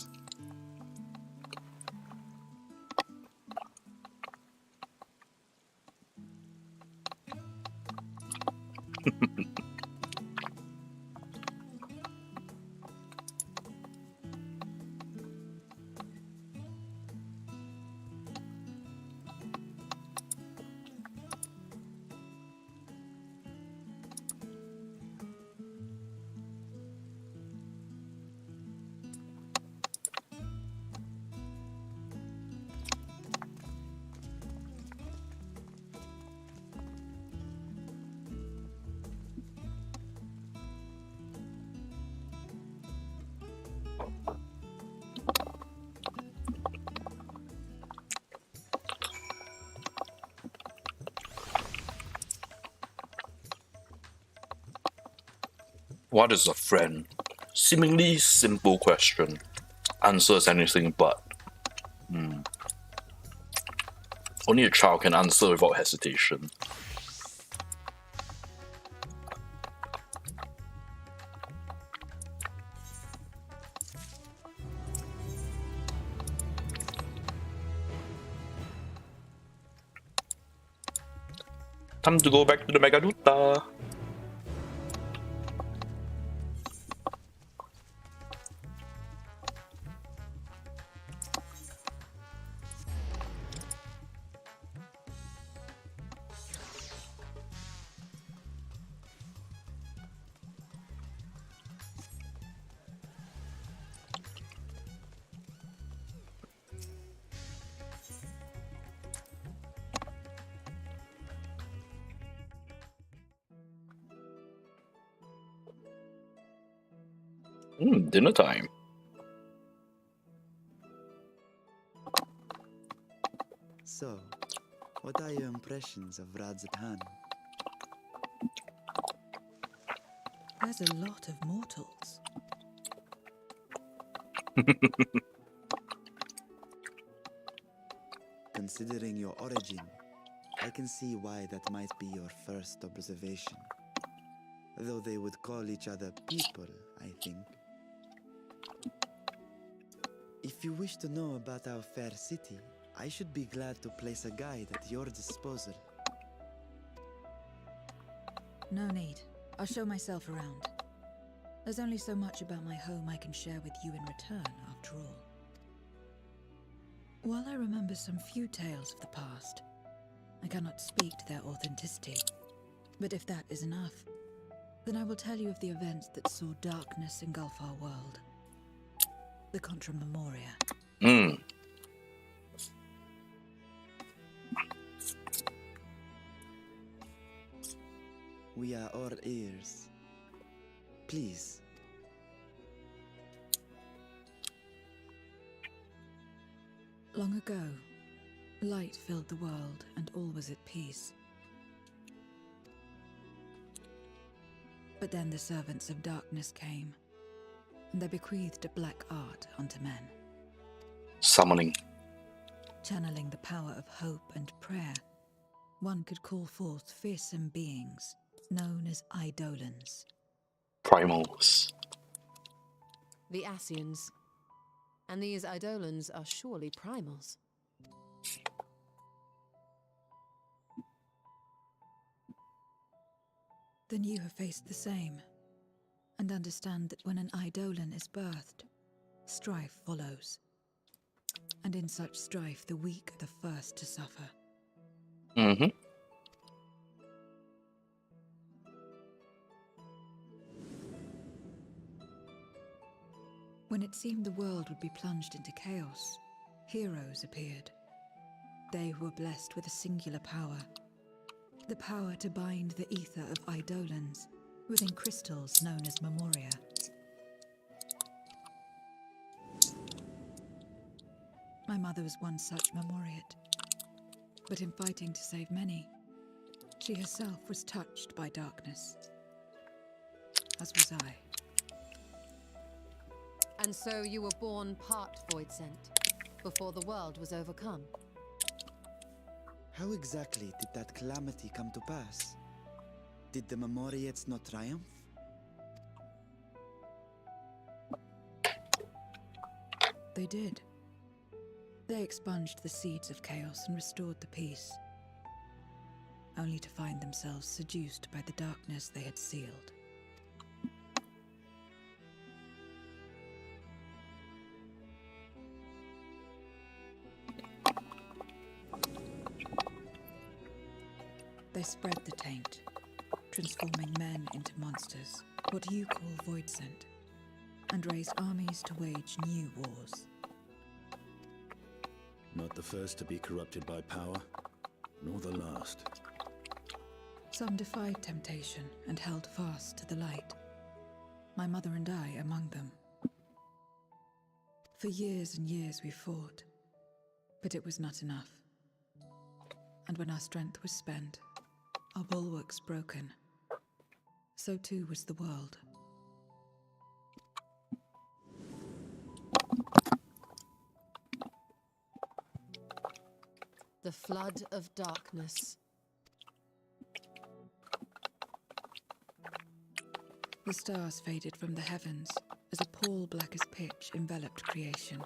What is a friend? Seemingly simple question. Answers anything but. Only a child can answer without hesitation. Time to go back to the Megaduta. Dinner time. So, what are your impressions of Radzatan? There's a lot of mortals. Considering your origin, I can see why that might be your first observation. Though they would call each other people, I think. If you wish to know about our fair city, I should be glad to place a guide at your disposal. No need. I'll show myself around. There's only so much about my home I can share with you in return, after all. While I remember some few tales of the past, I cannot speak to their authenticity. But if that is enough, Then I will tell you of the events that saw darkness engulf our world. The Contra Memoria. We are all ears. Please. Long ago, light filled the world and all was at peace. But then the servants of darkness came, and they bequeathed a black art unto men. Summoning. Channeling the power of hope and prayer, one could call forth fearsome beings known as Eidolons. Primals. The Asians. And these Eidolons are surely primals. Then you have faced the same, and understand that when an Eidolon is birthed, strife follows. And in such strife, the weak are the first to suffer. Mm-hmm. When it seemed the world would be plunged into chaos, heroes appeared. They who were blessed with a singular power. The power to bind the ether of Eidolons within crystals known as Memoria. My mother was one such Memoriate. But in fighting to save many, she herself was touched by darkness. As was I. And so you were born part void sent, before the world was overcome. How exactly did that calamity come to pass? Did the Memoriates not triumph? They did. They expunged the seeds of chaos and restored the peace, only to find themselves seduced by the darkness they had sealed. They spread the taint, transforming men into monsters, what you call void sent, and raised armies to wage new wars. Not the first to be corrupted by power, nor the last. Some defied temptation and held fast to the light. My mother and I among them. For years and years we fought, but it was not enough. And when our strength was spent, our bulwarks broken, so too was the world. The flood of darkness. The stars faded from the heavens as a pall black as pitch enveloped creation.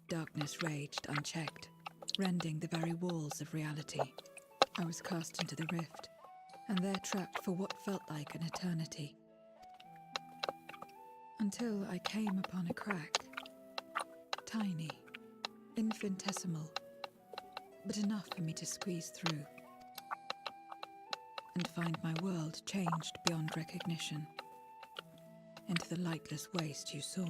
Darkness raged unchecked, rending the very walls of reality. I was cast into the rift, and there trapped for what felt like an eternity. Until I came upon a crack. Tiny, infinitesimal, but enough for me to squeeze through. And find my world changed beyond recognition, into the lightless waste you saw.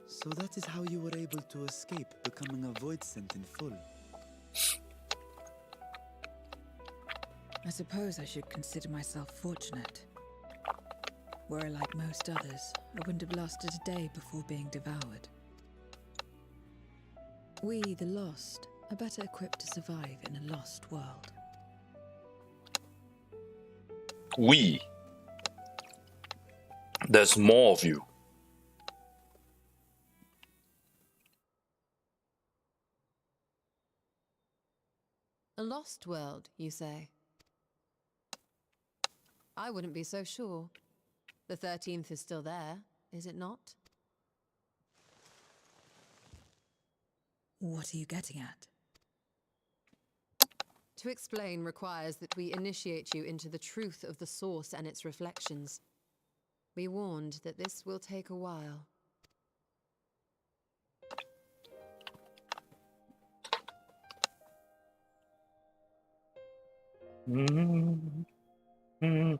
So that is how you were able to escape becoming a void sent in full. I suppose I should consider myself fortunate. Were I like most others, I wouldn't have lasted a day before being devoured. We, the lost, are better equipped to survive in a lost world. We. There's more of you. A lost world, you say? I wouldn't be so sure. The 13th is still there, is it not? What are you getting at? To explain requires that we initiate you into the truth of the source and its reflections. Be warned that this will take a while. Then,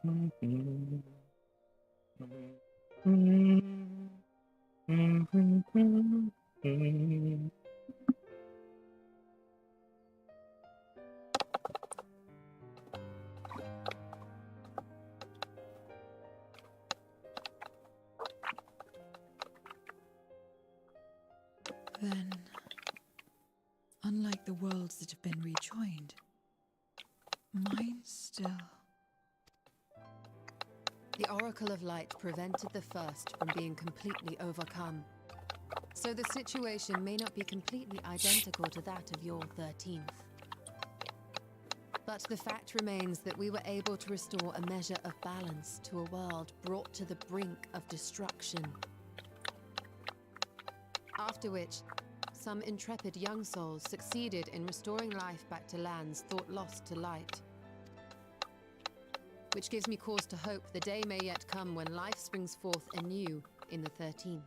unlike the worlds that have been rejoined, mine still... The Oracle of Light prevented the first from being completely overcome. So the situation may not be completely identical to that of your 13th. But the fact remains that we were able to restore a measure of balance to a world brought to the brink of destruction. After which, some intrepid young souls succeeded in restoring life back to lands thought lost to light. Which gives me cause to hope the day may yet come when life springs forth anew in the 13th.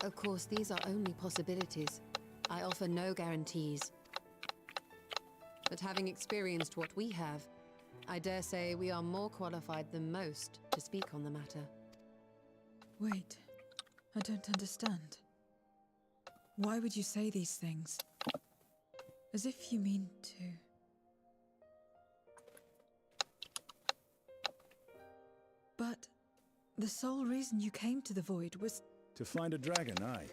Of course, these are only possibilities. I offer no guarantees. But having experienced what we have, I dare say we are more qualified than most to speak on the matter. Wait, I don't understand. Why would you say these things? As if you mean to... But the sole reason you came to the Void was... To find a dragon, aye.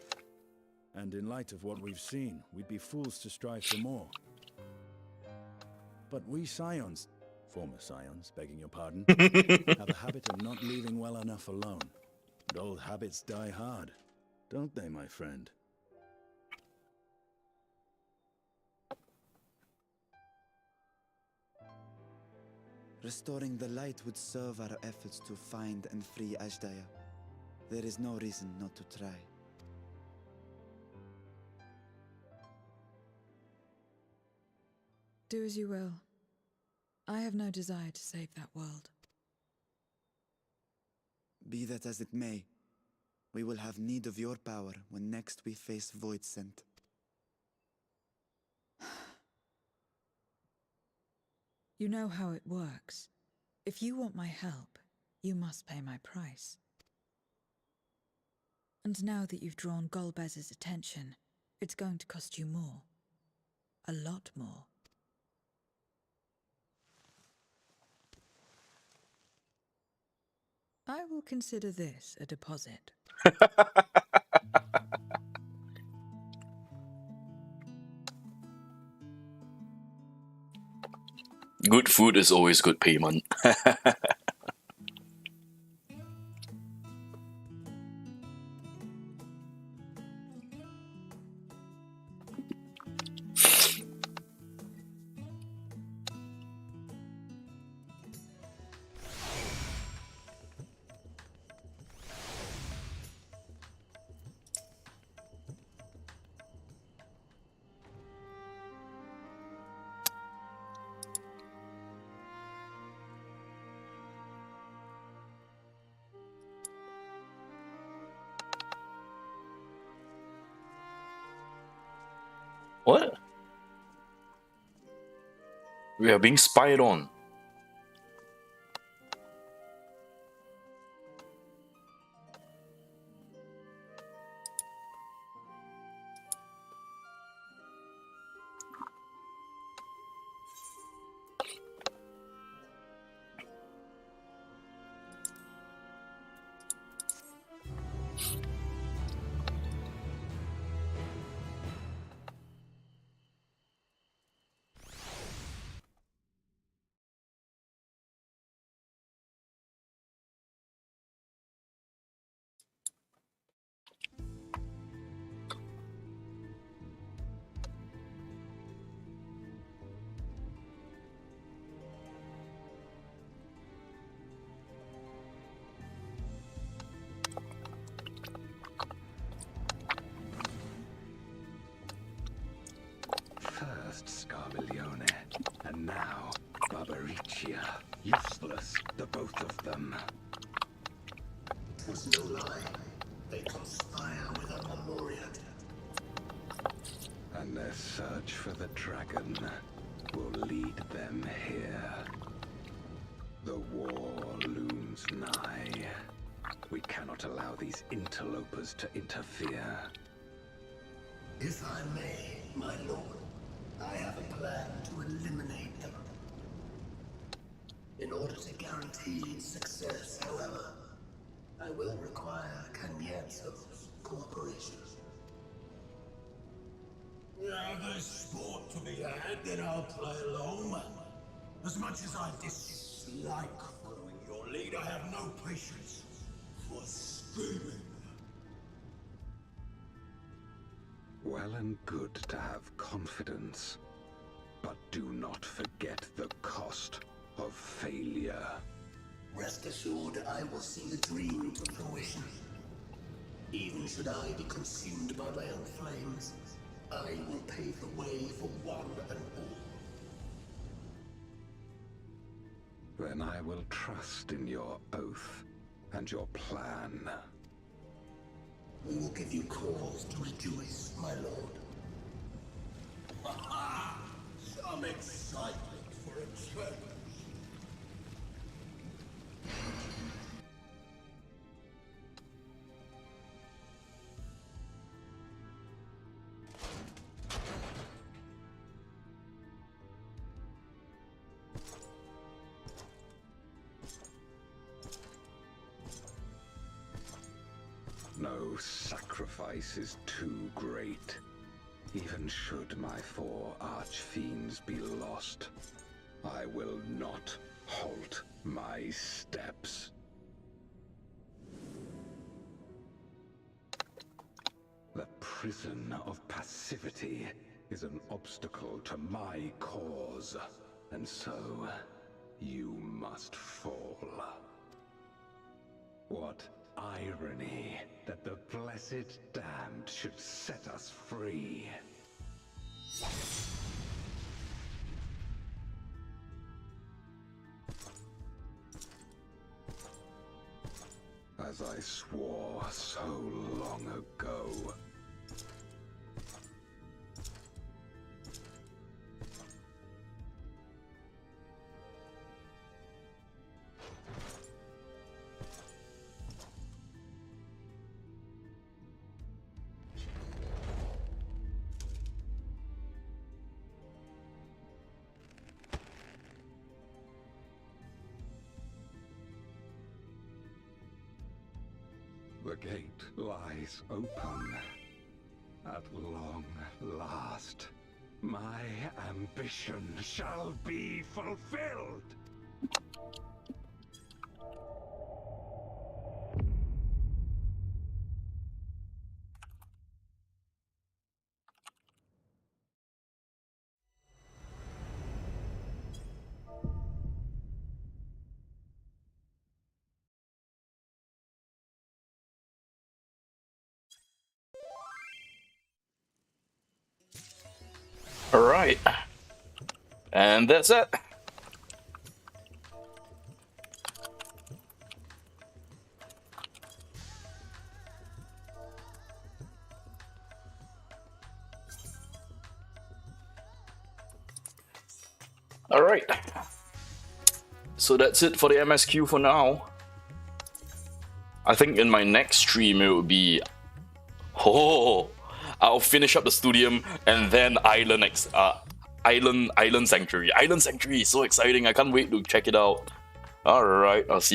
And in light of what we've seen, we'd be fools to strive for more. But we scions, former scions, begging your pardon, have a habit of not leaving well enough alone. And old habits die hard, don't they, my friend? Restoring the light would serve our efforts to find and free Ashdaya. There is no reason not to try. Do as you will. I have no desire to save that world. Be that as it may, we will have need of your power when next we face Void Scent. You know how it works. If you want my help, you must pay my price. And now that you've drawn Golbez's attention, it's going to cost you more. A lot more. I will consider this a deposit. Good food is always good payment. What? We are being spied on. Scarmiglione, and now Barbaricia. Useless, the both of them. It was no lie. They conspire with a Memoriat. And their search for the dragon. will lead them here. The war looms nigh. We cannot allow these interlopers to interfere. If I may, my lord, I have a plan to eliminate them. In order to guarantee success, however, I will require Cañetzo's cooperation. There's sport to be had, then I'll play along. As much as I dislike following your lead, I have no patience for scheming. Well and good to have confidence, but do not forget the cost of failure. Rest assured, I will see the dream to fruition. Even should I be consumed by my own flames, I will pave the way for one and all. Then I will trust in your oath and your plan. We will give you cause to rejoice, my lord. Ha-ha! Some excitement for a change. No sacrifice is too great. Even should my 4 archfiends be lost, I will not halt my steps. The prison of passivity is an obstacle to my cause, and so you must fall. What irony that the blessed damned should set us free. As I swore so long ago. The gate lies open. At long last, my ambition shall be fulfilled! Alright. And that's it. Alright. So that's it for the MSQ for now. I think in my next stream it will be... I'll finish up the Studium and then Island Sanctuary. Island Sanctuary is so exciting. I can't wait to check it out. Alright, I'll see you.